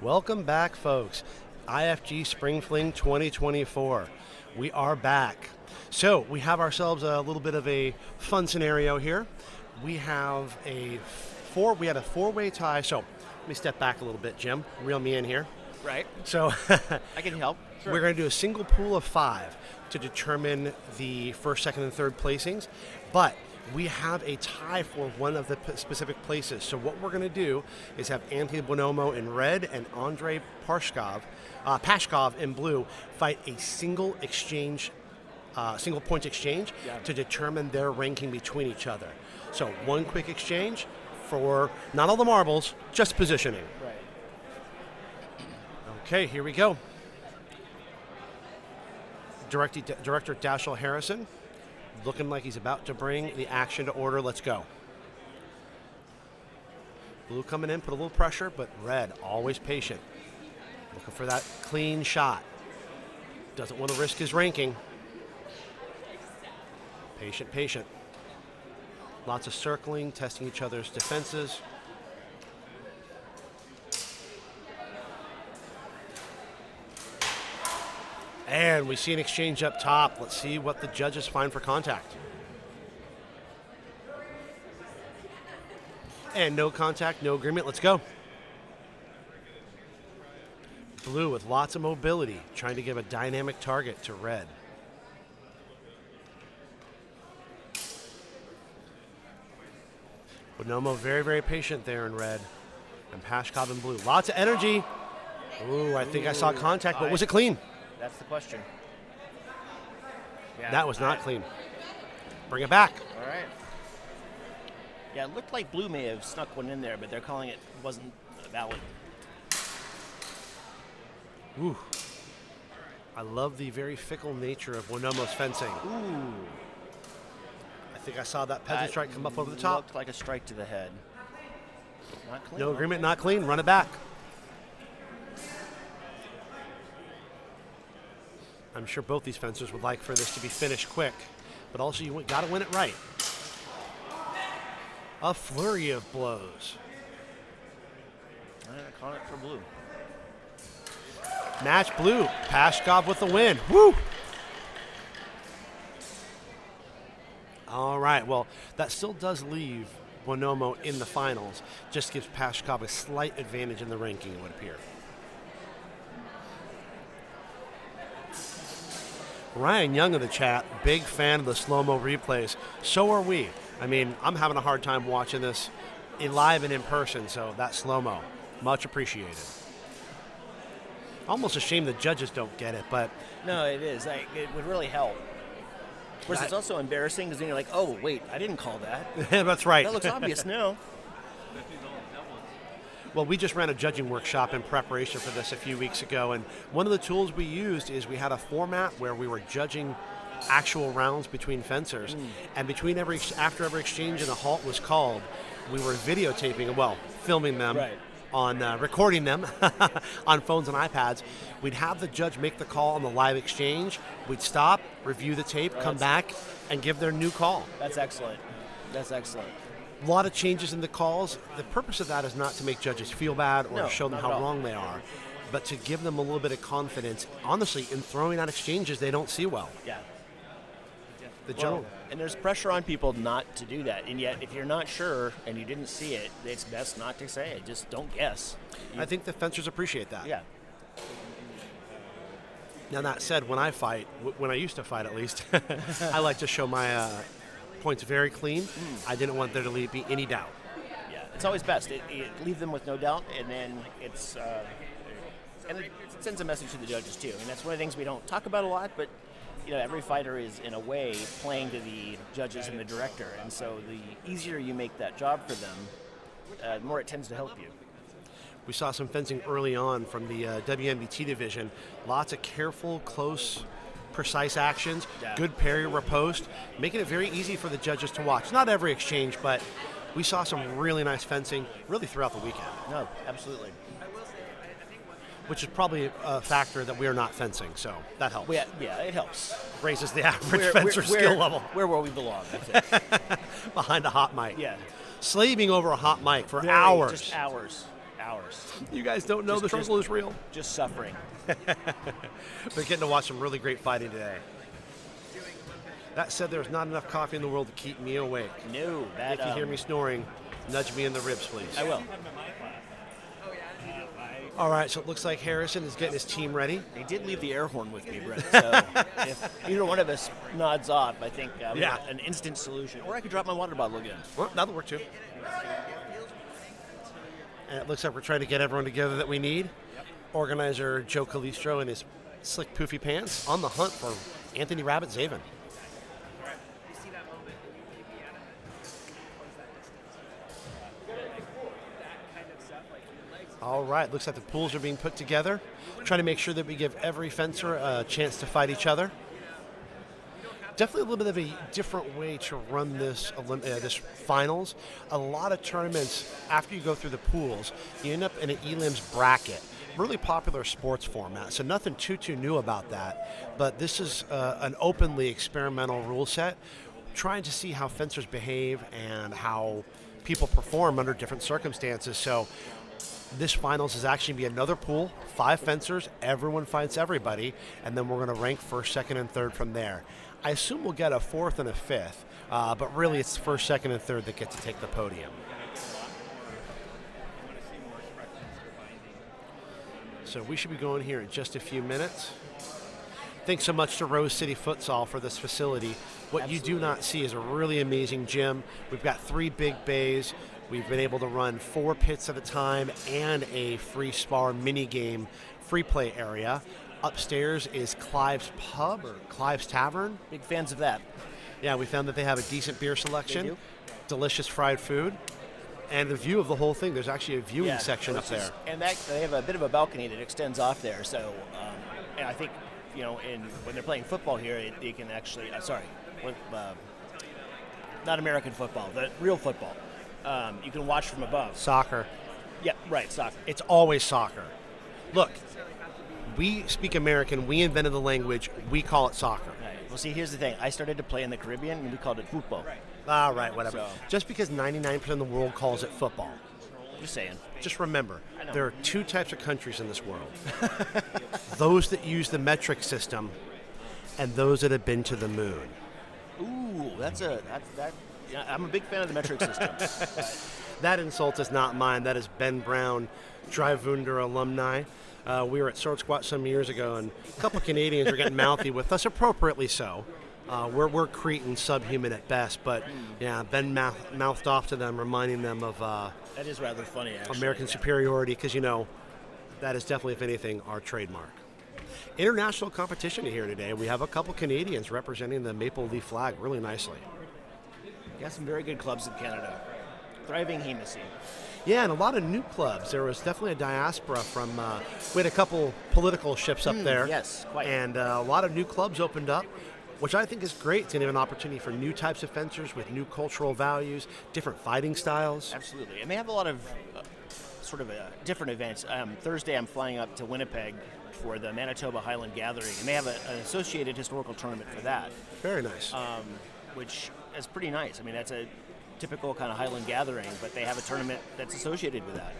Welcome back, folks. IFG Spring Fling 2024. We are back. So we have ourselves a little bit of a fun scenario here. We have we had a four-way tie. So let me step back a little bit, Jim. Reel me in here. Right. So I can help. Sure. we're going to do a single pool of 5 to determine the first, second, and third placings. But we have a tie for one of the specific places. So what we're going to do is have Anthony Bonomo in red and Andrei Pashkov in blue fight a single point exchange to determine their ranking between each other. So one quick exchange for not all the marbles, just positioning. Right. Okay, here we go. Director Dashiell Harrison, looking like he's about to bring the action to order. Let's go. Blue coming in, put a little pressure, but red, always patient. Looking for that clean shot. Doesn't want to risk his ranking. Patient, patient. Lots of circling, testing each other's defenses. And we see an exchange up top. Let's see what the judges find for contact. And no contact, no agreement. Let's go. Blue with lots of mobility, trying to give a dynamic target to red. Bonomo very, very patient there in red. And Pashkov in blue. Lots of energy. Ooh, I think I saw contact, but was it clean? That's the question. Yeah, that was not clean. Bring it back. All right. Yeah, it looked like blue may have snuck one in there, but they're calling it wasn't valid. Ooh. I love the very fickle nature of Bonomo's fencing. Ooh. I think I saw that peasant strike come up over the top. Looked like a strike to the head. Not clean. No agreement, not clean. Run it back. I'm sure both these fencers would like for this to be finished quick, but also you got to win it right. A flurry of blows. I'm calling it for blue. Match blue. Pashkov with the win. Woo! All right. Well, that still does leave Bonomo in the finals. Just gives Pashkov a slight advantage in the ranking, it would appear. Ryan Young in the chat, big fan of the slow-mo replays. So are we. I mean, I'm having a hard time watching this live and in person, so that slow-mo, much appreciated. Almost a shame the judges don't get it, but... No, it is. It would really help. Of course, it's also embarrassing because then you're like, oh, wait, I didn't call that. That's right. That looks obvious now. Well, we just ran a judging workshop in preparation for this a few weeks ago, and one of the tools we used is we had a format where we were judging actual rounds between fencers, and after every exchange and a halt was called, we were videotaping, filming them, on recording them on phones and iPads. We'd have the judge make the call on the live exchange. We'd stop, review the tape, come back, and give their new call. That's excellent. That's excellent. A lot of changes in the calls. The purpose of that is not to make judges feel bad or show them how wrong they are, but to give them a little bit of confidence, honestly, in throwing out exchanges they don't see well. Yeah. And there's pressure on people not to do that. And yet, if you're not sure and you didn't see it, it's best not to say it. Just don't guess. I think the fencers appreciate that. Yeah. Now, that said, when I fight, when I used to fight at least, I like to show my points very clean. I didn't want there to be any doubt. Yeah, it's always best. Leave them with no doubt, and then it sends a message to the judges too. And that's one of the things we don't talk about a lot, but every fighter is in a way playing to the judges and the director, and so the easier you make that job for them, the more it tends to help you. We saw some fencing early on from the WNBT division. Lots of careful, close, precise actions, good parry riposte, making it very easy for the judges to watch. Not every exchange, but we saw some really nice fencing really throughout the weekend. No, absolutely. Which is probably a factor that we are not fencing, so that helps. Yeah, it helps. Raises the average fencer skill level. Where we belong, that's it. Behind a hot mic. Yeah. Slaving over a hot mic for hours. Just hours. hours. You guys don't know the struggle is real. Just suffering. But getting to watch some really great fighting today. That said, there's not enough coffee in the world to keep me awake. No, that. If you hear me snoring, nudge me in the ribs, please. I will. All right, so it looks like Harrison is getting his team ready. They did leave the air horn with me, Brett. So if either one of us nods off, I think we have an instant solution. Or I could drop my water bottle again. Well, that'll work too. And it looks like we're trying to get everyone together that we need. Organizer Joe Calistro in his slick poofy pants on the hunt for Anthony Rabbit Zavin. All right, looks like the pools are being put together. Trying to make sure that we give every fencer a chance to fight each other. Definitely a little bit of a different way to run this finals. A lot of tournaments, after you go through the pools, you end up in an elims bracket. Really popular sports format, so nothing too new about that. But this is an openly experimental rule set, trying to see how fencers behave and how people perform under different circumstances. So this finals is actually going to be another pool, 5 fencers, everyone fights everybody, and then we're going to rank first, second, and third from there. I assume we'll get a 4th and a 5th, but really it's first, second, and third that get to take the podium. So we should be going here in just a few minutes. Thanks so much to Rose City Futsal for this facility. What you do not see is a really amazing gym. We've got 3 big bays. We've been able to run 4 pits at a time and a free spar mini game free play area. Upstairs is Clive's Pub or Clive's Tavern. Big fans of that. Yeah, we found that they have a decent beer selection, They do. delicious fried food, and the view of the whole thing. There's actually a viewing section up there. And they have a bit of a balcony that extends off there. So, and I think, when they're playing football here, they can actually, not American football, the real football. You can watch from above. Soccer. Yeah, right, soccer. It's always soccer. Look, we speak American. We invented the language. We call it soccer. Right. Well, see, here's the thing. I started to play in the Caribbean, and we called it football. Ah, right, whatever. So. Just because 99% of the world calls it football. Just saying. Just remember, there are 2 types of countries in this world. Those that use the metric system and those that have been to the moon. Ooh, yeah, I'm a big fan of the metric system. That insult is not mine. That is Ben Brown, Drivunder alumni. We were at Sword Squat some years ago, and a couple Canadians were getting mouthy with us, appropriately so. We're Cretan, subhuman at best, but yeah, Ben mouthed off to them, reminding them of that is rather funny, actually. American superiority, because that is definitely, if anything, our trademark. International competition here today. We have a couple Canadians representing the Maple Leaf flag really nicely. Got some very good clubs in Canada. Thriving HEMA scene. Yeah, and a lot of new clubs. There was definitely a diaspora from, we had a couple political ships up there. Yes, quite. And a lot of new clubs opened up, which I think is great. It's going to give an opportunity for new types of fencers with new cultural values, different fighting styles. Absolutely. And they have a lot of different events. Thursday I'm flying up to Winnipeg for the Manitoba Highland Gathering, and they have an associated historical tournament for that. Very nice. Which is pretty nice. I mean, that's a typical kind of Highland Gathering, but they have a tournament that's associated with that.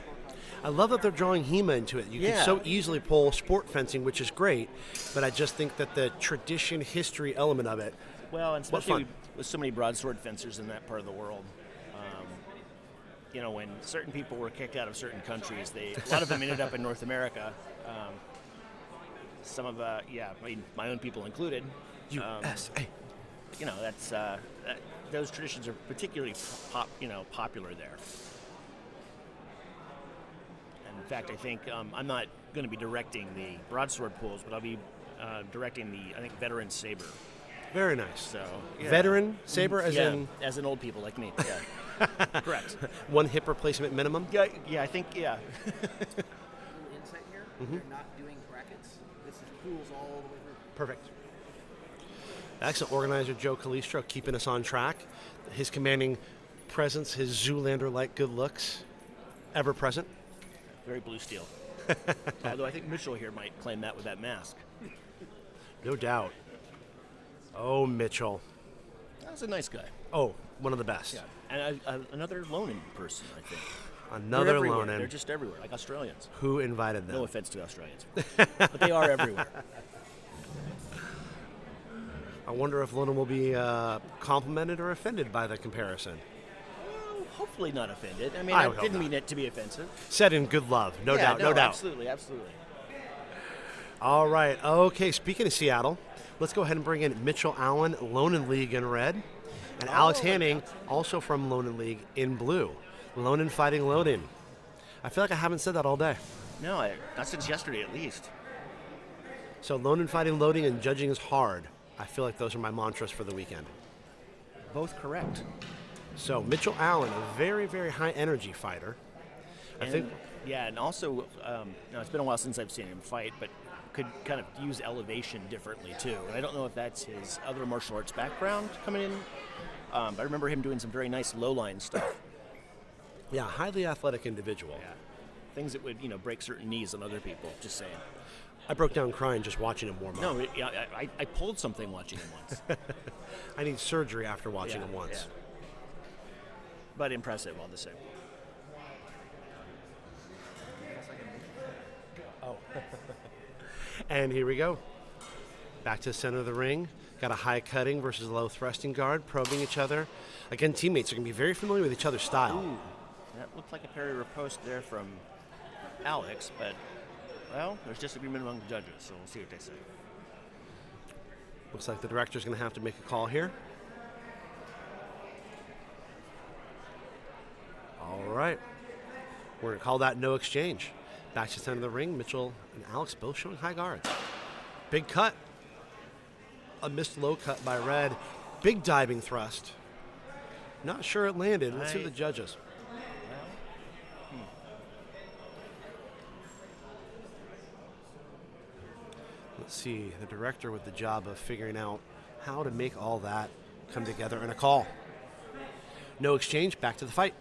I love that they're drawing HEMA into it. You can so easily pull sport fencing, which is great, but I just think that the tradition, history element of it. Well, and especially with so many broadsword fencers in that part of the world. When certain people were kicked out of certain countries, a lot of them ended up in North America. Some of, my own people included. USA. Those traditions are particularly popular there. And in fact, I think I'm not going to be directing the broadsword pools, but I'll be directing the veteran saber. Very nice. So veteran saber, as in old people like me. Yeah. Correct. 1 hip replacement minimum. Yeah, I think Insight here. They're not doing brackets. This is pools all the way through. Perfect. Excellent. Organizer Joe Calistro keeping us on track. His commanding presence, his Zoolander-like good looks, ever present. Very blue steel. Although I think Mitchell here might claim that with that mask. No doubt. Oh, Mitchell. That was a nice guy. Oh, one of the best. Yeah. And another loaning person, I think. Another They're everywhere. loan-in. They're just everywhere, like Australians. Who invited them? No offense to Australians, but they are everywhere. I wonder if London will be complimented or offended by the comparison. Well, hopefully not offended. I mean, I I would hope didn't not. mean it to be offensive. Said in good love, no Yeah, doubt, no doubt. Absolutely, absolutely. All right, okay, speaking of Seattle, let's go ahead and bring in Mitchell Allen, Lonan League in red, and Alex Hanning, also from Lonan League in blue. Lonan fighting Lonan. I feel like I haven't said that all day. No, not since yesterday at least. So Lonan fighting loading and judging is hard. I feel like those are my mantras for the weekend. Both correct. So Mitchell Allen, a very, very high energy fighter. Yeah, and also, it's been a while since I've seen him fight, but could kind of use elevation differently too. And I don't know if that's his other martial arts background coming in. But I remember him doing some very nice low line stuff. Yeah, highly athletic individual. Yeah, things that would break certain knees on other people. Just saying. I broke down crying just watching him warm up. No, I pulled something watching him once. I need surgery after watching him once. Yeah. But impressive all the same. Oh. And here we go. Back to the center of the ring. Got a high cutting versus a low thrusting guard, probing each other. Again, teammates are going to be very familiar with each other's style. Ooh, that looked like a parry riposte there from Alex, but, well, there's disagreement among the judges, so we'll see what they say. Looks like the director's going to have to make a call here. All right. We're going to call that no exchange. Back to the center of the ring. Mitchell and Alex both showing high guards. Big cut. A missed low cut by Red. Big diving thrust. Not sure it landed. Let's see the judges. Let's see. The director with the job of figuring out how to make all that come together in a call. No exchange. Back to the fight.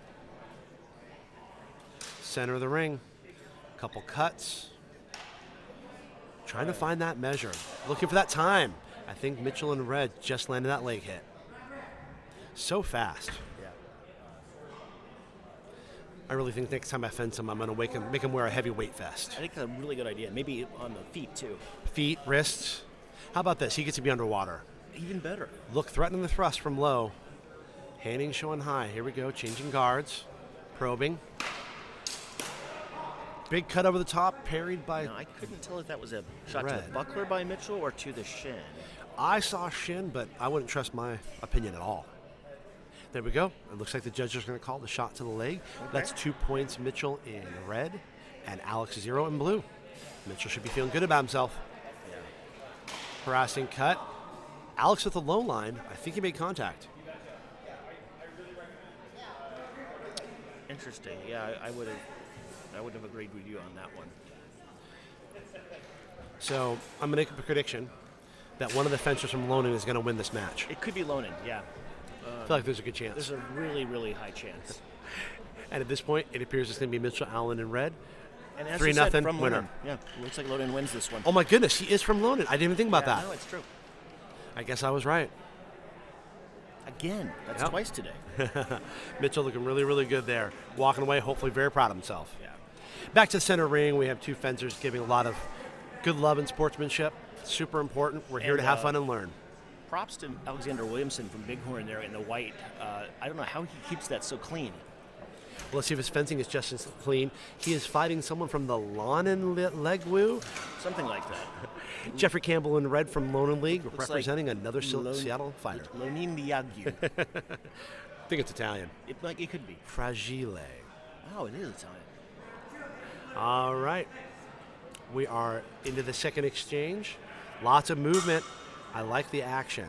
Center of the ring. Couple cuts. Trying to find that measure. Looking for that time. I think Mitchell and Red just landed that leg hit. So fast. Yeah. I really think next time I fence him, I'm going to make him wear a heavyweight vest. I think that's a really good idea. Maybe on the feet, too. Feet, wrists. How about this? He gets to be underwater. Even better. Look, threatening the thrust from low. Hanning showing high. Here we go. Changing guards. Probing. Big cut over the top, parried by... Now, I couldn't tell if that was a shot to Red. the buckler by Mitchell or to the shin. I saw shin, but I wouldn't trust my opinion at all. There we go. It looks like the judge is going to call the shot to the leg. Okay. That's 2 points Mitchell in red and Alex 0 in blue. Mitchell should be feeling good about himself. Yeah. Harassing cut. Alex with the low line. I think he made contact. Interesting. Yeah, I would have agreed with you on that one. So I'm going to make a prediction that one of the fencers from Lonan is going to win this match. It could be Lonan, yeah. I feel like there's a good chance. There's a really, really high chance. And at this point, it appears it's going to be Mitchell Allen in red. And as 3-0 you said, from winner. Lonan. Yeah, looks like Lonan wins this one. Oh my goodness, he is from Lonan. I didn't even think about that. No, it's true. I guess I was right. Again, that's Yep. twice today. Mitchell looking really, really good there. Walking away, hopefully very proud of himself. Yeah. Back to the center ring, we have two fencers giving a lot of good love and sportsmanship. Super important. We're here And, to have fun and learn. Props to Alexander Williamson from Bighorn there in the white. I don't know how he keeps that so clean. Well, let's see if his fencing is just as clean. He is fighting someone from the Lonan Legwu. Something like that. Jeffrey Campbell in red from Lonan League, Looks representing like another Seattle fighter. Lonin Liagu. I think it's Italian. It could be. Fragile. Oh, it is Italian. All right. We are into the second exchange. Lots of movement. I like the action.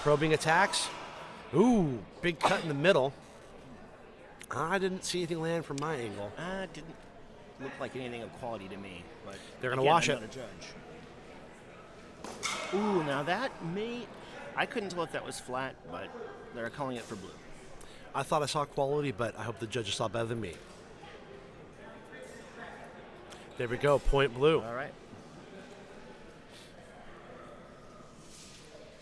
Probing attacks. Ooh, big cut in the middle. I didn't see anything land from my angle. Didn't look like anything of quality to me. But They're gonna again, wash I'm it. not a judge. Ooh, now that may... I couldn't tell if that was flat, but they're calling it for blue. I thought I saw quality, but I hope the judges saw better than me. There we go, point blue. All right.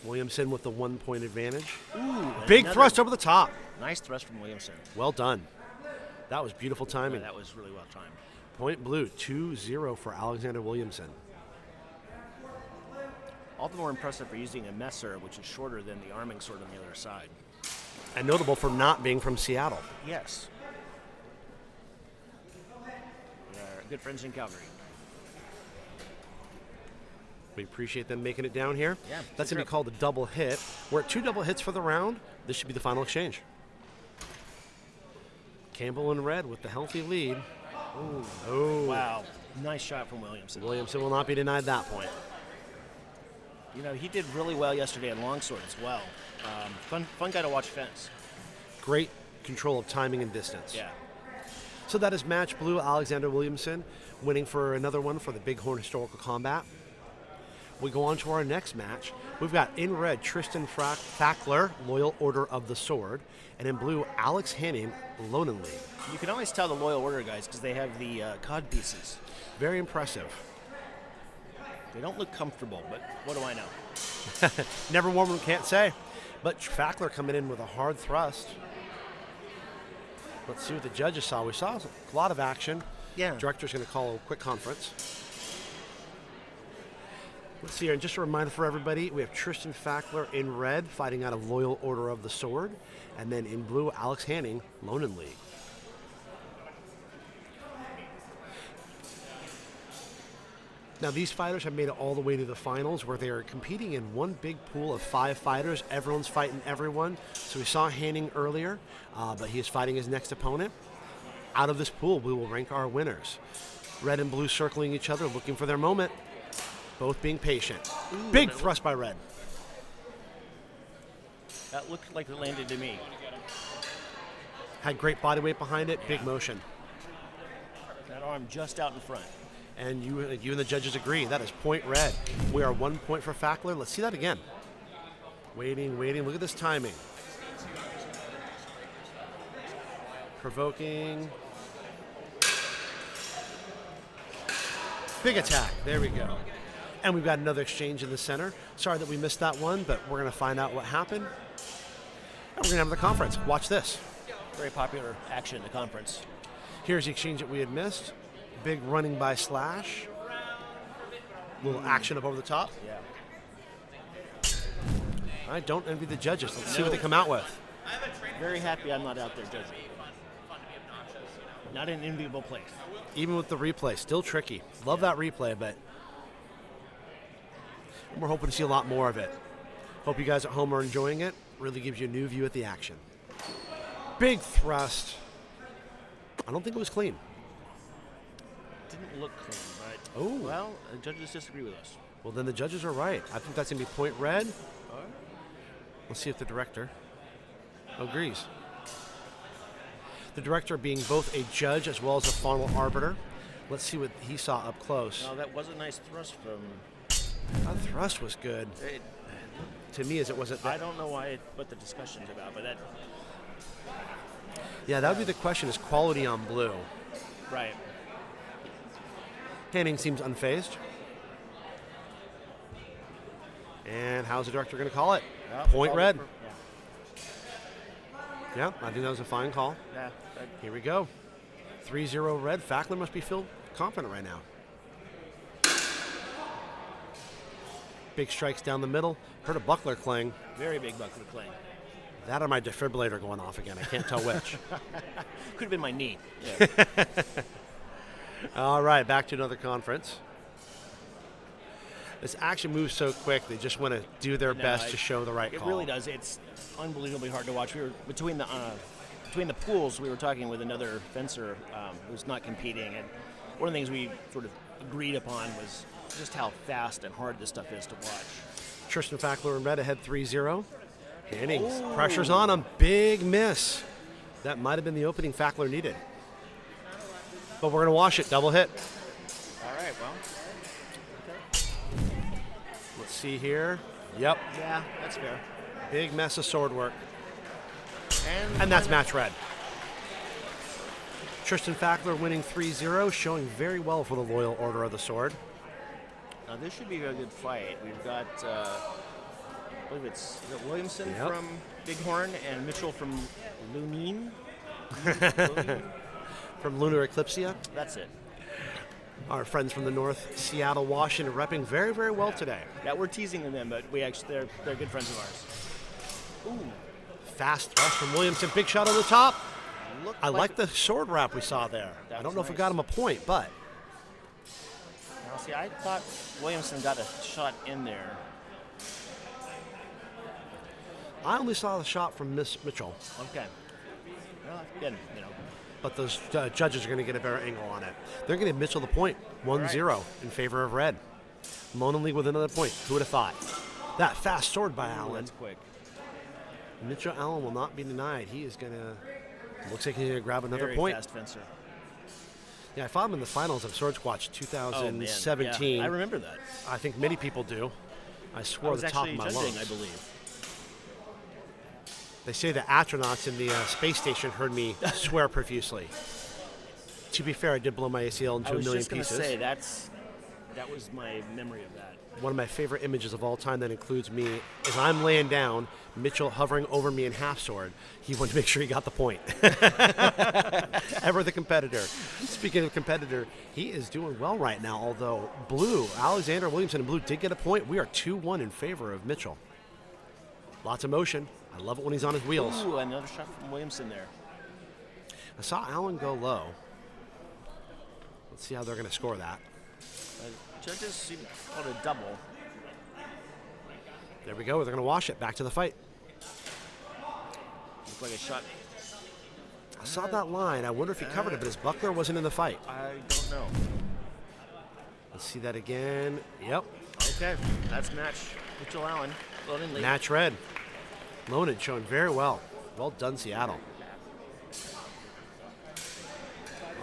Williamson with the 1 point advantage. Ooh, Big another thrust over the top. Nice thrust from Williamson. Well done. That was beautiful timing. Yeah, that was really well timed. Point blue, 2-0 for Alexander Williamson. All the more impressive for using a messer, which is shorter than the arming sword on the other side. And notable for not being from Seattle. Yes. We are good friends in Calgary. We appreciate them making it down here. Yeah, That's good going to be trip. called a double hit. We're at 2 double hits for the round. This should be the final exchange. Campbell in red with the healthy lead. Oh. Wow. Nice shot from Williamson. Williamson will not be denied that point. You know, he did really well yesterday in Longsword as well. Fun guy to watch fence. Great control of timing and distance. Yeah. So that is match blue, Alexander Williamson, winning for another one for the Bighorn Historical Combat. We go on to our next match. We've got in red, Tristan Fackler, Loyal Order of the Sword, and in blue, Alex Hanning, Lonan League. You can always tell the Loyal Order guys because they have the cod pieces. Very impressive. They don't look comfortable, but what do I know? Never worn them, can't say. But Fackler coming in with a hard thrust. Let's see what the judges saw. We saw a lot of action. Yeah. Director's going to call a quick conference. Let's see here, and just a reminder for everybody, we have Tristan Fackler in red, fighting out of Loyal Order of the Sword, and then in blue, Alex Hanning, Lonan League. Now, these fighters have made it all the way to the finals, where they are competing in one big pool of 5 fighters. Everyone's fighting everyone. So we saw Hanning earlier, but he is fighting his next opponent. Out of this pool, we will rank our winners. Red and blue circling each other, looking for their moment. Both being patient. Ooh, Big thrust by red. That looked like it landed to me. Had great body weight behind it, big motion. That arm just out in front. And you and the judges agree. That is point red. We are 1 point for Fackler. Let's see that again. Waiting. Look at this timing. Provoking. Big attack. There we go. And we've got another exchange in the center. Sorry that we missed that one, but we're going to find out what happened. And we're going to have the conference. Watch this. Very popular action in the conference. Here's the exchange that we had missed. Big running by slash. Little action up over the top. Yeah. All right, don't envy the judges. Let's see what they come out with. Very happy I'm not out there judging. Not an enviable place. Even with the replay, still tricky. Love that replay, but we're hoping to see a lot more of it. Hope you guys at home are enjoying it. Really gives you a new view at the action. Big thrust. I don't think it was clean. Didn't look clean, but Oh. well, the judges disagree with us. Well, then the judges are right. I think that's going to be point red. Let's see if the director agrees. The director being both a judge as well as a final arbiter. Let's see what he saw up close. No, that was a nice thrust from. That thrust was good. To me, as it wasn't. I don't know what the discussion's about, but that. Yeah, that would be the question: is quality on blue? Right. Hanning seems unfazed. And how's the director going to call it? Yeah, Point called red. it Yeah, I think that was a fine call. Yeah. Here we go. 3-0 red. Fackler must be feel confident right now. Big strikes down the middle. Heard a buckler clang. Very big buckler clang. That or my defibrillator going off again. I can't tell which. Could have been my knee. Yeah. All right, back to another conference. This action moves so quick, they just want to do their best to show the right It call. really does. It's unbelievably hard to watch. We were between the pools. We were talking with another fencer who's not competing, and one of the things we sort of agreed upon was just how fast and hard this stuff is to watch. Tristan Fackler in red ahead 3-0. Hanning, pressure's on him. Big miss. That might have been the opening Fackler needed. But we're going to wash it. Double hit. All right, well. Let's see here. Yep. Yeah, that's fair. Big mess of sword work. And that's match red. Tristan Fackler winning 3-0, showing very well for the Loyal Order of the Sword. Now this should be a good fight. We've got, I believe it's Williamson from Bighorn and Mitchell from Lunin. from Lunar Eclipsia. That's it. Our friends from the North, Seattle, Washington, repping very, very well today. Yeah, we're teasing them, but they're good friends of ours. Ooh. Fast thrust from Williamson. Big shot on the top. Looked I like the sword wrap we saw there. I don't know if it got him a point, but. Now, see, I thought Williamson got a shot in there. I only saw the shot from Miss Mitchell. Okay. Well, again, But those judges are going to get a better angle on it. They're going to give Mitchell the point, 1-0 in favor of red. Lone and league with another point. Who would have thought? That fast sword by Allen. That's quick. Mitchell Allen will not be denied. He is going to, looks like he's going to grab another Very point. fast fencer. Yeah, I fought him in the finals of Sword Squatch 2017. Yeah, I remember that. I think many people do. I swore I was the top of actually my judging, lungs. I believe. They say the astronauts in the space station heard me swear profusely. To be fair, I did blow my ACL into I a was million just going to pieces. say, that was my memory of that. One of my favorite images of all time that includes me is I'm laying down, Mitchell hovering over me in half sword. He wanted to make sure he got the point. Ever the competitor. Speaking of competitor, he is doing well right now, although blue, Alexander Williamson and blue did get a point. We are 2-1 in favor of Mitchell. Lots of motion. I love it when he's on his wheels. Ooh, another shot from Williamson there. I saw Allen go low. Let's see how they're going to score that. Judges seem to call it a double. There we go. They're going to wash it. Back to the fight. Looked like a shot. I saw that line. I wonder if he covered it, but his buckler wasn't in the fight. I don't know. Let's see that again. Yep. Okay, that's match. Mitchell Allen, loading lead. Match red. Lonan showing very well. Well done, Seattle.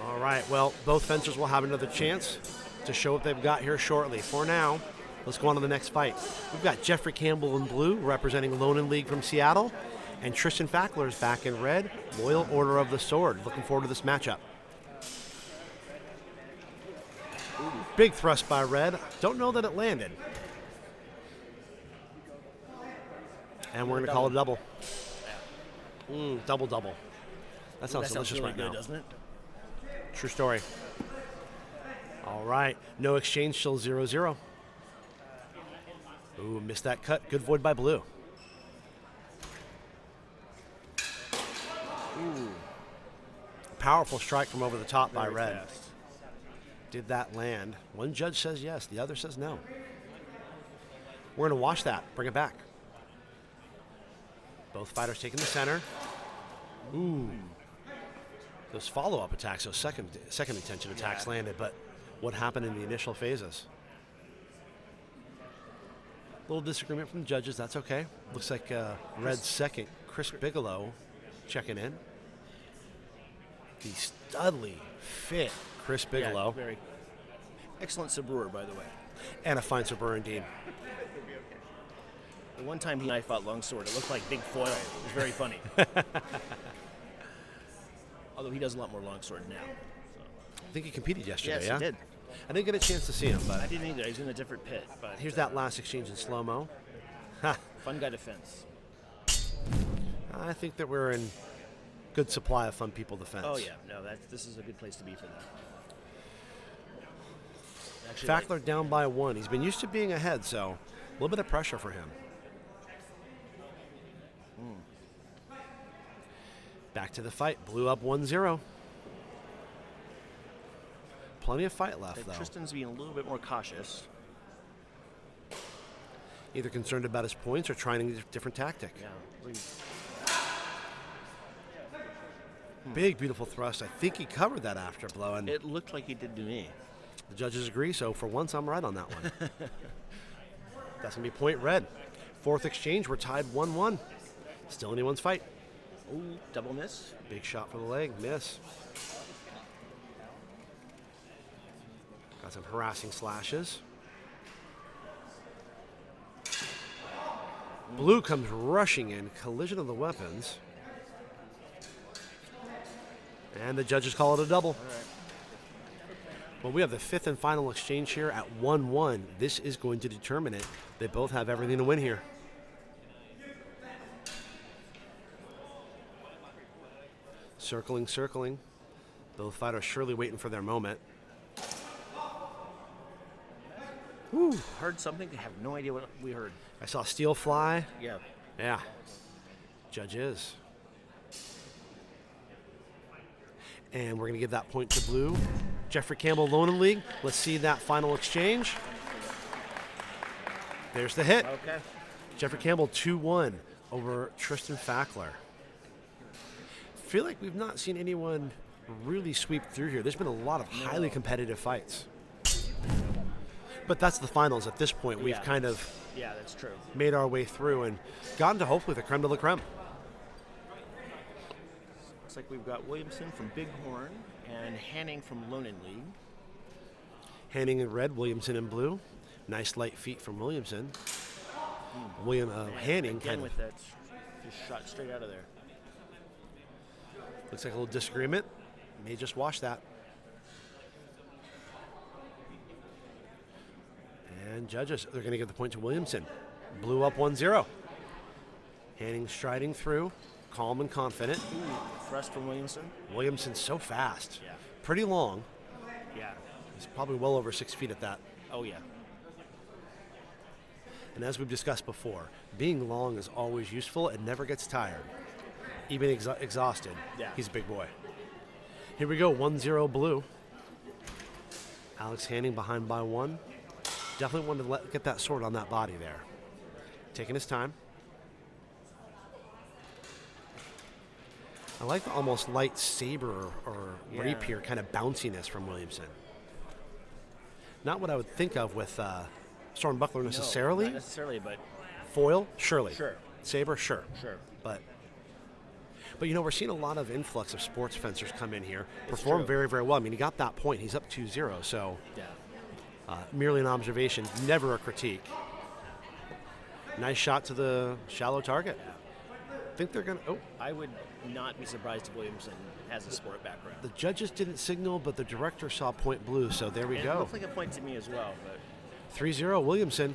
All right, well, both fencers will have another chance to show what they've got here shortly. For now, let's go on to the next fight. We've got Jeffrey Campbell in blue, representing Lonan League from Seattle, and Tristan Fackler is back in red, Loyal Order of the Sword. Looking forward to this matchup. Big thrust by red. Don't know that it landed. And we're going to call it a double. Double. That sounds delicious really right good, now. doesn't it? True story. All right. No exchange, still 0-0. Ooh, missed that cut. Good void by blue. Ooh. Powerful strike from over the top by Very red. fast. Did that land? One judge says yes, the other says no. We're going to wash that. Bring it back. Both fighters taking the center. Ooh. Those follow-up attacks, those second intention attacks landed, but what happened in the initial phases? Little disagreement from the judges. That's okay. Looks like red's second, Chris Bigelow, checking in. The studly, fit Chris Bigelow. Yeah, very excellent sabreur, by the way. And a fine sabreur indeed. The one time he and I fought Longsword, it looked like big foil. It was very funny. Although he does a lot more Longsword now. So. I think he competed yesterday, Yes, yeah? he did. I didn't get a chance to see him, but I didn't either. He's in a different pit. But here's that last exchange in slow-mo. fun guy to fence. I think that we're in good supply of fun people to fence. Oh yeah, no, this is a good place to be for that. Actually, Fackler down by 1. He's been used to being ahead, so a little bit of pressure for him. Back to the fight. Blew up 1-0. Plenty of fight left, though. Tristan's being a little bit more cautious. Either concerned about his points or trying a different tactic. Yeah. Big, beautiful thrust. I think he covered that after blow, and It looked like he did to me. the judges agree, so for once I'm right on that one. That's going to be point red. Fourth exchange, we're tied 1-1. Still anyone's fight. Ooh, double miss. Big shot for the leg, miss. Got some harassing slashes. Blue comes rushing in, collision of the weapons. And the judges call it a double. All right. Well, we have the fifth and final exchange here at 1-1. This is going to determine it. They both have everything to win here. Circling. Both fighters surely waiting for their moment. Heard something. I have no idea what we heard. I saw steel fly. Yeah. Yeah. Judge is. And we're going to give that point to blue. Jeffrey Campbell, Lonan League. Let's see that final exchange. There's the hit. Okay. Jeffrey Campbell 2-1 over Tristan Fackler. Feel like we've not seen anyone really sweep through here. There's been a lot of highly competitive fights. But that's the finals at this point. We've kind of that's true. made our way through and gotten to hopefully the creme de la creme. Looks like we've got Williamson from Bighorn and Hanning from Lonan League. Hanning in red, Williamson in blue. Nice light feet from Williamson. Hanning again kind with of that just shot straight out of there. looks like a little disagreement. May just wash that. And judges, they're going to give the point to Williamson. Blue up 1-0. Hanning striding through, calm and confident. Thrust from Williamson. Williamson so fast. Yeah. Pretty long. Yeah. He's probably well over 6 feet at that. Oh, yeah. And as we've discussed before, being long is always useful and never gets tired. Even exhausted, he's a big boy. Here we go, 1-0 blue. Alex Hanning behind by 1. Definitely wanted to get that sword on that body there. Taking his time. I like the almost light saber or rapier kind of bounciness from Williamson. Not what I would think of with Storm Buckler necessarily. No, not necessarily, but foil, surely. Sure. Saber, sure. Sure. But you know, we're seeing a lot of influx of sports fencers come in here, perform very, very well. I mean, he got that point. He's up 2-0, so merely an observation, never a critique. Nice shot to the shallow target. Think they're going to... I would not be surprised if Williamson has a sport background. The judges didn't signal, but the director saw point blue, so there we go. It looked like a point to me as well. But 3-0, Williamson.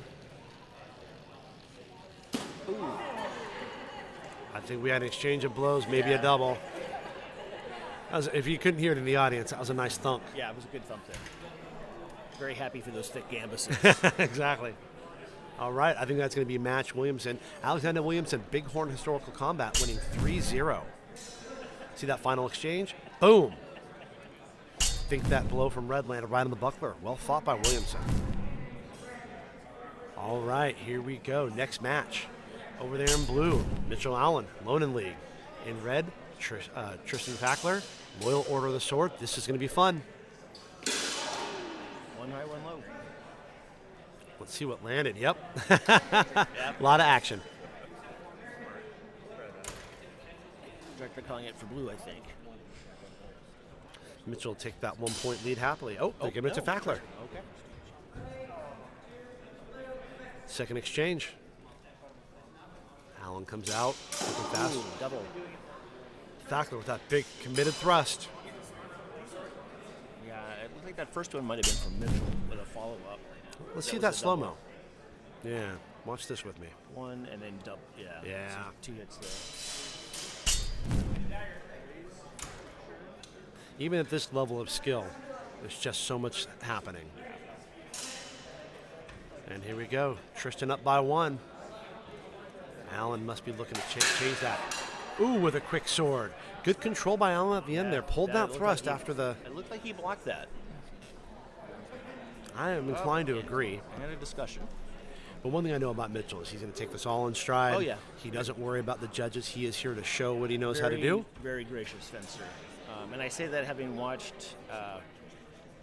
I think we had an exchange of blows, maybe a double. If you couldn't hear it in the audience, that was a nice thunk. Yeah, it was a good thump there. Very happy for those thick gambuses. Exactly. All right, I think that's going to be match Williamson. Alexander Williamson, Bighorn Historical Combat, winning 3-0. See that final exchange? Boom. Think that blow from Red landed right on the buckler. Well fought by Williamson. All right, here we go. Next match. Over there in blue, Mitchell Allen, Lonan League. In red, Tristan Fackler, Loyal Order of the Sword. This is going to be fun. One high, one low. Let's see what landed. Yep. A lot of action. Director calling it for blue, I think. Mitchell will take that 1 point lead happily. They're giving it to Fackler. Okay. Second exchange. Allen comes out looking fast. Double. Fackler with that big committed thrust. Yeah, it looked like that first one might have been from Mitchell with a follow-up. Let's see that slow-mo. Yeah, watch this with me. One and then double. Yeah. So 2 hits there. Even at this level of skill, there's just so much happening. And here we go. Tristan up by 1. Allen must be looking to change that. Ooh, with a quick sword. Good control by Allen at the end there. Pulled that thrust after the... It looked like he blocked that. I am inclined to agree. I had a discussion. But one thing I know about Mitchell is he's going to take this all in stride. Oh, yeah. He doesn't worry about the judges. He is here to show what he knows how to do. Very gracious fencer. And I say that having watched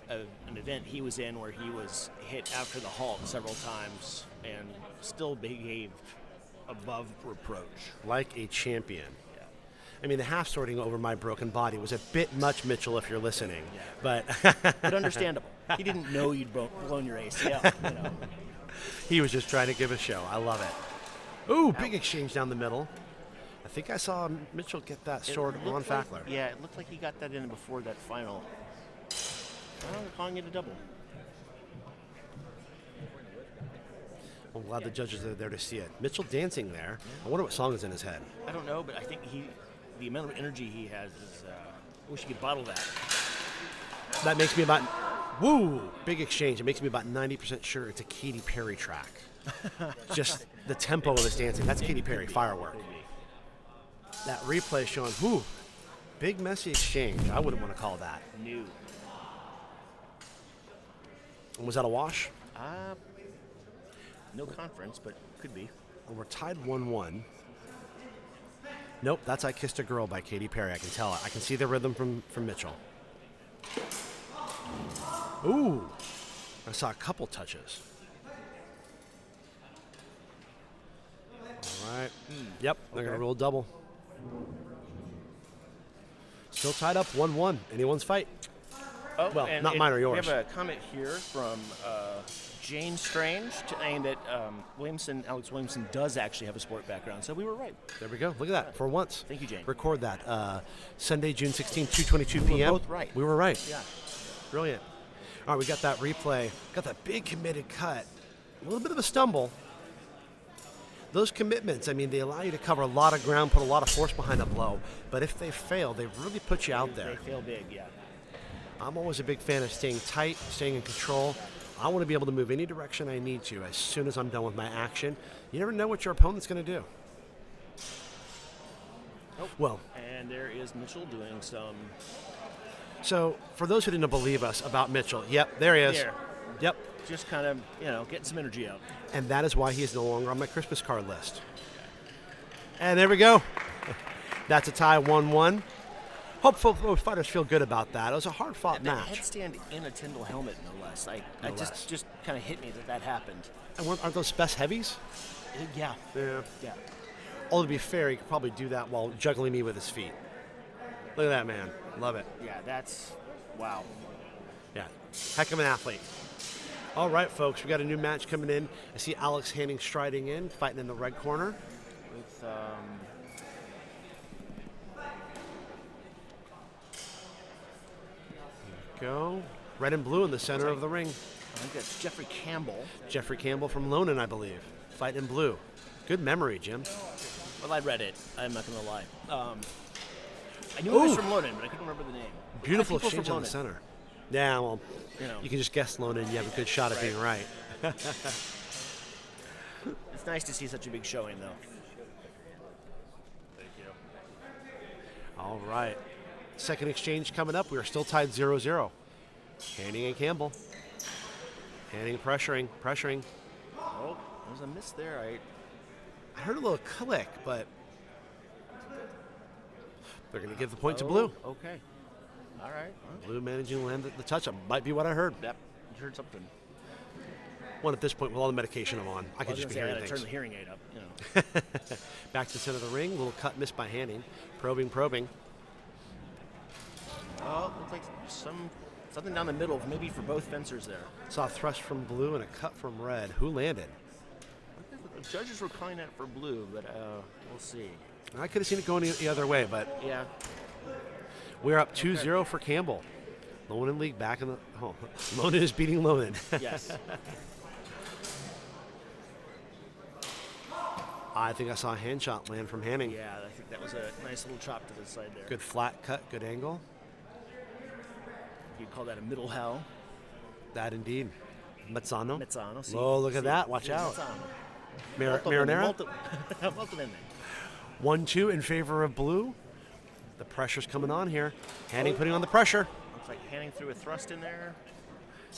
an event he was in where he was hit after the halt several times and still behaved above reproach. Like a champion. Yeah. I mean, the half sorting over my broken body was a bit much, Mitchell, if you're listening. Yeah. But understandable. He didn't know you'd blown your ACL. You know. He was just trying to give a show. I love it. Ooh, big exchange down the middle. I think I saw Mitchell get that sword on Fackler. Yeah, it looked like he got that in before that final. Well, they're calling it a double. I'm glad the judges are there to see it. Mitchell dancing there. I wonder what song is in his head. I don't know, but I think the amount of energy he has is, I wish he could bottle that. That makes me about, woo, big exchange. It makes me about 90% sure it's a Katy Perry track. Just the tempo of his dancing. That's Katy Perry, Firework. That replay showing, whoo, big messy exchange. I wouldn't want to call that. New. Was that a wash? No conference, but could be. Well, we're tied 1-1. Nope, that's I Kissed a Girl by Katy Perry. I can tell it. I can see the rhythm from Mitchell. Ooh, I saw a couple touches. All right. Yep, they're going to roll double. Still tied up 1-1. Anyone's fight. Oh, well, not mine or yours. We have a comment here from Jane Strange saying that Alex Williamson does actually have a sport background, so we were right. There we go. Look at that. For once. Thank you, Jane. Record that. Sunday, June 16, 2:22 p.m. We were both right. We were right. Yeah. Brilliant. All right, we got that replay. Got that big committed cut. A little bit of a stumble. Those commitments, I mean, they allow you to cover a lot of ground, put a lot of force behind a blow. But if they fail, they really put you out there. They fail big, yeah. I'm always a big fan of staying tight, staying in control. I want to be able to move any direction I need to as soon as I'm done with my action. You never know what your opponent's going to do. Nope. Well, and there is Mitchell doing some. So, for those who didn't believe us about Mitchell, yep, there he is. There. Yep. Just kind of, getting some energy out. And that is why he is no longer on my Christmas card list. And there we go. That's a tie, 1-1. Hopefully both fighters feel good about that. It was a hard-fought And match. that headstand in a Tyndall helmet, no less. I just kind of hit me that happened. And aren't those best heavies? Yeah. Yeah. Yeah. Although to be fair, he could probably do that while juggling me with his feet. Look at that, man. Love it. Yeah, that's, wow. Yeah. Heck of an athlete. All right, folks, we got a new match coming in. I see Alex Hanning striding in, fighting in the red corner. With, Go. Red and blue in the center of the ring. I think that's Jeffrey Campbell. Jeffrey Campbell from Lonan, I believe. Fighting in blue. Good memory, Jim. Well, I read it. I'm not going to lie. I knew it was from Lonan, but I couldn't remember the name. Beautiful People exchange from on the Lonan. center. Yeah, well, You know. you can just guess Lonan. You have a good shot at being right. It's nice to see such a big showing, though. Thank you. All right. Second exchange coming up. We are still tied 0-0. Hanning and Campbell. Hanning pressuring. Oh, there's a miss there. I heard a little click, but they're going to give the point to blue. Okay. All right. Blue managing to land the touch-up. Might be what I heard. Yep. You heard something. One at this point with all the medication I'm on. I could just be hearing I things. turn the hearing aid up. Back to the center of the ring. Little cut missed by Hanning. Probing. Oh, looks like something down the middle, maybe for both fencers there. Saw a thrust from blue and a cut from red. Who landed? The judges were calling that for blue, but we'll see. I could have seen it going the other way, but Yeah. we're up 2-0 for Campbell. Lonan League back in the... Oh, Lonan is beating Lonan. Yes. I think I saw a hand shot land from Hanning. Yeah, I think that was a nice little chop to the side there. Good flat cut, good angle. You'd call that a middle hell. That indeed. Mezzano. Mezzano. Oh, look at that. Watch out. Marinara. Welcome in there. 1-2 in favor of blue. The pressure's coming on here. Hanning putting on the pressure. Looks like Hanning threw a thrust in there.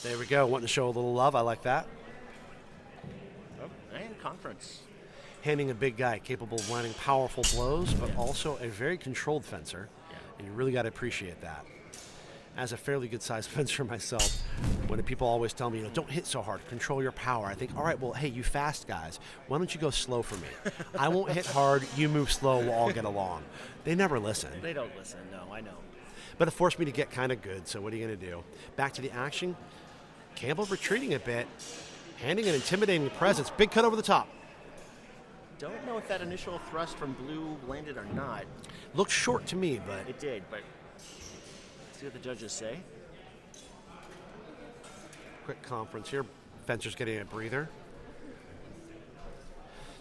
There we go. Wanting to show a little love. I like that. Oh, and conference. Hanning, a big guy, capable of landing powerful blows, but also a very controlled fencer. Yeah. And you really got to appreciate that. As a fairly good-sized fencer myself, when people always tell me, don't hit so hard, control your power, I think, all right, well, hey, you fast guys, why don't you go slow for me? I won't hit hard, you move slow, we'll all get along. They never listen. They don't listen, no, I know. But it forced me to get kind of good, so what are you going to do? Back to the action. Campbell retreating a bit, handing an intimidating presence. Big cut over the top. Don't know if that initial thrust from blue landed or not. Looked short to me, but... It did, but see what the judges say. Quick conference here. Fencer's getting a breather.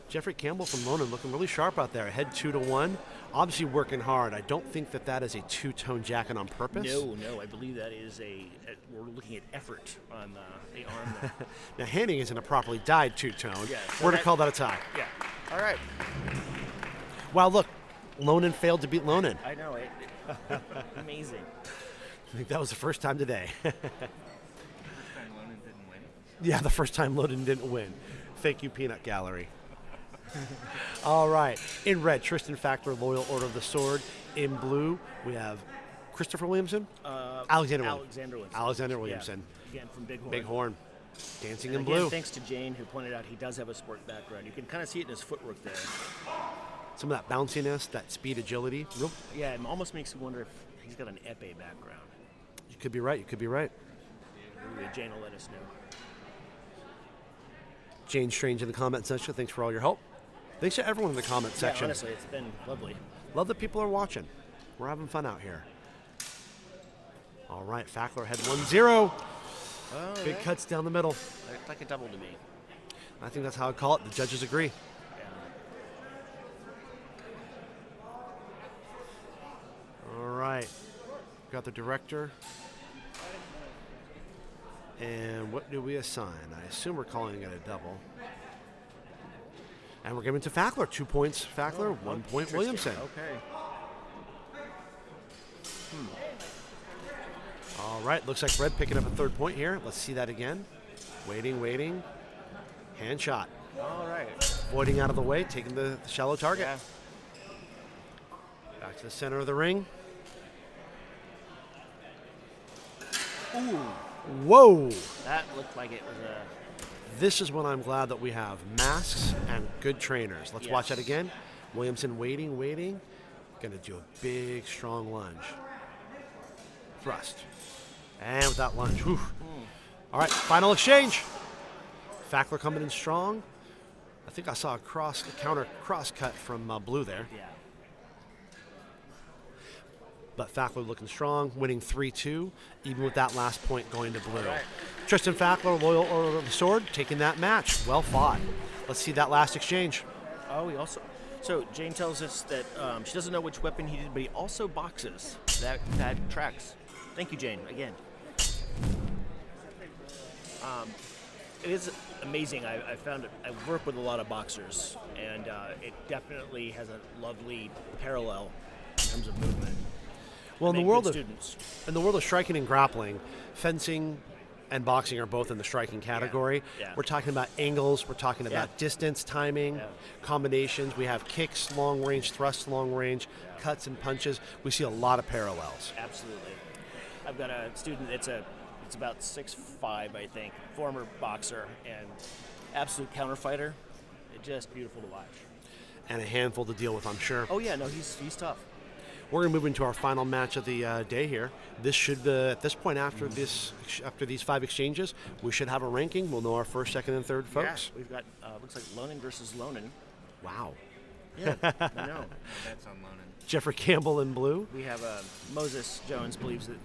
Jeffrey Campbell from Lonan looking really sharp out there. Ahead 2-1. obviously working hard. I don't think that is a two-tone jacket on purpose. No, I believe that is we're looking at effort on the arm there. Now, Hanning isn't a properly dyed two-tone. Yeah, so We're going to call that a tie. Yeah. All right. Wow, look, Lonan failed to beat Lonan. I know it. Amazing. I think that was the first time today. First time Lonan didn't win. Yeah, the first time Lonan didn't win. Thank you, Peanut Gallery. All right. In red, Tristan Fackler, Loyal Order of the Sword. In blue, we have Christopher Williamson? Alexander Williamson. Alexander Williamson. Yeah. Again, from Bighorn. Bighorn. Dancing And in again, blue. thanks to Jane, who pointed out he does have a sport background. You can kind of see it in his footwork there. Some of that bounciness, that speed, agility. Real, Yeah, it almost makes you wonder if he's got an epee background. you could be right. You could be right. Maybe Jane will let us know. Jane Strange in the comment section. Thanks for all your help. Thanks to everyone in the comment Yeah, section. honestly, it's been lovely. Love that people are watching. We're having fun out here. All right, Fackler had 1-0. Big cuts down the middle. Looked like a double to me. I think that's how I'd call it. The judges agree. All right. Got the director. And what do we assign? I assume we're calling it a double. And we're giving it to Fackler. 2 points Fackler, 1 point Williamson. Okay. All right, looks like Red picking up a third point here. Let's see that again. Waiting. Hand shot. All right. Voiding out of the way, taking the shallow target. Yeah. Back to the center of the ring. Ooh. Whoa! That looked like it was a... This is when I'm glad that we have masks and good trainers. Let's watch that again. Williamson waiting. Gonna do a big, strong lunge. Thrust. And with that lunge. Whew. All right, final exchange. Fackler coming in strong. I think I saw a counter cross cut from blue there. Yeah. But Fackler looking strong, winning 3-2, even with that last point going to blue. Right. Tristan Fackler, Loyal Order of the Sword, taking that match. Well fought. Let's see that last exchange. Oh, he also... So Jane tells us that she doesn't know which weapon he did, but he also boxes. That tracks. Thank you, Jane, again. It is amazing. I found it. I work with a lot of boxers, and it definitely has a lovely parallel in terms of movement. Well, in Make the world good of striking and grappling, fencing and boxing are both in the striking category. Yeah. We're talking about angles. We're talking about Yeah. distance, timing, Yeah. combinations. We have kicks, long range, thrusts, long range, cuts and punches. We see a lot of parallels. Absolutely. I've got a student. It's about 6'5", I think, former boxer and absolute counter fighter. It's just beautiful to watch. And a handful to deal with, I'm sure. Oh yeah, no, he's tough. We're going to move into our final match of the day here. This should, at this point, after these 5 exchanges, we should have a ranking. We'll know our first, second, and third folks. Yeah, we've got looks like Lonan versus Lonan. Wow. Yeah, I know. That's on Lonan. Jeffrey Campbell in blue. We have Moses Jones believes that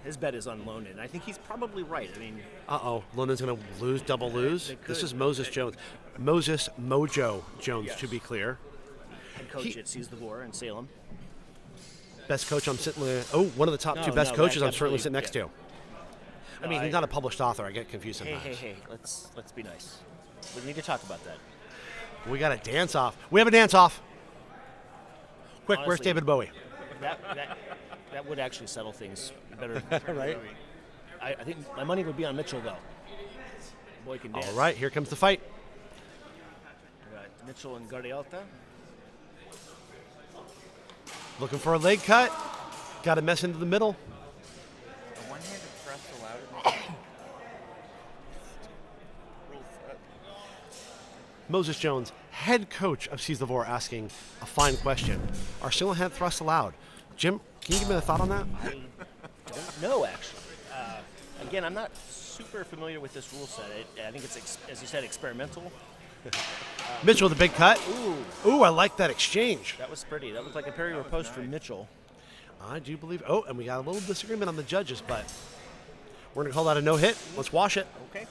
his bet is on Lonan. I think he's probably right. I mean, Lonan's going to lose, double lose. They could. This is Moses Jones. Moses Mojo Jones, Yes. to be clear. head coach at Seize the War in Salem. Best coach I'm sitting with. Oh, one of the top 2 best no, coaches I'm absolutely, certainly sitting next to. I mean, I- he's not a published author. I get confused sometimes. Hey, let's be nice. We need to talk about that. We got a dance off. We have a dance off. Quick, where's Honestly, David Bowie? That would actually settle things better. Right? I think my money would be on Mitchell, though. Boy can dance. All right, here comes the fight. We got Mitchell and Guardialta. Looking for a leg cut. Got to mess into the middle. A one-handed thrust allowed in this game? Rule set. Moses Jones, head coach of Seize the War, asking a fine question. Are single hand thrusts allowed? Jim, can you give me a thought on that? I don't know, actually. Again, I'm not super familiar with this rule set. I think it's, as you said, experimental. Mitchell with a big cut. Ooh, Ooh, I like that exchange. that was pretty. That looked like a parry riposte from Mitchell. I do believe. Oh, and we got a little disagreement on the judges, but we're going to call that a no hit. Let's wash it. Okay.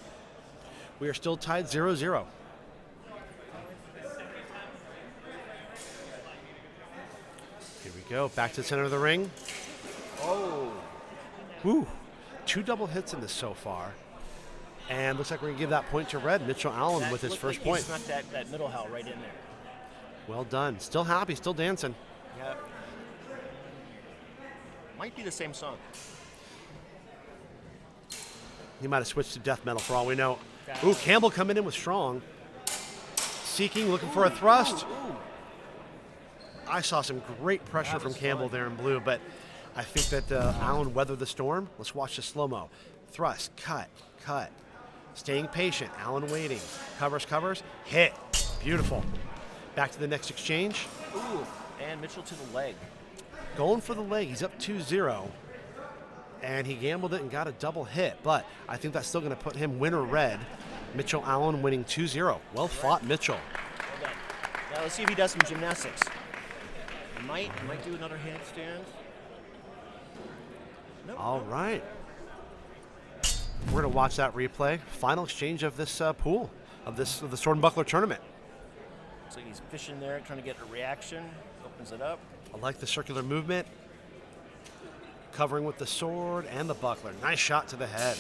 We are still tied 0-0. we go. Back to the center of the ring. Oh. Woo. 2 double hits in this so far. And looks like we're going to give that point to red. Mitchell Allen That with his looked first like point. He snuck that middle hell right in there. Well done. Still happy, still dancing. Yeah. Might be the same song. He might have switched to death metal for all we know. Ooh, Campbell coming in with strong. Seeking, looking for a thrust. Ooh. I saw some great pressure from Campbell there in blue, but I think that Allen weathered the storm. Let's watch the slow-mo. Thrust, cut, cut. Staying patient, Allen waiting. Covers, hit. Beautiful. Back to the next exchange. Ooh, and Mitchell to the leg. Going for the leg, he's up 2-0. And he gambled it and got a double hit, but I think that's still going to put him winner red. Mitchell Allen winning 2-0. Well fought, Mitchell. Well done. Now let's see if he does some gymnastics. He might do another handstand. Nope. All right. We're going to watch that replay. Final exchange of this pool, of the Sword and Buckler tournament. Looks like he's fishing there, trying to get a reaction. Opens it up. I like the circular movement. Covering with the sword and the buckler. Nice shot to the head.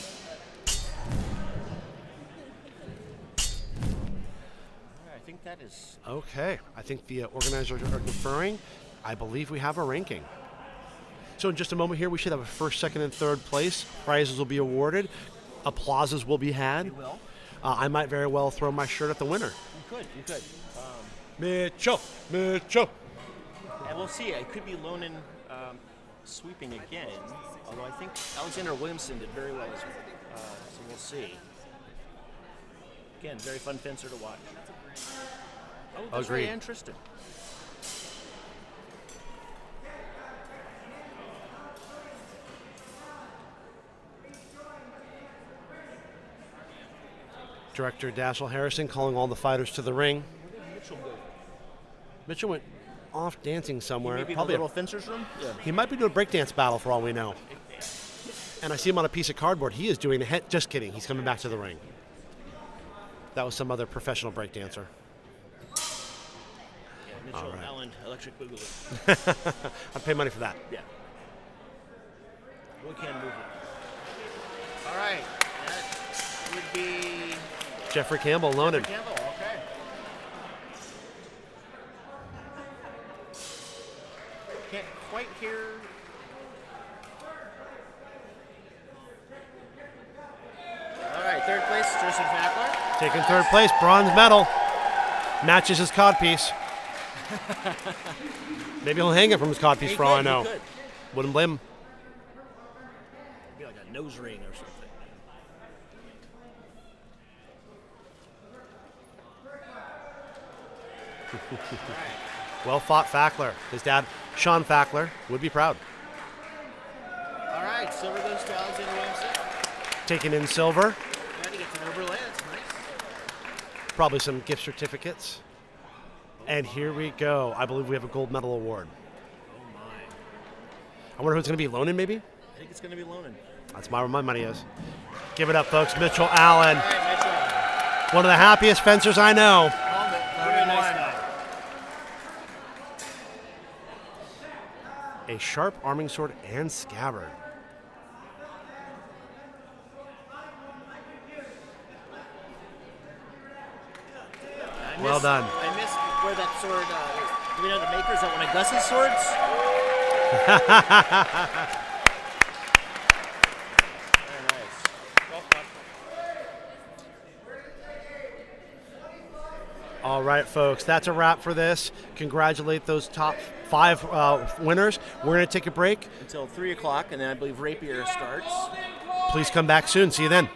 I think that is... Okay. I think the organizers are conferring. I believe we have a ranking. So in just a moment here, we should have a first, second, and third place. Prizes will be awarded. Applauses will be had. You will. I might very well throw my shirt at the winner. You could. Mitchell. And we'll see. It could be Lonan sweeping again, although I think Alexander Williamson did very well as well. So we'll see. Again, very fun fencer to watch. Oh, that's Agreed. very interesting. Director Dashiell Harrison calling all the fighters to the ring. Where did Mitchell go? Mitchell went off dancing somewhere. Maybe the Probably little fencer's room? Yeah. he might be doing a breakdance battle for all we know. And I see him on a piece of cardboard. He is doing a hit. Just kidding. He's coming back to the ring. That was some other professional breakdancer. Yeah, Mitchell All right. Allen, Electric Boogaloo. I'd pay money for that. Yeah. We can move it. All right. That would be Jeffrey Campbell, Lonan. Campbell. Okay. Can't quite hear. All right, third place, Joseph Fackler. Taking third place, bronze medal. Matches his codpiece. Maybe he'll hang it from his codpiece He for all I could, know. he could. Wouldn't blame him. Be like a nose ring or something. Well fought, Fackler. His dad, Sean Fackler, would be proud. All right, silver goes to Alexander Williamson. Taking in silver, And he gets an overlay. That's nice. probably some gift certificates. And here we go. I believe we have a gold medal award. Oh my! I wonder who it's going to be. Lonan, maybe? I think it's going to be Lonan. That's where my money is. Give it up, folks. Mitchell Allen, All right, Mitchell. one of the happiest fencers I know. Called it. Very nice guy. A sharp arming sword and scabbard. Well done. I missed where that sword is. Do we know the maker? Is that one of Gus's swords? Very nice. Well fun. All right, folks, that's a wrap for this. Congratulate those top 5 winners. We're going to take a break. Until 3 o'clock, and then I believe Rapier starts. Please come back soon. See you then.